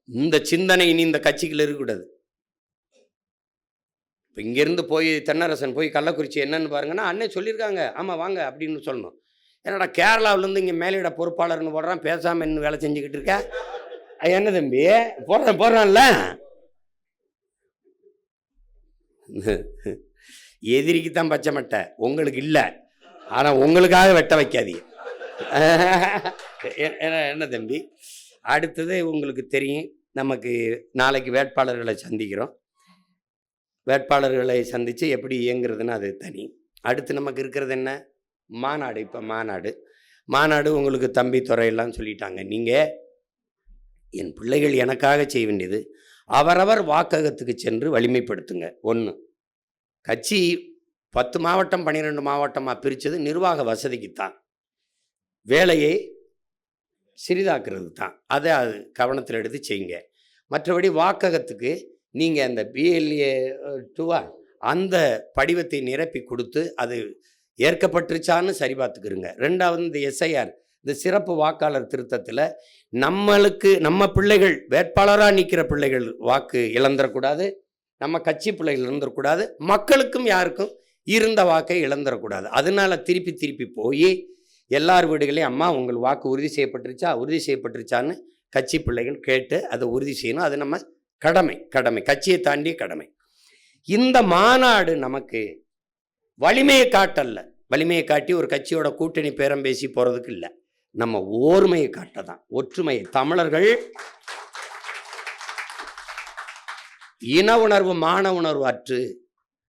இந்த சிந்தனை இனி இந்த கட்சிகள் இருக்கக்கூடாது. இப்போ இங்கேருந்து போய் தென்னரசன் போய் கள்ளக்குறிச்சி என்னன்னு பாருங்கன்னா, அண்ணே சொல்லியிருக்காங்க, ஆமாம் வாங்க அப்படின்னு சொல்லணும். என்னடா கேரளாவிலேருந்து இங்கே மேலிட பொறுப்பாளர்னு போடுறான், பேசாமல் என்ன வேலை செஞ்சுக்கிட்டு இருக்க? என்ன தம்பி போடுறான்ல, எதிரிக்கு தான் பச்சை மட்டை, உங்களுக்கு இல்லை. ஆனால் உங்களுக்காக வெட்ட வைக்காதீங்க. என்ன தம்பி, அடுத்தது உங்களுக்கு தெரியும், நமக்கு நாளைக்கு வேட்பாளர்களை சந்திக்கிறோம். வேட்பாளர்களை சந்தித்து எப்படி இயங்குறதுன்னு அது தனி. அடுத்து நமக்கு இருக்கிறது என்ன? மாநாடு. இப்போ மாநாடு உங்களுக்கு தம்பி துறையெல்லாம் சொல்லிட்டாங்க. நீங்கள் என் பிள்ளைகள் எனக்காக செய்ய வேண்டியது, அவரவர் வாக்ககத்துக்கு சென்று வலிமைப்படுத்துங்க. 1, கட்சி 10 மாவட்டம் 12 மாவட்டமாக பிரித்தது நிர்வாக வசதிக்குத்தான், வேலையை சிறிதாக்குறது தான். அதை அது கவனத்தில் எடுத்து செய்யுங்க. மற்றபடி வாக்ககத்துக்கு நீங்கள் அந்த BLA 2 அந்த படிவத்தை நிரப்பி கொடுத்து அது ஏற்கப்பட்டுருச்சான்னு சரி பார்த்துக்கிறங்க. 2வது இந்த SIR, இந்த சிறப்பு வாக்காளர் திருத்தத்தில் நம்ம பிள்ளைகள் வேட்பாளராக நிற்கிற பிள்ளைகள் வாக்கு இழந்துடக்கூடாது, நம்ம கட்சி பிள்ளைகள் இழந்துடக்கூடாது, மக்களுக்கும் யாருக்கும் இருந்த வாக்கை இழந்துடக்கூடாது. அதனால திருப்பி போய் எல்லார் வீடுகளையும் அம்மா உங்கள் வாக்கு உறுதி செய்யப்பட்டுருச்சான்னு கட்சி பிள்ளைகள் கேட்டு அதை உறுதி செய்யணும். அது நம்ம கடமை, கட்சியை தாண்டிய கடமை. இந்த மாநாடு நமக்கு வலிமையை காட்டல்ல, வலிமையை காட்டி ஒரு கட்சியோட கூட்டணி பேரம் பேசி போகிறதுக்கு இல்லை, நம்ம ஓர்மையை காட்டதான், ஒற்றுமையை. தமிழர்கள் இன உணர்வு மான உணர்வு அற்று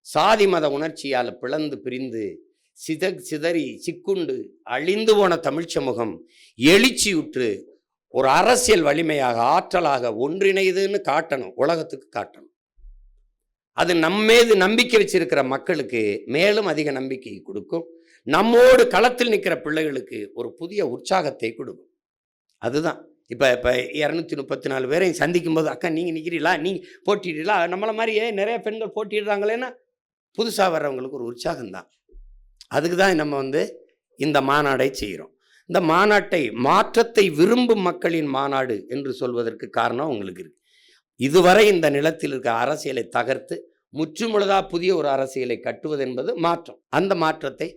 சாதி மத உணர்ச்சியால் பிளந்து பிரிந்து சிதறி சிக்குண்டு அழிந்து போன தமிழ் சமூகம் எழுச்சியுற்று ஒரு அரசியல் வலிமையாக ஆற்றலாக ஒன்றிணைதுன்னு காட்டணும், உலகத்துக்கு காட்டணும். அது நம்மீது நம்பிக்கை வச்சிருக்கிற மக்களுக்கு மேலும் அதிக நம்பிக்கையை கொடுக்கும். நம்மோடு களத்தில் நிற்கிற பிள்ளைகளுக்கு ஒரு புதிய உற்சாகத்தை கொடுக்கும். அதுதான் இப்போ 234 பேரையும் சந்திக்கும் போது, அக்கா நீங்கள் நிற்கிறீங்களா, நீங்கள் போட்டிடுறீங்களா, நம்மளை மாதிரியே நிறைய பெண்கள் போட்டிடுறாங்களேன்னா புதுசாக வர்றவங்களுக்கு ஒரு உற்சாகம்தான். அதுக்கு தான் நம்ம இந்த மாநாடை செய்கிறோம். இந்த மாநாட்டை மாற்றத்தை விரும்பும் மக்களின் மாநாடு என்று சொல்வதற்கு காரணம் உங்களுக்கு இருக்கு. இதுவரை இந்த நிலத்தில் இருக்க அரசியலை தகர்த்து முற்றுமுழுதாக புதிய ஒரு அரசியலை கட்டுவது என்பது மாற்றம். அந்த மாற்றத்தை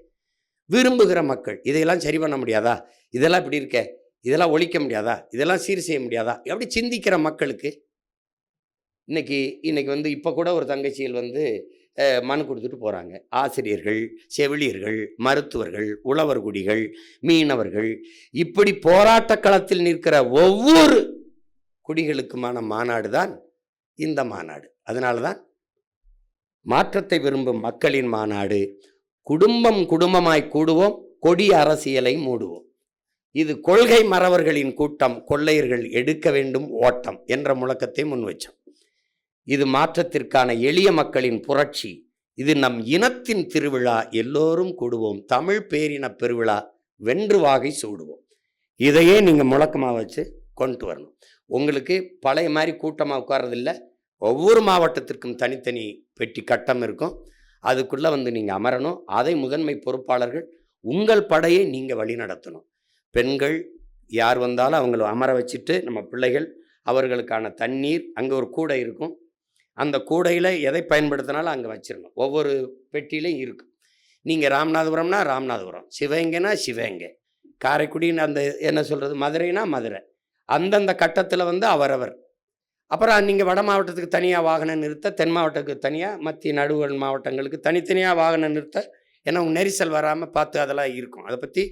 விரும்புகிற மக்கள், இதையெல்லாம் சரி பண்ண முடியாதா, இதெல்லாம் இப்படி இருக்க, இதெல்லாம் ஒழிக்க முடியாதா, இதெல்லாம் சீர் செய்ய முடியாதா, எப்படி சிந்திக்கிற மக்களுக்கு இன்னைக்கு இப்போ கூட ஒரு தங்கச்சிகள் மனு கொடுத்துட்டு போகிறாங்க. ஆசிரியர்கள், செவிலியர்கள், மருத்துவர்கள், உழவர்குடிகள், மீனவர்கள், இப்படி போராட்ட களத்தில் நிற்கிற ஒவ்வொரு குடிகளுக்குமான மாநாடு தான் இந்த மாநாடு. அதனால தான் மாற்றத்தை விரும்பும் மக்களின் மாநாடு. குடும்பமாய் கூடுவோம், கொடிய அரசியலை மூடுவோம். இது கொள்கை மறவர்களின் கூட்டம், கொள்ளையர்கள் எடுக்க வேண்டும் ஓட்டம் என்ற முழக்கத்தை முன்வச்சோம். இது மாற்றத்திற்கான எளிய மக்களின் புரட்சி, இது நம் இனத்தின் திருவிழா, எல்லோரும் கூடுவோம், தமிழ் பேரின பெருவிழா, வென்று வாகை சூடுவோம். இதையே நீங்கள் முழக்கமாக வச்சு கொண்டு வரணும். உங்களுக்கு பழைய மாதிரி கூட்டமாக உட்கார்றதில்லை. ஒவ்வொரு மாவட்டத்திற்கும் தனித்தனி பெட்டி கட்டம் இருக்கும். அதுக்குள்ளே வந்து நீங்கள் அமரணும். அதை முதன்மை பொறுப்பாளர்கள் உங்கள் படையை நீங்கள் வழி நடத்தணும். பெண்கள் யார் வந்தாலும் அவங்கள அமர வச்சுட்டு, நம்ம பிள்ளைகள் அவர்களுக்கான தண்ணீர், அங்கே ஒரு கூடை இருக்கும், அந்த கூடையில் எதை பயன்படுத்தினாலும் அங்கே வச்சிடணும். ஒவ்வொரு பெட்டியிலையும் இருக்கும். நீங்கள் ராமநாதபுரம்னா ராமநாதபுரம், சிவகங்கைனா சிவகங்கை, காரைக்குடின்னு அந்த என்ன சொல்கிறது, மதுரைனா மதுரை, அந்தந்த கட்டத்தில் வந்து அவரவர். அப்புறம் நீங்கள் வட மாவட்டத்துக்கு தனியாக வாகனம் நிறுத்த, தென் மாவட்டத்துக்கு தனியாக, மத்திய நடுவல் மாவட்டங்களுக்கு தனித்தனியாக வாகனம் நிறுத்த, ஏன்னா நெரிசல் வராமல் பார்த்து அதெல்லாம் இருக்கும். அதை பற்றி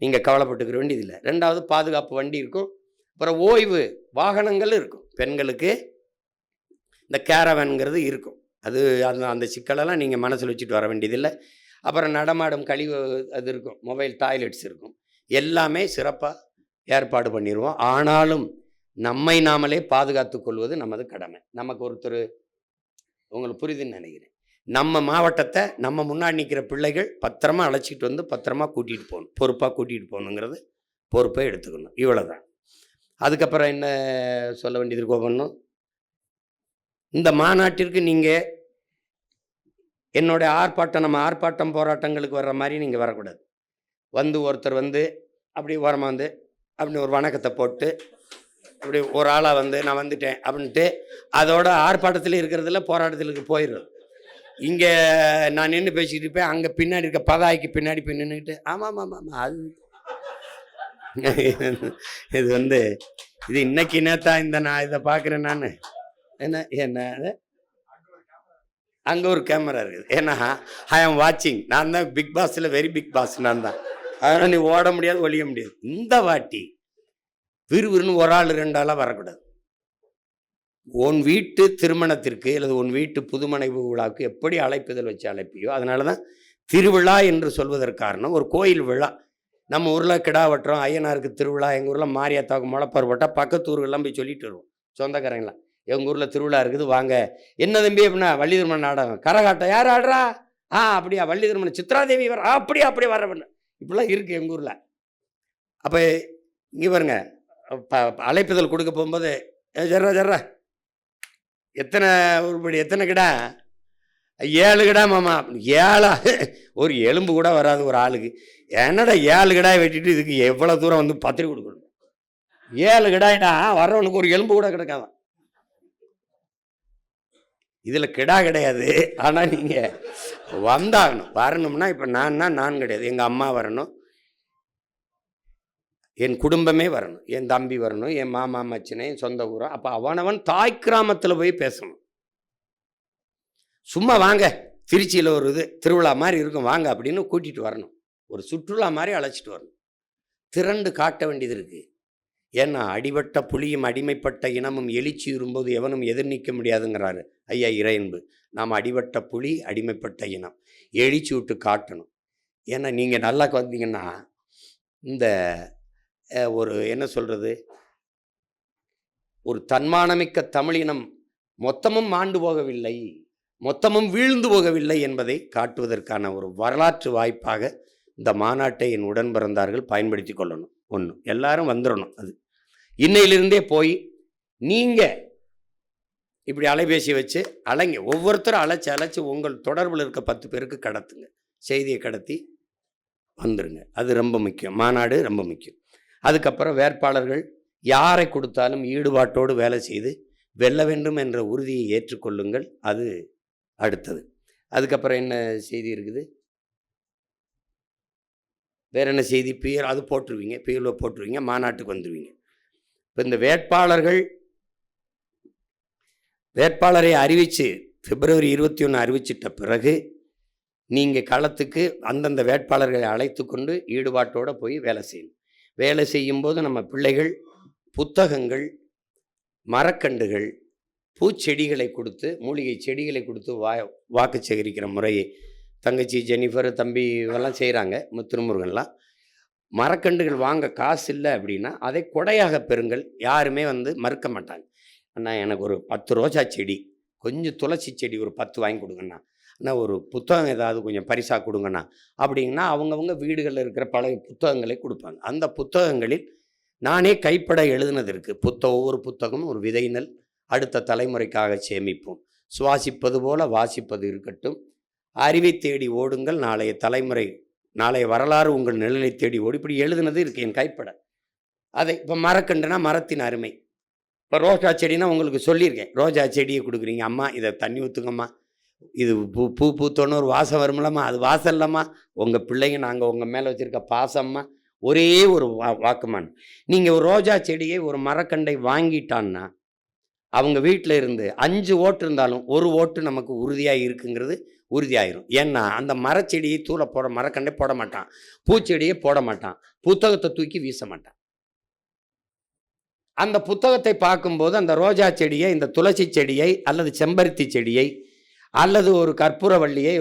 நீங்கள் கவலைப்பட்டுக்கிற வேண்டியதில்லை. ரெண்டாவது, பாதுகாப்பு வண்டி இருக்கும். அப்புறம் ஓய்வு வாகனங்கள் இருக்கும். பெண்களுக்கு இந்த கேரவன்கிறது இருக்கும். அது அந்த சிக்கலெல்லாம் நீங்கள் மனசில் வச்சுட்டு வர வேண்டியதில்லை. அப்புறம் நடமாடும் கழிவு அது இருக்கும், மொபைல் டாய்லெட்ஸ் இருக்கும். எல்லாமே சிறப்பாக ஏற்பாடு பண்ணிடுவோம். ஆனாலும் நம்மை நாமளே பாதுகாத்து கொள்வது நமது கடமை. நமக்கு ஒருத்தர், உங்களுக்கு புரியுதுன்னு நினைக்கிறேன், நம்ம மாவட்டத்தை நம்ம முன்னாடி நிற்கிற பிள்ளைகள் பத்திரமா அழைச்சிட்டு வந்து பத்திரமா கூட்டிகிட்டு போகணும், பொறுப்பாக கூட்டிகிட்டு போகணுங்கிறது பொறுப்பை எடுத்துக்கணும். இவ்வளோதான். அதுக்கப்புறம் என்ன சொல்ல வேண்டியது கோபணும், இந்த மாநாட்டிற்கு நீங்கள் என்னுடைய ஆர்ப்பாட்டம், நம்ம ஆர்ப்பாட்டம் போராட்டங்களுக்கு வர்ற மாதிரி நீங்கள் வரக்கூடாது. வந்து ஒருத்தர் வந்து அப்படி ஓரமாக வந்து அப்படி ஒரு வணக்கத்தை போட்டு அப்படி ஒரு ஆளாக வந்து நான் வந்துட்டேன் அப்படின்ட்டு அதோட ஆர்ப்பாட்டத்தில் இருக்கிறதுல போராட்டத்திற்கு போயிடுறது. இங்கே நான் நின்று பேசிக்கிட்டு இருப்பேன், அங்கே பின்னாடி இருக்க பதாய்க்கு பின்னாடி போய் நின்றுக்கிட்டு ஆமாம் ஆமாம் ஆமாம் அது இது வந்து இது இன்னைக்கு நேத்தா இந்த நான் இதை பார்க்குறேன். நான் என்ன அங்கே ஒரு கேமரா இருக்குது, ஏன்னா ஐ ஆம் வாட்சிங், நான் தான் பிக் பாஸில் வெரி பிக் பாஸ் நான் தான். அதனால் நீ ஓட முடியாது, ஒழிய முடியாது. இந்த வாட்டி விறுவிறுன்னு ஒரு ஆள் ரெண்டு ஆளாக வரக்கூடாது. உன் வீட்டு திருமணத்திற்கு அல்லது உன் வீட்டு புதுமனை விழாவுக்கு எப்படி அழைப்புதல் வச்சு அழைப்பியோ, அதனால தான் திருவிழா என்று சொல்வதற்கு காரணம். ஒரு கோயில் விழா, நம்ம ஊரில் கிடா வெட்டுறோம், ஐயனாருக்கு திருவிழா, எங்கள் ஊரில் மாரியாத்தாவுக்கு முளைப்பார் போட்டால் பக்கத்து ஊர்களெலாம் போய் சொல்லிட்டு வருவோம், சொந்தக்காரங்களாம் எங்கள் ஊரில் திருவிழா இருக்குது வாங்க. என்ன தம்பி அப்படின்னா, வள்ளி திருமணம் நாடகம், கரகாட்டம் யார் ஆடுறா, அப்படியா வள்ளி திருமணம், சித்ராதேவி வர, அப்படியே அப்படியே வரவண்ணு, இப்படிலாம் இருக்குது எங்கள் ஊரில். அப்போ இங்கே பாருங்க, அழைப்புதல் கொடுக்க போகும்போது ஜர்ரா எத்தனை உருப்படி, எத்தனை கிடா, 7 கிடா மாமா, 7 ஒரு எலும்பு கூட வராது ஒரு ஆளுக்கு. என்னடா 7 கிடாய் வெட்டிட்டு இதுக்கு எவ்வளோ தூரம் வந்து பத்திரிக்கை கொடுக்கணும்? 7 கிடாய்டா, வர்றவனுக்கு ஒரு எலும்பு கூட கிடைக்காதான். இதில் கிடா கிடையாது, ஆனால் நீங்கள் வந்தாகணும். வரணும்னா இப்போ நான் கிடையாது, எங்கள் அம்மா வரணும், என் குடும்பமே வரணும், என் தம்பி வரணும், என் மாமா மச்சினை, என் சொந்த ஊரோ. அப்போ அவனவன் தாய் கிராமத்தில் போய் பேசணும். சும்மா வாங்க திருச்சியில் ஒரு இது திருவிழா மாதிரி இருக்கும் வாங்க அப்படின்னு கூட்டிகிட்டு வரணும். ஒரு சுற்றுலா மாதிரி அழைச்சிட்டு வரணும். திரண்டு காட்ட வேண்டியது இருக்குது. ஏன்னா அடிபட்ட புலியும் அடிமைப்பட்ட இனமும் எழுச்சி வரும்போது எவனும் எதிர் நிற்க முடியாதுங்கிறாரு ஐயா இறையன்பு. நாம் அடிபட்ட புலி, அடிமைப்பட்ட இனம், எழுச்சி விட்டு காட்டணும். ஏன்னா நீங்கள் நல்லா வந்தீங்கன்னா இந்த ஒரு என்ன சொல்கிறது, ஒரு தன்மானமிக்க தமிழினம் மொத்தமும் மாண்டு போகவில்லை, மொத்தமும் வீழ்ந்து போகவில்லை என்பதை காட்டுவதற்கான ஒரு வரலாற்று வாய்ப்பாக இந்த மாநாட்டை என் உடன் பிறந்தார்கள் பயன்படுத்தி கொள்ளணும். ஒன்று, எல்லாரும் வந்துடணும். அது இன்னையிலிருந்தே போய் நீங்கள் இப்படி அலைபேசி வச்சு அலைங்க, ஒவ்வொருத்தரும் அழைச்சி உங்கள் தொடர்பில் இருக்க 10 பேருக்கு கடத்துங்க, செய்தியை கடத்தி வந்துடுங்க. அது ரொம்ப முக்கியம். மாநாடு ரொம்ப முக்கியம். அதுக்கப்புறம் வேட்பாளர்கள் யாரை கொடுத்தாலும் ஈடுபாட்டோடு வேலை செய்து வெல்ல வேண்டும் என்ற உறுதியை ஏற்றுக்கொள்ளுங்கள். அது அடுத்தது. அதுக்கப்புறம் என்ன செய்தி இருக்குது, வேற என்ன செய்தி? பியர் அது போட்டுருவீங்க, பியர்ல போட்டுருவீங்க, மாநாட்டுக்கு வந்துடுவீங்க. இப்போ இந்த வேட்பாளரை அறிவித்து பிப்ரவரி 21 அறிவிச்சிட்ட பிறகு நீங்கள் களத்துக்கு அந்தந்த வேட்பாளர்களை அழைத்து கொண்டு ஈடுபாட்டோடு போய் வேலை செய்யணும். வேலை செய்யும்போது நம்ம பிள்ளைகள் புத்தகங்கள், மரக்கண்டுகள், பூச்செடிகளை கொடுத்து, மூலிகை செடிகளை கொடுத்து வாக்கு சேகரிக்கிற முறையை தங்கச்சி ஜெனிஃபர், தம்பி எல்லாம் செய்கிறாங்க, திருமுருகன்லாம். மரக்கண்டுகள் வாங்க காசு இல்லை அப்படின்னா அதை கொடையாக பெறுங்கள். யாருமே வந்து மறுக்க மாட்டாங்க. அண்ணா எனக்கு ஒரு 10 ரோஜா செடி, கொஞ்சம் துளசி செடி ஒரு 10 வாங்கி கொடுங்கண்ணா, ஆனால் ஒரு புத்தகம் ஏதாவது கொஞ்சம் பரிசாக கொடுங்கண்ணா அப்படிங்கன்னா அவங்கவுங்க வீடுகளில் இருக்கிற பழைய புத்தகங்களை கொடுப்பாங்க. அந்த புத்தகங்களில் நானே கைப்பட எழுதுனது இருக்குது. ஒவ்வொரு புத்தகமும் ஒரு விதைநெல், அடுத்த தலைமுறைக்காக சேமிப்போம், சுவாசிப்பது போல வாசிப்பது இருக்கட்டும், அறிவை தேடி ஓடுங்கள், நாளைய தலைமுறை, நாளைய வரலாறு உங்கள் நிழலை தேடி ஓடி, இப்படி எழுதுனது இருக்குது என் கைப்பட. அதை இப்போ மரக்கண்டுனா மரத்தின் அருமை. இப்போ ரோஜா செடினா உங்களுக்கு சொல்லியிருக்கேன், ரோஜா செடியை கொடுக்குறீங்க, அம்மா இதை தண்ணி ஊற்றுங்கம்மா, இது பூ பூத்தோன்னு ஒரு வாசம் வரும்லம்மா, அது வாசம் இல்லைம்மா, உங்கள் பிள்ளைங்க நாங்கள் உங்கள் மேலே வச்சுருக்க பாசம்மா, ஒரே ஒரு வாக்குமான். நீங்கள் ஒரு ரோஜா செடியை ஒரு மரக்கண்டை வாங்கிட்டான்னா அவங்க வீட்டில் இருந்து 5 ஓட்டு இருந்தாலும் 1 ஓட்டு நமக்கு உறுதியாக இருக்குங்கிறது உறுதியாயிரும். ஏன்னா அந்த மரச்செடியை மரக்கண்டை போட மாட்டான், பூச்செடியை போட மாட்டான், புத்தகத்தை தூக்கி வீச மாட்டான். அந்த புத்தகத்தை பார்க்கும்போது அந்த ரோஜா செடியை, இந்த துளசி செடியை அல்லது செம்பருத்தி செடியை அல்லது ஒரு கற்பூரவள்ளியை,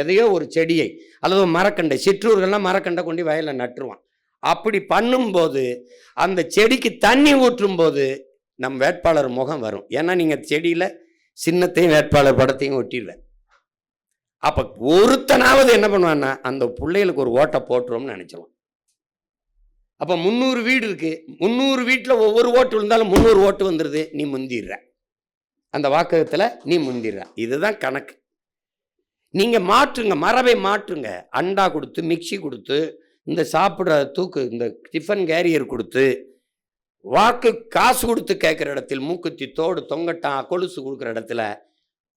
எதையோ ஒரு செடியை அல்லது ஒரு மரக்கண்டை, சிற்றூர்கள்லாம் மரக்கண்டை கொண்டு வயலில் நட்டுருவான். அப்படி பண்ணும்போது அந்த செடிக்கு தண்ணி ஊற்றும் போது நம் வேட்பாளர் முகம் வரும். ஏன்னா நீங்கள் செடியில் சின்னத்தையும் வேட்பாளர் படத்தையும் ஒட்டிடுவேன். அப்போ ஒருத்தனாவது என்ன பண்ணுவான்னா அந்த பிள்ளைகளுக்கு ஒரு ஓட்டை போட்டுருவோம்னு நினச்சிடுவான். அப்போ 300 வீடு இருக்குது, 300 வீட்டில் ஒவ்வொரு ஓட்டு இருந்தாலும் 300 ஓட்டு வந்துடுது, நீ முந்திடுற, அந்த வாக்ககத்தில் நீ முந்திடுற. இதுதான் கணக்கு. நீங்கள் மாற்றுங்க, மரபை மாற்றுங்க. அண்டா கொடுத்து, மிக்சி கொடுத்து, இந்த சாப்பிட்ற இந்த டிஃபன் கேரியர் கொடுத்து, வாக்கு காசு கொடுத்து கேட்குற இடத்தில் மூக்குத்தி தோடு தொங்கட்டான் கொலுசு கொடுக்குற இடத்துல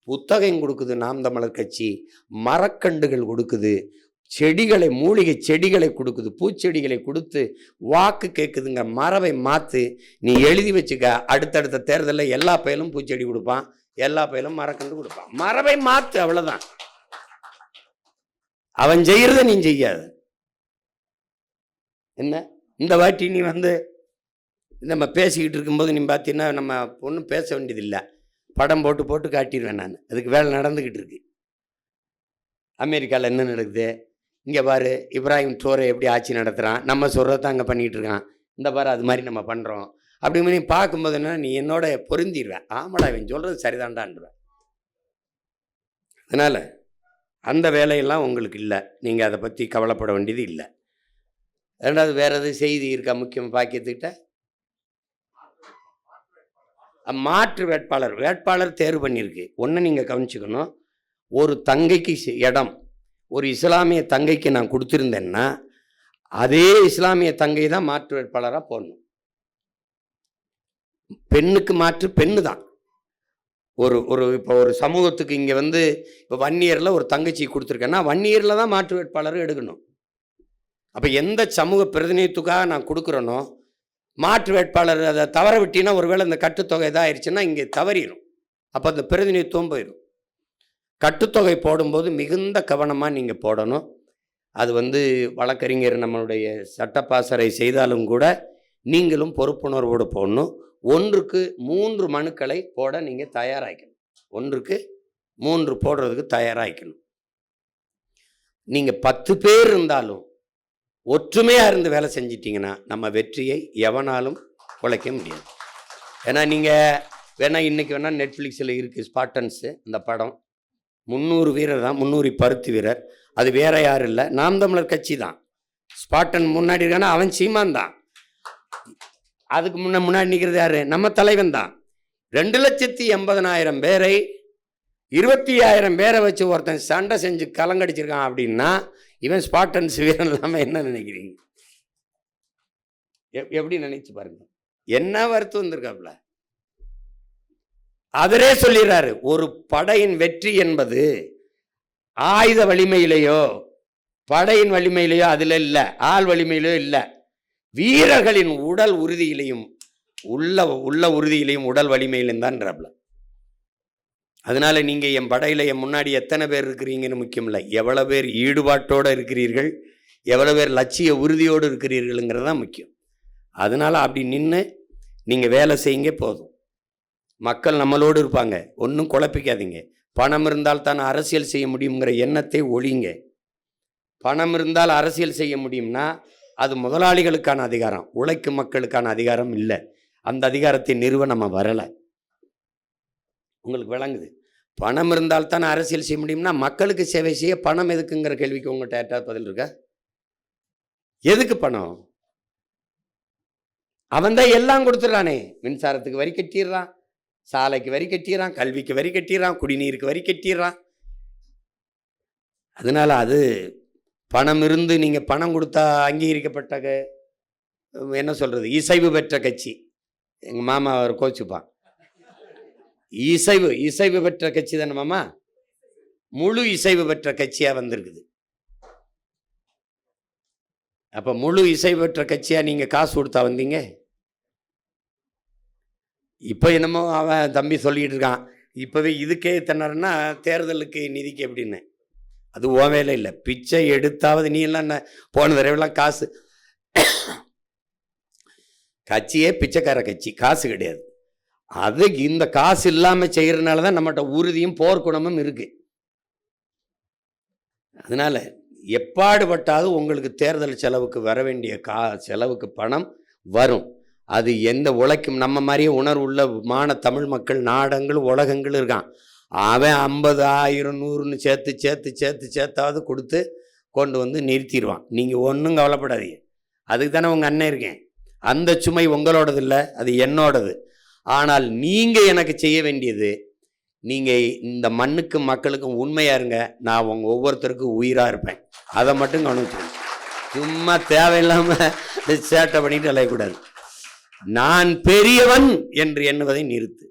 புத்தகம் கொடுக்குது நாம் தமிழர் கட்சி, மரக்கண்டுகள் கொடுக்குது, செடிகளை, மூலிகை செடிகளை கொடுக்குது, பூச்செடிகளை கொடுத்து வாக்கு கேட்குதுங்க. மரபை மாற்று, நீ எழுதி வச்சுக்க. அடுத்தடுத்த தேர்தலில் எல்லா பயிலும் பூச்செடி கொடுப்பான், எல்லா பயிலும் மரக்கண்டு கொடுப்பான். மரபை மாற்று, அவ்வளோதான். அவன் செய்கிறத நீ செய்யாது. என்ன இந்த வாட்டி நீ நம்ம பேசிக்கிட்டு இருக்கும்போது நீ பார்த்தீங்கன்னா நம்ம ஒன்றும் பேச வேண்டியதில்லை, படம் போட்டு போட்டு காட்டிடுவேன் நான். அதுக்கு வேலை நடந்துக்கிட்டு இருக்கு. அமெரிக்காவில் என்ன நடக்குது இங்கே பாரு, இப்ராஹிம் ட்ரோரை எப்படி ஆட்சி நடத்துகிறான், நம்ம சொல்கிறத அங்கே பண்ணிகிட்டு இருக்கான், இந்த பாரு அது மாதிரி நம்ம பண்ணுறோம். அப்படி நீ பார்க்கும்போது என்ன, நீ என்னோட பொருந்திடுவேன். ஆமாடா இவன் சொல்கிறது சரிதான்டான்டுவேன். அதனால் அந்த வேலையெல்லாம் உங்களுக்கு இல்லை, நீங்கள் அதை பற்றி கவலைப்பட வேண்டியது இல்லை. ரெண்டாவது வேறு எது செய்தி இருக்கா முக்கியம் பாக்கியத்துக்கிட்ட? மாற்று வேட்பாளர் தேர்வு பண்ணியிருக்கு. ஒன்று நீங்கள் கவனிச்சுக்கணும், ஒரு தங்கைக்கு இடம் ஒரு இஸ்லாமிய தங்கைக்கு நான் கொடுத்துருந்தேன்னா அதே இஸ்லாமிய தங்கை தான் மாற்று வேட்பாளராக போடணும். பெண்ணுக்கு மாற்று பெண்ணு தான். இப்போ ஒரு சமூகத்துக்கு இங்கே இப்போ வன்னியரில் ஒரு தங்கச்சி கொடுத்துருக்கேன்னா வன்னியரில் தான் மாற்று வேட்பாளர் எடுக்கணும். அப்போ எந்த சமூக பிரதிநிதித்துக்காக நான் கொடுக்குறேனோ மாற்று வேட்பாளர் அதை தவற விட்டினா, ஒருவேளை இந்த கட்டுத்தொகை இதாக ஆயிடுச்சுன்னா இங்கே தவறிடும், அப்போ அந்த பிரதிநிதித்துவம் போயிடும். கட்டுத்தொகை போடும்போது மிகுந்த கவனமாக நீங்கள் போடணும். அது வழக்கறிஞர் நம்மளுடைய சட்டப்பாசறை செய்தாலும் கூட நீங்களும் பொறுப்புணர்வோடு போடணும். 1க்கு 3 மனுக்களை போட நீங்கள் தயாராகிக்கணும். 1க்கு 3 போடுறதுக்கு தயாராகிக்கணும். நீங்கள் 10 பேர் இருந்தாலும் ஒற்றுமையாக இருந்து வேலை செஞ்சிட்டிங்கன்னா நம்ம வெற்றியை எவனாலும் குலைக்க முடியாது. ஏன்னா நீங்கள் வேணால் இன்றைக்கி வேணால் நெட்ஃப்ளிக்ஸில் இருக்குது ஸ்பார்டன்ஸு, அந்த படம் 300 வீரர் தான், 300 பருத்தி வீரர். அது வேற யாரும் இல்லை, நாம் தமிழர் கட்சி தான். ஸ்பாட்டன் முன்னாடி இருக்கானா அவன் சீமான் தான். அதுக்கு முன்னாடி நிற்கிறது யாரு? நம்ம தலைவன் தான். 2,80,000 பேரை 25,000 பேரை வச்சு ஒருத்தன் சண்டை செஞ்சு கலங்கடிச்சிருக்கான் அப்படின்னா இவன் ஸ்பாட்டன்ஸ் வீரன் இல்லாமல் என்ன நினைக்கிறீங்க? எப்படி நினைச்சு பாருங்க, என்ன வருத்தம் வந்திருக்காப்புல. அவரே சொல்லிடுறாரு, ஒரு படையின் வெற்றி என்பது ஆயுத வலிமையிலேயோ படையின் வலிமையிலேயோ அதில் இல்லை, ஆள் வலிமையிலேயோ இல்லை, வீரர்களின் உடல் உறுதியிலையும் உள்ள உறுதியிலையும் உடல் வலிமையிலும் தான்றாப்புல. அதனால நீங்க என் படையில என் முன்னாடி எத்தனை பேர் இருக்கிறீங்கன்னு முக்கியம் இல்லை, எவ்வளவு பேர் ஈடுபாட்டோடு இருக்கிறீர்கள், எவ்வளவு பேர் லட்சிய உறுதியோடு இருக்கிறீர்கள்ங்கிறது தான் முக்கியம். அதனால அப்படி நின்று நீங்க வேலை செய்யுங்க போதும். மக்கள் நம்மளோடு இருப்பாங்க, ஒன்றும் குழப்பிக்காதீங்க. பணம் இருந்தால் தான் அரசியல் செய்ய முடியுங்கிற எண்ணத்தை ஒழிங்க. பணம் இருந்தால் அரசியல் செய்ய முடியும்னா அது முதலாளிகளுக்கான அதிகாரம், உழைக்கும் மக்களுக்கான அதிகாரம் இல்லை. அந்த அதிகாரத்தை நிறுவ நம்ம வரலை. உங்களுக்கு விளங்குது? பணம் இருந்தால் தானே அரசியல் செய்ய முடியும்னா மக்களுக்கு சேவை செய்ய பணம் எதுக்குங்கிற கேள்விக்கு உங்கள்கிட்ட யார்ட்டாவது பதில் இருக்கா? எதுக்கு பணம்? அவன் தான் எல்லாம் கொடுத்துட்றானே. மின்சாரத்துக்கு வரி கட்டிடுறான், சாலைக்கு வரி கட்டிடுறான், கல்விக்கு வரி கட்டிடுறான், குடிநீருக்கு வரி கட்டிடுறான். அதனால அது பணம் இருந்து நீங்கள் பணம் கொடுத்தா அங்கீகரிக்கப்பட்ட என்ன சொல்கிறது, இசைவு பெற்ற கட்சி. எங்கள் மாமா அவர் கோச்சுப்பான். இசைவு பெற்ற கட்சி தானே மாமா, முழு இசைவு பெற்ற கட்சியாக வந்திருக்குது. அப்போ முழு இசைவு பெற்ற கட்சியாக நீங்கள் காசு கொடுத்தா வந்தீங்க? இப்போ என்னமோ அவன் தம்பி சொல்லிகிட்டு இருக்கான், இப்போவே இதுக்கே திணறன்னா தேர்தலுக்கு நிதிக்கு எப்படின்னு. அது ஓ வேலை இல்லை. பிச்சை எடுத்தாவது நீ எல்லாம் என்ன போன தடவைலாம் காசு, கட்சியே பிச்சைக்கார கட்சி, காசு கிடையாது. அது இந்த காசு இல்லாமல் செய்கிறதுனால தான் நம்மகிட்ட உறுதியும் போர்க்குணமும் இருக்கு. அதனால எப்பாடுபட்டாவது உங்களுக்கு தேர்தல் செலவுக்கு வர வேண்டிய செலவுக்கு பணம் வரும். அது எந்த உழைக்கும் நம்ம மாதிரியே உணர்வுள்ள தமிழ் மக்கள் நாடங்கள் உலகங்கள் இருக்கான். அவன் 50, 1000, 100ன்னு சேர்த்தாவது கொடுத்து கொண்டு வந்து நிறுத்திடுவான். நீங்கள் ஒன்றும் கவலைப்படாதீங்க. அதுக்கு தானே உங்கள் அண்ணன் இருக்கேன். அந்த சுமை உங்களோடது இல்லை, அது என்னோடது. ஆனால் நீங்கள் எனக்கு செய்ய வேண்டியது, நீங்கள் இந்த மண்ணுக்கும் மக்களுக்கும் உண்மையாக இருங்க. நான் உங்கள் ஒவ்வொருத்தருக்கும் உயிராக இருப்பேன். அதை மட்டும் கவனிச்சுக்கணும். சும்மா தேவையில்லாமல் சேட்டை பண்ணிட்டு அலையக்கூடாது. நான் பெரியவன் என்று எண்ணுவதை நிறுத்து.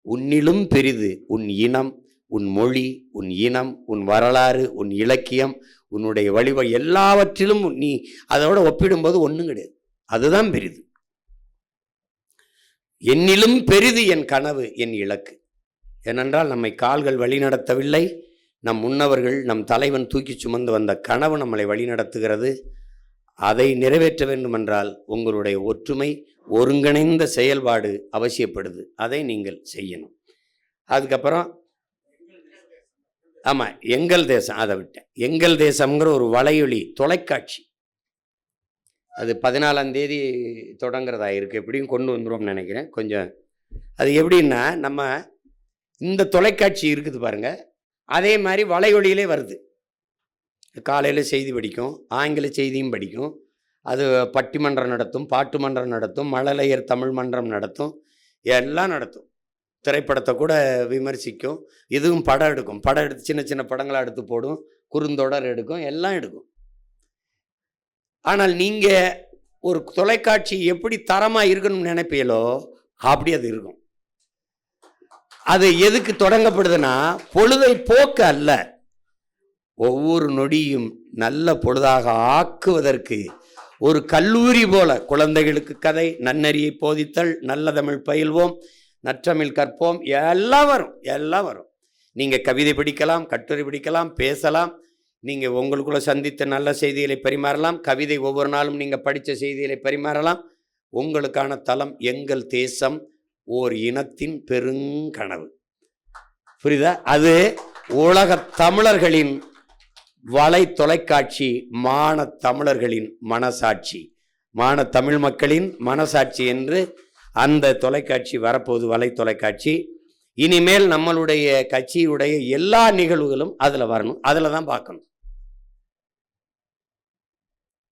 உன்னிலும் பெரிது உன் இனம், உன் மொழி, உன் இனம், உன் வரலாறு, உன் இலக்கியம், உன்னுடைய வழிவ எல்லாவற்றிலும் நீ அதோட ஒப்பிடும்போது ஒன்றும் கிடையாது. அதுதான் பெரிது. என்னிலும் பெரிது என் கனவு, என் இலக்கு. ஏனென்றால் நம்மை கால்கள் வழிநடத்தவில்லை, நம் முன்னவர்கள், நம் தலைவன் தூக்கி சுமந்து வந்த கனவு நம்மளை வழிநடத்துகிறது. அதை நிறைவேற்ற வேண்டுமென்றால் உங்களுடைய ஒற்றுமை, ஒருங்கிணைந்த செயல்பாடு அவசியப்படுது. அதை நீங்கள் செய்யணும். அதுக்கப்புறம் ஆமாம், எங்கள் தேசம், அதை விட்டேன். எங்கள் தேசம்ங்கிற ஒரு வலையொலி தொலைக்காட்சி, அது 14ஆம் தேதி தொடங்குறதா இருக்குது. எப்படியும் கொண்டு வந்துடுவோம்னு நினைக்கிறேன். கொஞ்சம் அது எப்படின்னா, நம்ம இந்த தொலைக்காட்சி இருக்குது பாருங்கள், அதே மாதிரி வலையொலியிலே வருது. காலையில் செய்தி படிக்கும், ஆங்கில செய்தியும் படிக்கும், அது பட்டிமன்றம் நடத்தும், பாட்டு மன்றம் நடத்தும், மழலையர் தமிழ் மன்றம் நடத்தும், எல்லாம் நடத்தும். திரைப்படத்தை கூட விமர்சிக்கும். இதுவும் படம் எடுக்கும். படம் எடுத்து சின்ன சின்ன படங்களாக எடுத்து போடும், குறுந்தொடர் எடுக்கும், எல்லாம் எடுக்கும். ஆனால் நீங்கள் ஒரு தொலைக்காட்சி எப்படி தரமாக இருக்கணும்னு நினைப்பீங்களோ அப்படி அது இருக்கும். அது எதுக்கு தொடங்கப்படுதுன்னா, பொழுதை போக்க அல்ல, ஒவ்வொரு நொடியும் நல்ல பொழுதாக ஆக்குவதற்கு ஒரு கல்லூரி போல குழந்தைகளுக்கு கதை, நன்னறியை போதித்தல், நல்ல தமிழ் பயில்வோம், நற்றமிழ் கற்போம், எல்லாம் வரும். நீங்கள் கவிதை படிக்கலாம், கட்டுரை படிக்கலாம், பேசலாம், நீங்கள் உங்களுக்குள்ள சந்தித்த நல்ல செய்திகளை பரிமாறலாம், கவிதை ஒவ்வொரு நாளும் நீங்கள் படித்த செய்திகளை பரிமாறலாம். உங்களுக்கான தளம் எங்கள் தேசம், ஓர் இனத்தின் பெருங்கனவு. புரியுதா? அது உலக தமிழர்களின் வலை தொலைக்காட்சி, மான தமிழர்களின் மனசாட்சி, மான தமிழ் மக்களின் மனசாட்சி என்று அந்த தொலைக்காட்சி வரப்போகுது, வலை தொலைக்காட்சி. இனிமேல் நம்மளுடைய கட்சியுடைய எல்லா நிகழ்வுகளும் அதில் வரணும், அதில் தான் பார்க்கணும்.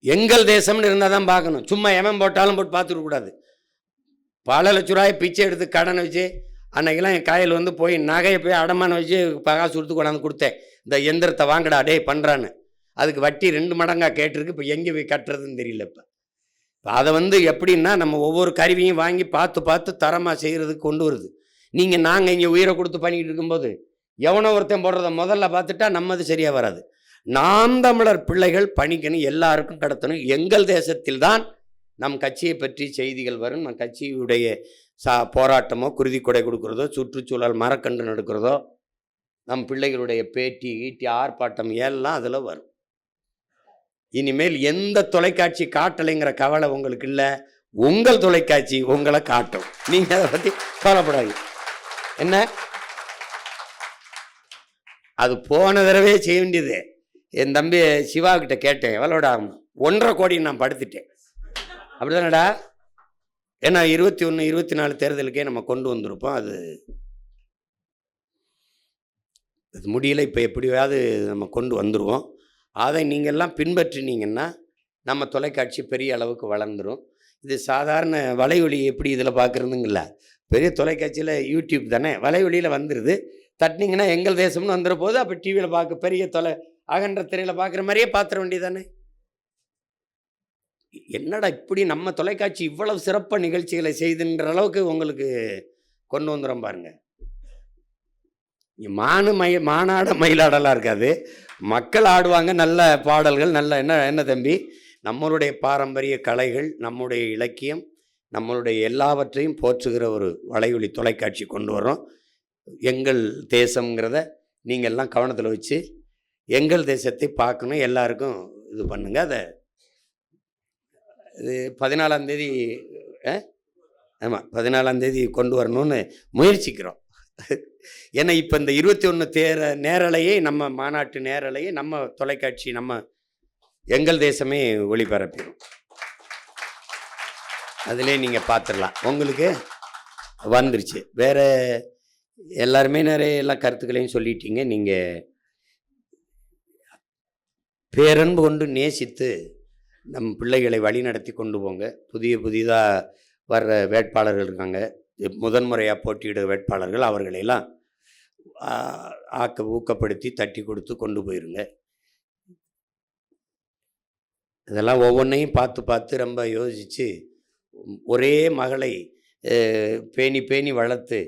எங்கள் தேசம்னு இருந்தால் தான் பார்க்கணும். சும்மா எவன் போட்டாலும் போட்டு பார்த்துக்க கூடாது. பல லட்ச ரூபாய் பிச்சை எடுத்து கடனை வச்சு, அன்னைக்கெல்லாம் என் காயில் வந்து போய் நகையை போய் அடமானம் வச்சு காசு கொடுத்து கொண்டாந்து கொடுத்தேன், இந்த எந்திரத்தை வாங்கடா டே பண்ணுறான்னு. அதுக்கு வட்டி 2 மடங்காக கேட்டிருக்கு. இப்போ எங்கே போய் கட்டுறதுன்னு தெரியல. இப்போ அதை எப்படின்னா, நம்ம ஒவ்வொரு கருவியும் வாங்கி பார்த்து தரமாக செய்கிறதுக்கு கொண்டு வருது. நாங்கள் இங்கே உயிரை கொடுத்து பண்ணிக்கிட்டு இருக்கும்போது எவனோ ஒருத்தன் போடுறத முதல்ல பார்த்துட்டா நம்மது சரியாக வராது. நாம் தமிழர் பிள்ளைகள் பணிக்கணும், எல்லாருக்கும் கடத்தணும். எங்கள் தேசத்தில் தான் நம் கட்சியை பற்றி செய்திகள் வரும். நம் கட்சியுடைய போராட்டமோ, குருதி கொடை கொடுக்குறதோ, சுற்றுச்சூழல் மரக்கன்று நடக்கிறதோ, நம் பிள்ளைகளுடைய பேட்டி ஈட்டி ஆர்ப்பாட்டம் எல்லாம் அதில் வரும். இனிமேல் எந்த தொலைக்காட்சி காட்டலைங்கிற கவலை உங்களுக்கு இல்லை. உங்கள் தொலைக்காட்சி உங்களை காட்டும். நீங்கள் அதை பற்றி கவலைப்படாது. என்ன அது போன தடவை செய்ய வேண்டியது. என் தம்பி சிவாக்கிட்ட கேட்டேன், எவ்வளோட 1.5 கோடி நான் படுத்துட்டேன். அப்படிதானடா? ஏன்னா 21, 24 தேர்தலுக்கே நம்ம கொண்டு வந்திருப்போம். அது இது முடியல, இப்போ எப்படியாவது நம்ம கொண்டு வந்துடுவோம். அதை நீங்கள்லாம் பின்பற்றினீங்கன்னா நம்ம தொலைக்காட்சி பெரிய அளவுக்கு வளர்ந்துடும். இது சாதாரண வலையொலி எப்படி இதில் பார்க்குறதுங்கள, பெரிய தொலைக்காட்சியில் யூடியூப் தானே, வலையொலியில் வந்துடுது. தட்டினீங்கன்னா எங்கள் தேசம்னு வந்துட போது, அப்போ டிவியில் பார்க்க பெரிய அகன்ற திரையில் பார்க்குற மாதிரியே பார்த்துட வேண்டியதானே. என்னடா இப்படி நம்ம தொலைக்காட்சி இவ்வளவு சிறப்பாக நிகழ்ச்சிகளை செய்துன்ற அளவுக்கு உங்களுக்கு கொண்டு வந்துடும் பாருங்க. மானாட மயிலாடலாம் இருக்காது, மக்கள் ஆடுவாங்க, நல்ல பாடல்கள், நல்ல என்ன தம்பி, நம்மளுடைய பாரம்பரிய கலைகள், நம்முடைய இலக்கியம், நம்மளுடைய எல்லாவற்றையும் போற்றுகிற ஒரு வலையொலி தொலைக்காட்சி கொண்டு வரோம். எங்கள் தேசம்ங்கிறத நீங்கள்லாம் கவனத்தில் வச்சு எங்கள் தேசத்தை பார்க்கணும், எல்லாருக்கும் இது பண்ணுங்க. அதை இது 14ஆம் தேதி, ஆமாம் 14ஆம் தேதி கொண்டு வரணும்னு முயற்சிக்கிறோம். ஏன்னா இப்போ இந்த 21 நேரலையே, நம்ம மாநாட்டு நேரலையே நம்ம தொலைக்காட்சி, நம்ம எங்கள் தேசமே ஒளிபரப்பிடும். அதிலே நீங்கள் பார்த்துடலாம், உங்களுக்கு வந்துருச்சு. வேறு எல்லாருமே நிறைய எல்லா கருத்துக்களையும் சொல்லிட்டீங்க. நீங்கள் பேரன்பு கொண்டு நேசித்து நம் பிள்ளைகளை வழி நடத்தி கொண்டு போங்க. புதிதாக வர்ற வேட்பாளர்கள் இருக்காங்க, முதன்முறையாக போட்டியிட வேட்பாளர்கள், அவர்களெல்லாம் ஊக்கப்படுத்தி தட்டி கொடுத்து கொண்டு போயிருங்க. இதெல்லாம் ஒவ்வொன்றையும் பார்த்து ரொம்ப யோசித்து, ஒரே மகளை பேணி வளர்த்து,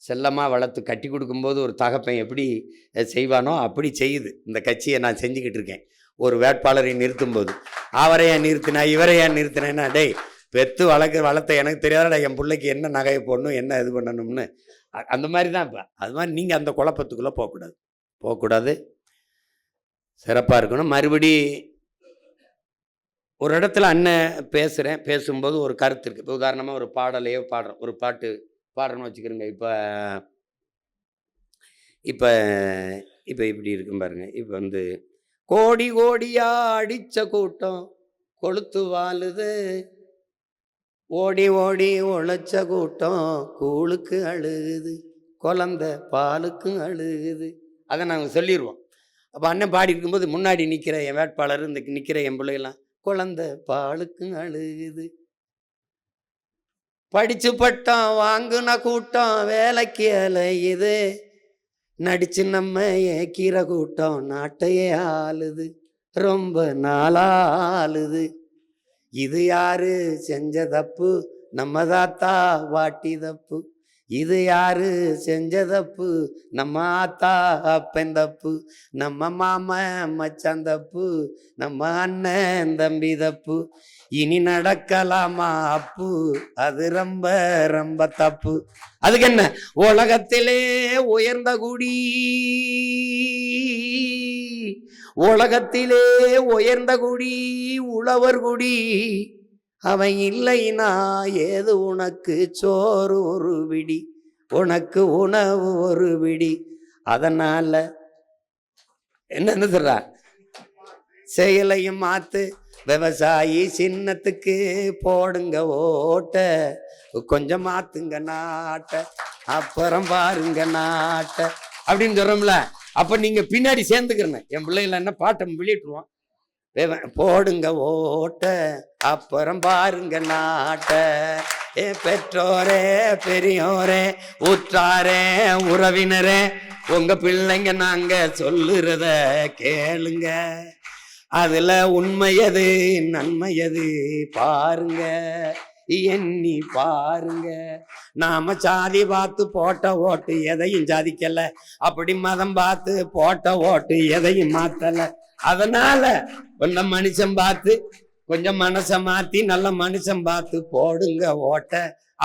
செல்லமாக வளர்த்து கட்டி கொடுக்கும்போது ஒரு தகப்பன் எப்படி செய்வானோ அப்படி செய்யுது இந்த கட்சியை. நான் செஞ்சுக்கிட்டு இருக்கேன். ஒரு வேட்பாளரை நிறுத்தும்போது அவரை ஏன் நிறுத்தினா, இவரை ஏன் நிறுத்தினேன்னா, டேய் பெற்று வளர்த்த எனக்கு தெரியாதடா என் பிள்ளைக்கு என்ன நகையை போடணும், என்ன இது பண்ணணும்னு. அந்த மாதிரி தான். இப்போ அது மாதிரி நீங்கள் அந்த குழப்பத்துக்குள்ளே போகக்கூடாது, சிறப்பாக இருக்கணும். மறுபடி ஒரு இடத்துல அண்ணன் பேசும்போது ஒரு கருத்து இருக்குது. இப்போ உதாரணமாக ஒரு பாடலையோ பாடுறோம், ஒரு பாட்டு பாடுறோன்னு வச்சுக்கிறோங்க. இப்போ இப்படி இருக்கும் பாருங்க. இப்போ வந்து கோடி கோடியா அடித்த கூட்டம் கொளுத்து வாழுது, ஓடி ஓடி உழைச்ச கூட்டம் கூழுக்கு அழுகுது, குழந்தை பாலுக்கும் அழுகுது. அதை நாங்கள் சொல்லிடுவோம். அப்போ அண்ணன் பாடி இருக்கும்போது முன்னாடி நிற்கிற என் வேட்பாளர், இந்த நிற்கிற என் பிள்ளைகள்லாம் குழந்தை பாலுக்கும் அழுகுது, படிச்சு பட்டம் வாங்குன கூட்டம் வேலைக்கு அலையுது, நடிச்சு நம்ம ஏக்கிற கூட்டம் நாட்டையே ஆளுது, ரொம்ப நாளாளுது. இது யாரு செஞ்ச தப்பு, நம்ம தாத்தா வாட்டி தப்பு. இது யாரு செஞ்ச தப்பு, நம்ம ஆத்தா அப்பன் தப்பு. நம்ம மாமன் மச்சான் தப்பு, நம்ம அண்ணன் தம்பி தப்பு. இனி நடக்கலாமா அப்பு, அது ரொம்ப ரொம்ப தப்பு. அதுக்கு என்ன, உலகத்திலே உயர்ந்த குடி, உலகத்திலே உயர்ந்த குடி உழவர் குடி. அவன் இல்லைனா ஏது உனக்கு சோறு ஒரு விடி, உனக்கு உணவு ஒரு விடி. அதனால என்ன சொல்றா, செயலையும் மாத்து, விவசாயி சின்னத்துக்கு போடுங்க ஓட்ட, கொஞ்சம் மாத்துங்க நாட்ட, அப்புறம் பாருங்க நாட்ட அப்படின்னு சொல்றோம்ல. அப்ப நீங்க பின்னாடி சேர்ந்துக்கிறேன். என் பிள்ளைங்கள என்ன பாட்டை வெளியிட்டுருவான், போடுங்க ஓட்ட அப்புறம் பாருங்க நாட்ட. பெற்றோரே பெரியோரே உற்றாரே உறவினரே, உங்க பிள்ளைங்க நாங்க சொல்லுறத கேளுங்க, அதுல உண்மையது நன்மையது பாருங்க, எண்ணி பாருங்க. நாம சாதி பார்த்து போட்ட ஓட்டு எதையும் சாதிக்கல, அப்படி மதம் பார்த்து போட்ட ஓட்டு எதையும் மாத்தல. அதனால கொஞ்ச மனுஷன் பார்த்து, கொஞ்சம் மனச மாத்தி நல்ல மனுஷன் பார்த்து போடுங்க ஓட்ட,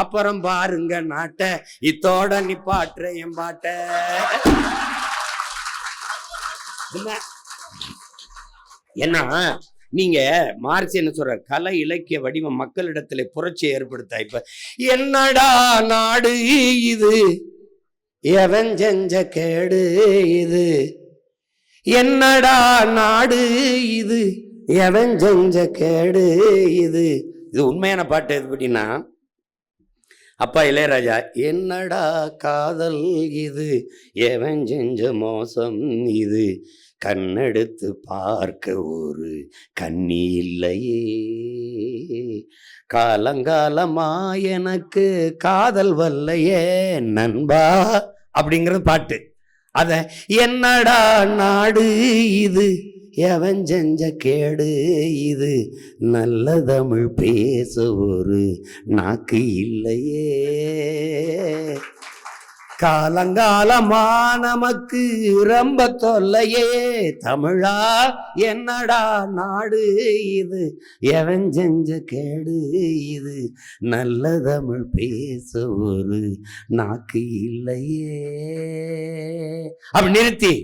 அப்புறம் பாருங்க நாட்ட. இத்தோட நிப்பாட்டுற என் பாட்ட. ஏன்னா நீங்க மார்க்ஸ் என்ன சொல்ற, கலை இலக்கிய வடிவம் மக்களிடத்துல புரட்சியை ஏற்படுத்த. இப்ப என்னடா நாடு இது, எவன் செஞ்ச கேடு இது, என்னடா நாடு இது, எவன் செஞ்ச கேடு இது. இது உண்மையான பாட்டு. எது அப்படின்னா, அப்பா இளையராஜா, என்னடா காதல் இது, எவன் செஞ்ச மோசம் இது, கண்ணெடுத்து பார்க்க ஒரு கண்ணி இல்லையே, காலங்காலமா எனக்கு காதல் வல்லையே நண்பா அப்படிங்கிறது பாட்டு. அத என்னடா நாடு இது, எவன் செஞ்ச கேடு இது, நல்ல தமிழ் பேச ஒரு நாக்கு இல்லையே, காலங்காலமா நமக்கு ரொம்ப தொல்லையே தமிழா, என்னடா நாடு இது, எவன் செஞ்ச கேடு இது, நல்ல தமிழ் பேச ஒரு நாக்கு இல்லையே. அப்படி நிறுத்தி,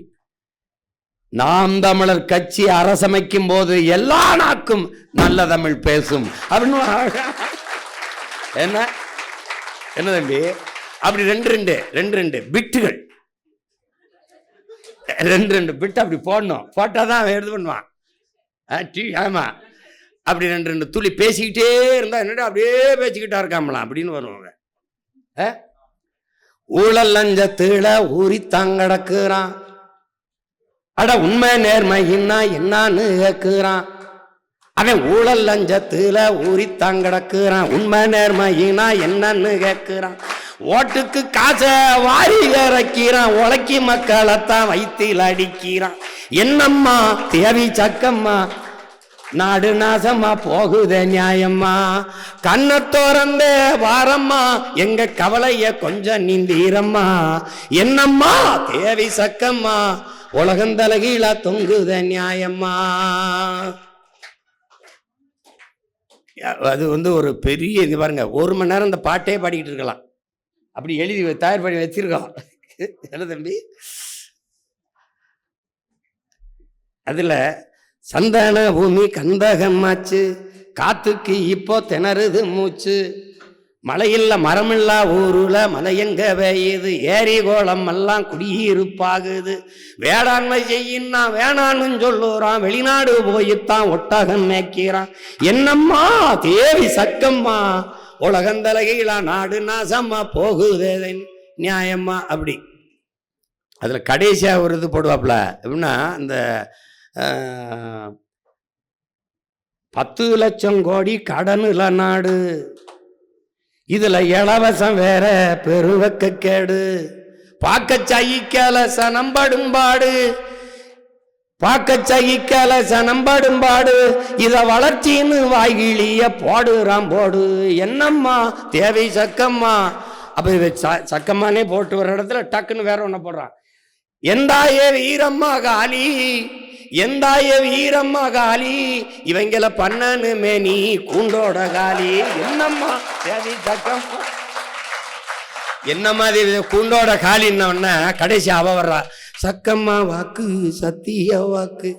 நாம் தமிழர் கட்சி அரசமைக்கும் போது எல்லா நாக்கும் நல்ல தமிழ் பேசும் அப்படின்னு என்ன என்ன தம்பி, அப்படி ரெண்டு பிட்டுகள், ரெண்டு பிட்டு அப்படி போடணும். போட்டாதான் எடுத்து பண்ணுவான். ஆமா, அப்படி ரெண்டு துளி பேசிக்கிட்டே இருந்தா என்னடா அப்படியே பேசிக்கிட்டா இருக்காமலாம் அப்படின்னு வருவாங்க. ஊழல் லஞ்சத்துல ஊறி தாங்கடக்குறான், அட உண்மை நேர்மைன்னா என்னான்னு கேட்குறான். அவன் ஊழல் லஞ்சத்துல ஊறி தாங்கடக்குறான், உண்மை நேர்மையினா என்னன்னு கேட்குறான். ஓட்டுக்கு காசை வாரி இறக்கிறான், உழைக்கி மக்களைத்தான் வயிற்றில் அடிக்கிறான். என்னம்மா தேவி சக்கம்மா, நாடு நாசமா போகுதே நியாயம்மா, கண்ணை திறந்த வாரம்மா எங்க கவலைய கொஞ்சம் நீந்தீரம்மா. என்னம்மா தேவி சக்கம்மா, உலகந்தலகீழா தொங்குத நியாயம்மா. அது ஒரு பெரிய இது பாருங்க, 1 மணி நேரம் இந்த பாட்டே பாடிக்கிட்டு இருக்கலாம். அப்படி எழுதி தயார் பண்ணி வச்சிருக்கோம். என்ன தம்பி, அதுல சந்தான பூமி கந்தகமாச்சு, காத்துக்கு இப்போ திணறுது மூச்சு, மலையில்ல மரமில்லா ஊருல மலை எங்க பெய்யுது, ஏரி கோலம் எல்லாம் குடியிருப்பாகுது, வேளாண்மை செய்யின்னா வேணான்னு சொல்லுறான், வெளிநாடு போயித்தான் ஒட்டகம் மேய்க்கிறான். என்னம்மா தேவி சக்கம்மா, உலகந்தலகீழா நாடு நாசமா போகுதே நியாயம்மா. அப்படி அதுல கடைசியா ஒரு இது போடுவாப்ல, எப்படின்னா இந்த 10 லட்சம் கோடி கடனுல நாடு, இதுல இலவசம் வேற பெருவக்க கேடு, பார்க்க சகிக்கல சனம்படும்பாடு, பார்க்க சகிக்கல சனம்படும்பாடு, இத வளர்ச்சின்னு வாய்கிளிய போடுறான் போடு. என்னம்மா தேவை சக்கம்மா, அப்ப சக்கம்மானே போட்டு வர இடத்துல டக்குன்னு வேற ஒண்ணு போடுறான். எந்தாய வீரம்மா காலி, எந்தாய வீரம்மா காலி, இவங்கள பண்ணனுமே நீ கூண்டோட காலி. என்னம்மா தேவி சக்கம்மா, என்னம்மா தேவி கூண்டோட காலின்னு கடைசி அவ வர்றா, சக்கம்மா வாக்கு சத்திய வாக்கு,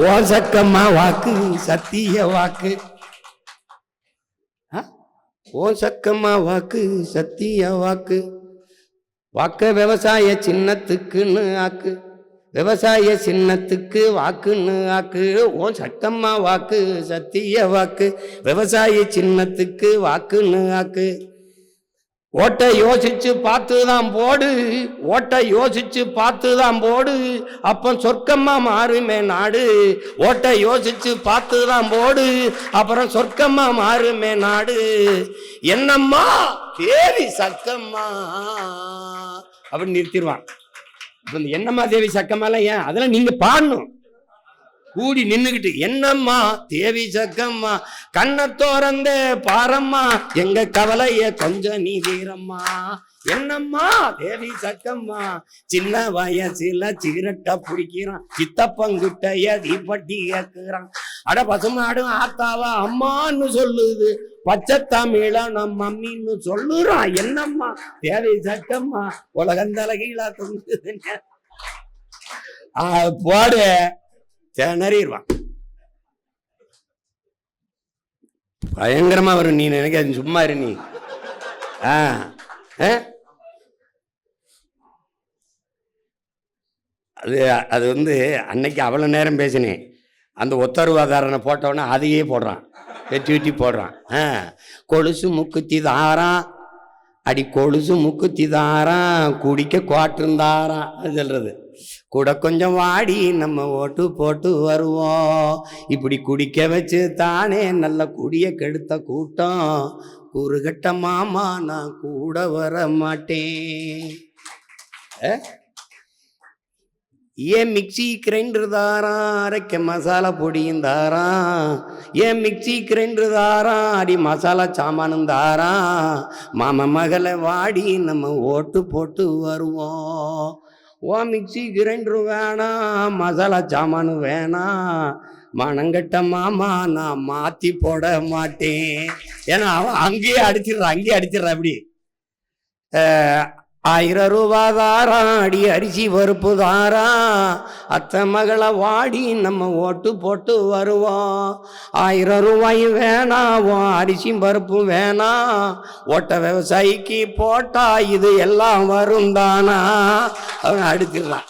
ஓ சக்கம்மா வாக்கு சத்திய வாக்கு, ஓ சக்கம்மா வாக்கு சத்திய வாக்கு, வாக்க விவசாய சின்னத்துக்குன்னு ஆக்கு, விவசாய சின்னத்துக்கு வாக்குன்னு ஆக்கு, ஓ சக்கம்மா வாக்கு சத்திய வாக்கு, விவசாய சின்னத்துக்கு வாக்குன்னு ஆக்கு. ஓட்டை யோசிச்சு பார்த்துதான் போடு, ஓட்டை யோசிச்சு பார்த்துதான் போடு, அப்ப சொர்க்கமா மாறுமே நாடு, ஓட்டை யோசிச்சு பார்த்துதான் போடு, அப்புறம் சொர்க்கமா மாறுமே நாடு. என்னம்மா தேவி சக்கம்மா அப்படின்னு நிறுத்திடுவான். என்னம்மா தேவி சக்கம்மாலாம் ஏன் அதெல்லாம் நீங்க பாடணும், கூடி நின்னுகிட்டு. என்னம்மா தேவி சக்கம்மா, கண்ணை திறந்த பாரம்மா எங்க கவலைய கொஞ்சம் நீ தீரம்மா. என்னம்மா தேவி சக்கம்மா, சின்ன வயசுல சிகரெட்டை பிடிக்கிறான், சித்தப்பங்கிட்டைய தீப்பட்டி கேட்கிறான், அட பசுமாடும் ஆத்தாவா அம்மான்னு சொல்லுது, பச்சை தமிழ நம் மம்மின்னு சொல்லுறான். என்னம்மா தேவி சக்கம்மா, உலகந்தலகீழா தொங்குது போடு திணறிடுவான். பயங்கரமா வரும். நீ நினைக்க சும்மா இரு நீ. அது அன்னைக்கு அவ்வளோ நேரம் பேசினேன். அந்த ஒத்தருவாதாரனை போட்டவொன்னே அதையே போடுறான், வெட்டி வெட்டி போடுறான். கொலுசு முக்குத்தி தாரான், அடி கொலுசு முக்குத்தி தாரான் குடிக்க குவாட்டிருந்தாராம். அது சொல்றது. கூட கொஞ்சம் வாடி நம்ம ஓட்டு போட்டு வருவோம். இப்படி குடிக்க வச்சு தானே நல்ல குடிய கெடுத்த கூட்டம். கூறுகட்ட மாமா நான் கூட வர மாட்டேன். ஏன் மிக்சி கிரைண்டர் தாரான் அரைக்க மசாலா பொடியும் தாரான். ஏன் மிக்சி கிரைண்டர் தாரான் அடி மசாலா சாமானும் தாரான். மாமா மகளை வாடி நம்ம ஓட்டு போட்டு வருவோம். ஓ மிக்சி கிரைண்டரும் வேணாம், மசாலா சாமானு வேணாம், மனங்கட்ட மாமா நான் மாற்றி போட மாட்டேன். ஏன்னா அவன் அங்கேயே அடிச்சிடுறான் அப்படி. 1000 ரூபா தாரான் அடி அரிசி பருப்பு தாரான். அத்தை மகளை வாடி நம்ம ஓட்டு போட்டு வருவோம். 1000 ரூபாயும் வேணாம், அரிசியும் பருப்பும் வேணாம். ஓட்ட விவசாயிக்கு போட்டா இது எல்லாம் வரும் தானா. அவன் அடிச்சிடறான்.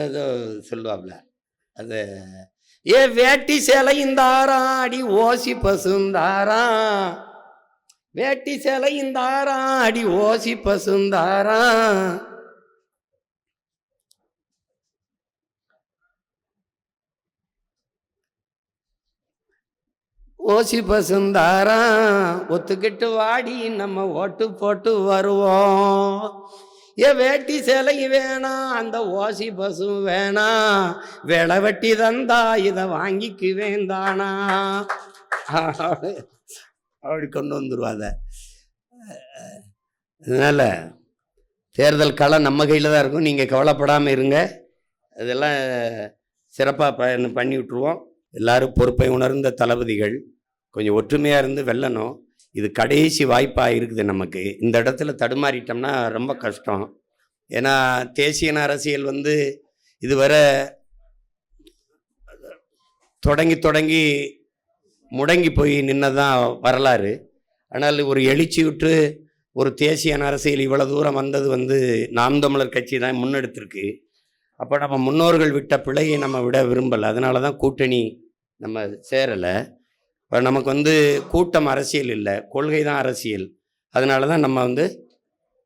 ஏதோ சொல்லுவாப்ல அது. ஏ வேட்டி சேலையும் தாரான் அடி ஓசி பசுந்தாரான். வேட்டி சேலையும் தாரான் அடி ஓசி பசுந்தாரான். ஓசி பசுந்தாரான். ஒத்துக்கிட்டு வாடி நம்ம ஓட்டு போட்டு வருவோம். ஏ வேட்டி சேலை வேணாம், அந்த ஓசி பசு வேணாம். வேலை வெட்டி தந்தா இதை வாங்கிக்கு வேந்தானா. அப்படி கொண்டு வந்துருவாத. அதனால தேர்தல் களம் நம்ம கையில் தான் இருக்கும். நீங்கள் கவலைப்படாமல் இருங்க. அதெல்லாம் சிறப்பாக பண்ணி விட்டுருவோம். எல்லாரும் பொறுப்பை உணர்ந்த தளபதிகள் கொஞ்சம் ஒற்றுமையாக இருந்து வெல்லணும். இது கடைசி வாய்ப்பாக இருக்குது நமக்கு. இந்த இடத்துல தடுமாறிட்டோம்னா ரொம்ப கஷ்டம். ஏன்னா தேசிய அரசியல் இதுவரை தொடங்கி முடங்கி போய் நின்னதான் வரலாறு. ஆனால் ஒரு எழுச்சி விட்டு ஒரு தேசிய அரசியல் இவ்வளோ தூரம் வந்தது நாம் தமிழர் கட்சி தான் முன்னெடுத்திருக்கு. அப்போ நம்ம முன்னோர்கள் விட்ட பிழையை நம்ம விட விரும்பலை. அதனால தான் கூட்டணி நம்ம சேரலை. இப்போ நமக்கு கூட்டம் அரசியல் இல்லை, கொள்கை தான் அரசியல். அதனால தான் நம்ம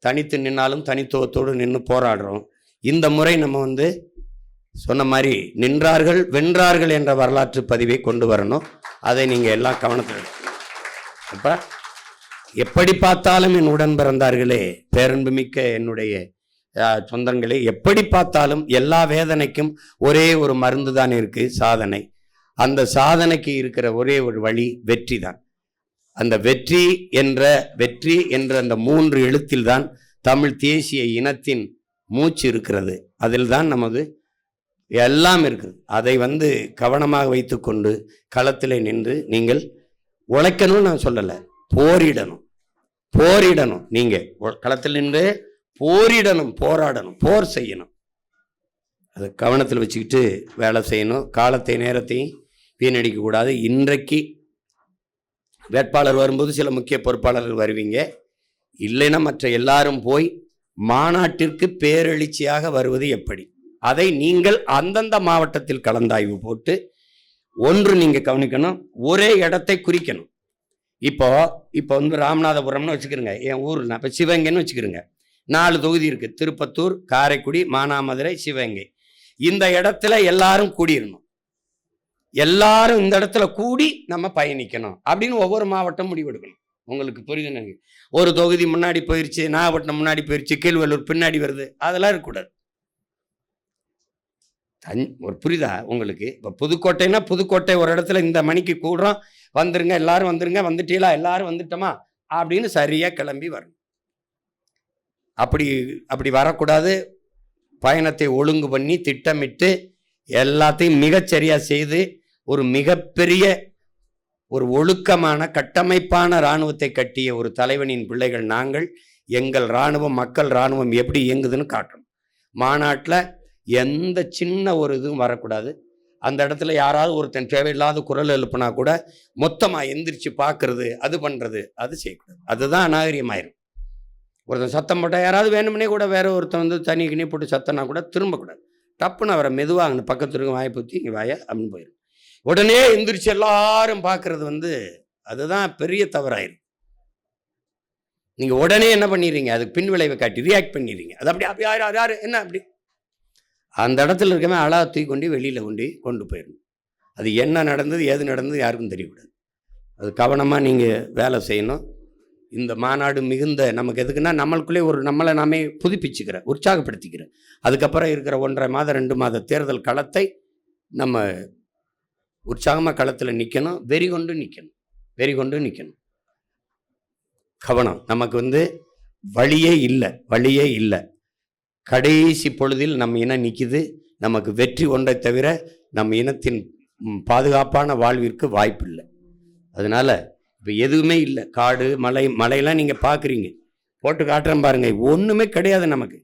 தனித்து நின்னாலும் தனித்துவத்தோடு நின்று போராடுறோம். இந்த முறை நம்ம சொன்ன மாதிரி நின்றார்கள் வென்றார்கள் என்ற வரலாற்று பதிவை கொண்டு வரணும். அதை நீங்கள் எல்லாம் கவனத்தில் எடுக்கணும். அப்போ எப்படி பார்த்தாலும் என் உடன் பிறந்தார்களே, பேரன்புமிக்க என்னுடைய சொந்தங்களே, எப்படி பார்த்தாலும் எல்லா வேதனைக்கும் ஒரே ஒரு மருந்து தான் இருக்குது, சாதனை. அந்த சாதனைக்கு இருக்கிற ஒரே ஒரு வழி வெற்றி தான். அந்த வெற்றி என்ற அந்த 3 எழுத்தில் தான் தமிழ் தேசிய இனத்தின் மூச்சு இருக்கிறது. அதில் தான் நமது எல்லாம் இருக்குது. அதை கவனமாக வைத்துக்கொண்டு களத்தில் நின்று நீங்கள் உழைக்கணும்னு நான் சொல்லலை, போரிடணும். நீங்கள் களத்தில் நின்று போரிடணும், போராடணும், போர் செய்யணும். அதை கவனத்தில் வச்சுக்கிட்டு வேலை செய்யணும். காலத்தை நேரத்தையும் வீணடிக்கக்கூடாது. இன்றைக்கு வேட்பாளர் வரும்போது சில முக்கிய பொறுப்பாளர்கள் வருவீங்க. இல்லைன்னா மற்ற எல்லாரும் போய் மாநாட்டிற்கு பேரெழுச்சியாக வருவது எப்படி, அதை நீங்கள் அந்தந்த மாவட்டத்தில் கலந்தாய்வு போட்டு ஒன்று நீங்கள் கவனிக்கணும். ஒரே இடத்தை குறிக்கணும். இப்போ ராமநாதபுரம்னு வச்சுக்கிறோங்க, என் ஊர். இப்போ சிவகங்கைன்னு வச்சுக்கிறோங்க. 4 தொகுதி இருக்குது: திருப்பத்தூர், காரைக்குடி, மானாமதுரை, சிவகங்கை. இந்த இடத்துல எல்லாரும் கூடிடணும். எல்லாரும் இந்த இடத்துல கூடி நம்ம பயணிக்கணும் அப்படின்னு ஒவ்வொரு மாவட்டம் முடிவெடுக்கணும். உங்களுக்கு புரியுது? ஒரு தொகுதி முன்னாடி போயிடுச்சு, நாகப்பட்டினம் முன்னாடி போயிடுச்சு, கீழ்வல்லூர் பின்னாடி வருது, அதெல்லாம் இருக்கக்கூடாது. ஒரு புரியுதா உங்களுக்கு? இப்போ புதுக்கோட்டைன்னா புதுக்கோட்டை ஒரு இடத்துல இந்த மணிக்கு கூடுறோம், வந்துருங்க எல்லாரும் வந்துருங்க, வந்துட்டீங்களா எல்லாரும் வந்துட்டோமா அப்படின்னு சரியாக கிளம்பி வரணும். அப்படி வரக்கூடாது. பயணத்தை ஒழுங்கு பண்ணி திட்டமிட்டு எல்லாத்தையும் மிகச்சரியாக செய்து ஒரு மிகப்பெரிய ஒரு ஒழுக்கமான கட்டமைப்பான இராணுவத்தை கட்டிய ஒரு தலைவனின் பிள்ளைகள் நாங்கள். எங்கள் இராணுவம், மக்கள் இராணுவம் எப்படி இயங்குதுன்னு காட்டணும். மாநாட்டில் எந்த சின்ன ஒரு இதுவும் வரக்கூடாது. அந்த இடத்துல யாராவது ஒருத்தன் தேவையில்லாத குரல் எழுப்புனா கூட மொத்தமாக எந்திரிச்சு பார்க்கறது, அது பண்ணுறது, அது செய்யக்கூடாது. அதுதான் அநாகரிகமாயிரும். ஒருத்தன் சத்தம் போட்டால் யாராவது வேணும்னே கூட வேற ஒருத்தன் தனி கிணி போட்டு சத்தனா கூட திரும்பக்கூடாது. டப்புன்னு அவரை மெதுவாக பக்கத்து இருக்க வாயை பற்றி இங்கே வாயா அப்படின்னு போயிடும். உடனே எந்திரிச்சு எல்லாரும் பார்க்கறது அதுதான் பெரிய தவறாயிருக்கு. நீங்க உடனே என்ன பண்ணிடுறீங்க, அதுக்கு பின் விளைவை காட்டி ரியாக்ட் பண்ணிடுறீங்க. அது அப்படி யாரு என்ன அப்படி அந்த இடத்துல இருக்கவே அழா தூக்கி வெளியில கொண்டு போயிடணும். அது என்ன நடந்தது ஏது நடந்தது யாருக்கும் தெரியக்கூடாது. அது கவனமாக நீங்கள் வேலை செய்யணும். இந்த மாநாடு மிகுந்த நமக்கு எதுக்குன்னா நம்மளுக்குள்ளே நம்மளை நாமே புதுப்பிச்சுக்கிறேன், உற்சாகப்படுத்திக்கிறேன். அதுக்கப்புறம் இருக்கிற 1.5 மாதம் 2 மாத தேர்தல் களத்தை நம்ம உற்சாகமாக களத்தில் நிற்கணும், வெறி கொண்டு நிற்கணும். கவனம். நமக்கு வழியே இல்லை. கடைசி பொழுதில் நம்ம இனம் நிற்கிது. நமக்கு வெற்றி ஒன்றை தவிர நம்ம இனத்தின் பாதுகாப்பான வாழ்விற்கு வாய்ப்பு இல்லை. அதனால் இப்போ எதுவுமே இல்லை. காடு மலையெல்லாம் நீங்கள் பார்க்குறீங்க, போட்டு காட்டுறேன் பாருங்க, ஒன்றுமே கிடையாது. நமக்கு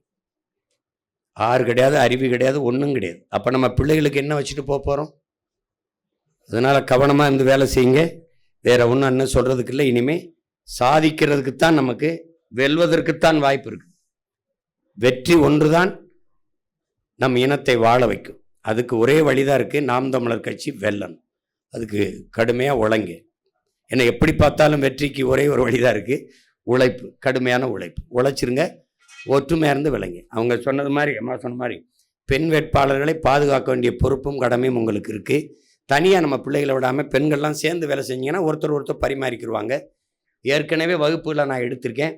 ஆறு கிடையாது, அருவி கிடையாது, ஒன்றும் கிடையாது. அப்போ நம்ம பிள்ளைகளுக்கு என்ன வச்சுட்டு போகிறோம்? அதனால் கவனமாக இருந்து வேலை செய்யுங்க. வேற ஒன்றும் என்ன சொல்கிறதுக்கு இல்லை. இனிமேல் சாதிக்கிறதுக்குத்தான், நமக்கு வெல்வதற்குத்தான் வாய்ப்பு இருக்குது. வெற்றி ஒன்றுதான் நம் இனத்தை வாழ வைக்கும். அதுக்கு ஒரே வழிதான் இருக்குது, நாம் தமிழர் கட்சி வெல்லணும். அதுக்கு கடுமையாக உழைங்க. ஏன்னா எப்படி பார்த்தாலும் வெற்றிக்கு ஒரே ஒரு வழிதான் இருக்குது, உழைப்பு, கடுமையான உழைப்பு. உழைச்சிருங்க, ஒற்றுமையாக இருந்து விளைங்க. அவங்க சொன்னது மாதிரி, அம்மா சொன்ன மாதிரி, பெண் வேட்பாளர்களை பாதுகாக்க வேண்டிய பொறுப்பும் கடமையும் உங்களுக்கு இருக்குது. தனியாக நம்ம பிள்ளைகளை விடாமல் பெண்கள்லாம் சேர்ந்து வேலை செஞ்சீங்கன்னா ஒருத்தர் பரிமாறிக்கிடுவாங்க. ஏற்கனவே வகுப்புகளை நான் எடுத்திருக்கேன்.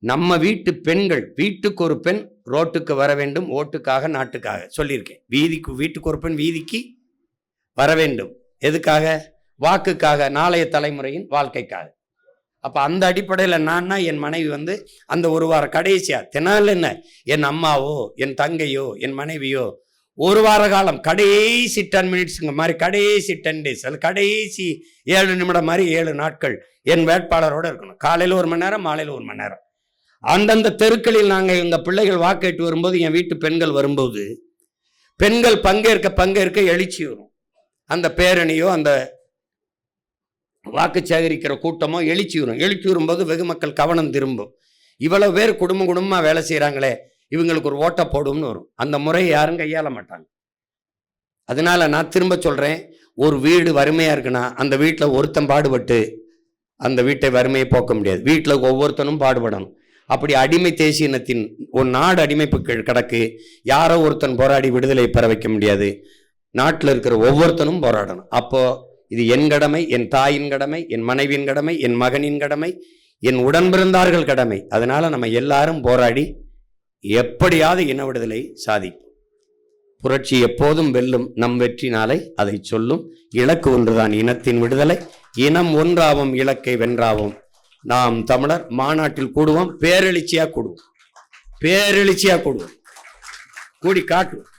நம்ம வீட்டு பெண்கள், வீட்டுக்கு ஒரு பெண் ரோட்டுக்கு வர வேண்டும், ஓட்டுக்காக நாட்டுக்காக சொல்லியிருக்கேன். வீட்டுக்கு ஒரு பெண் வீதிக்கு வர வேண்டும். எதுக்காக? வாக்குக்காக, நாளைய தலைமுறையின் வாழ்க்கைக்காக. அப்போ அந்த அடிப்படையில் நான்னா என் மனைவி அந்த ஒரு வாரம் கடைசியா தினால் என்ன, என் அம்மாவோ என் தங்கையோ என் மனைவியோ ஒரு வார காலம் கடைசி 10 மினிட்ஸுங்க மாதிரி, கடைசி 10 டேஸ், அது கடைசி 7 நிமிடம் மாதிரி 7 நாட்கள் என் வேட்பாளரோடு இருக்கணும். காலையில் 1 மணி நேரம், மாலையில் 1 மணி நேரம். அந்தந்த தெருக்களில் நாங்கள் எங்கள் பிள்ளைகள் வாக்கேட்டு வரும்போது, என் வீட்டு பெண்கள் வரும்போது, பெண்கள் பங்கேற்க எழுச்சி வரும். அந்த பேரணியோ அந்த வாக்கு சேகரிக்கிற கூட்டமோ எழுச்சி வரும்போது வெகு மக்கள் கவனம் திரும்பும். இவ்வளவு பேர் குடும்பமாக வேலை செய்கிறாங்களே, இவங்களுக்கு ஒரு ஓட்டை போடும்னு வரும். அந்த முறையை யாரும் கையாள மாட்டாங்க. அதனால நான் திரும்ப சொல்கிறேன், ஒரு வீடு வறுமையாக இருக்குன்னா அந்த வீட்டில் ஒருத்தன் பாடுபட்டு அந்த வீட்டை வறுமையை போக்க முடியாது. வீட்டில் ஒவ்வொருத்தனும் பாடுபடணும். அப்படி அடிமை தேசியனத்தின் ஒரு நாடு அடிமைப்பு கிடக்கு. யாரோ ஒருத்தன் போராடி விடுதலை பெற வைக்க முடியாது. நாட்டில் இருக்கிற ஒவ்வொருத்தனும் போராடணும். அப்போ இது என் கடமை, என் தாயின் கடமை, என் மனைவியின் கடமை, என் மகனின் கடமை, என் உடன்பிறந்தார்கள் கடமை. அதனால நம்ம எல்லாரும் போராடி எப்படியாவது இன விடுதலை சாதிக்கும். புரட்சி எப்போதும் வெல்லும், நம் வெற்றி நாளை அதை சொல்லும். இலக்கு ஒன்றுதான், இனத்தின் விடுதலை. இனம் ஒன்றாவும், இலக்கை வென்றாவும். நாம் தமிழர் மாநாட்டில் கூடுவோம், பேரெழுச்சியா கூடுவோம், கூடி காட்டுவோம்.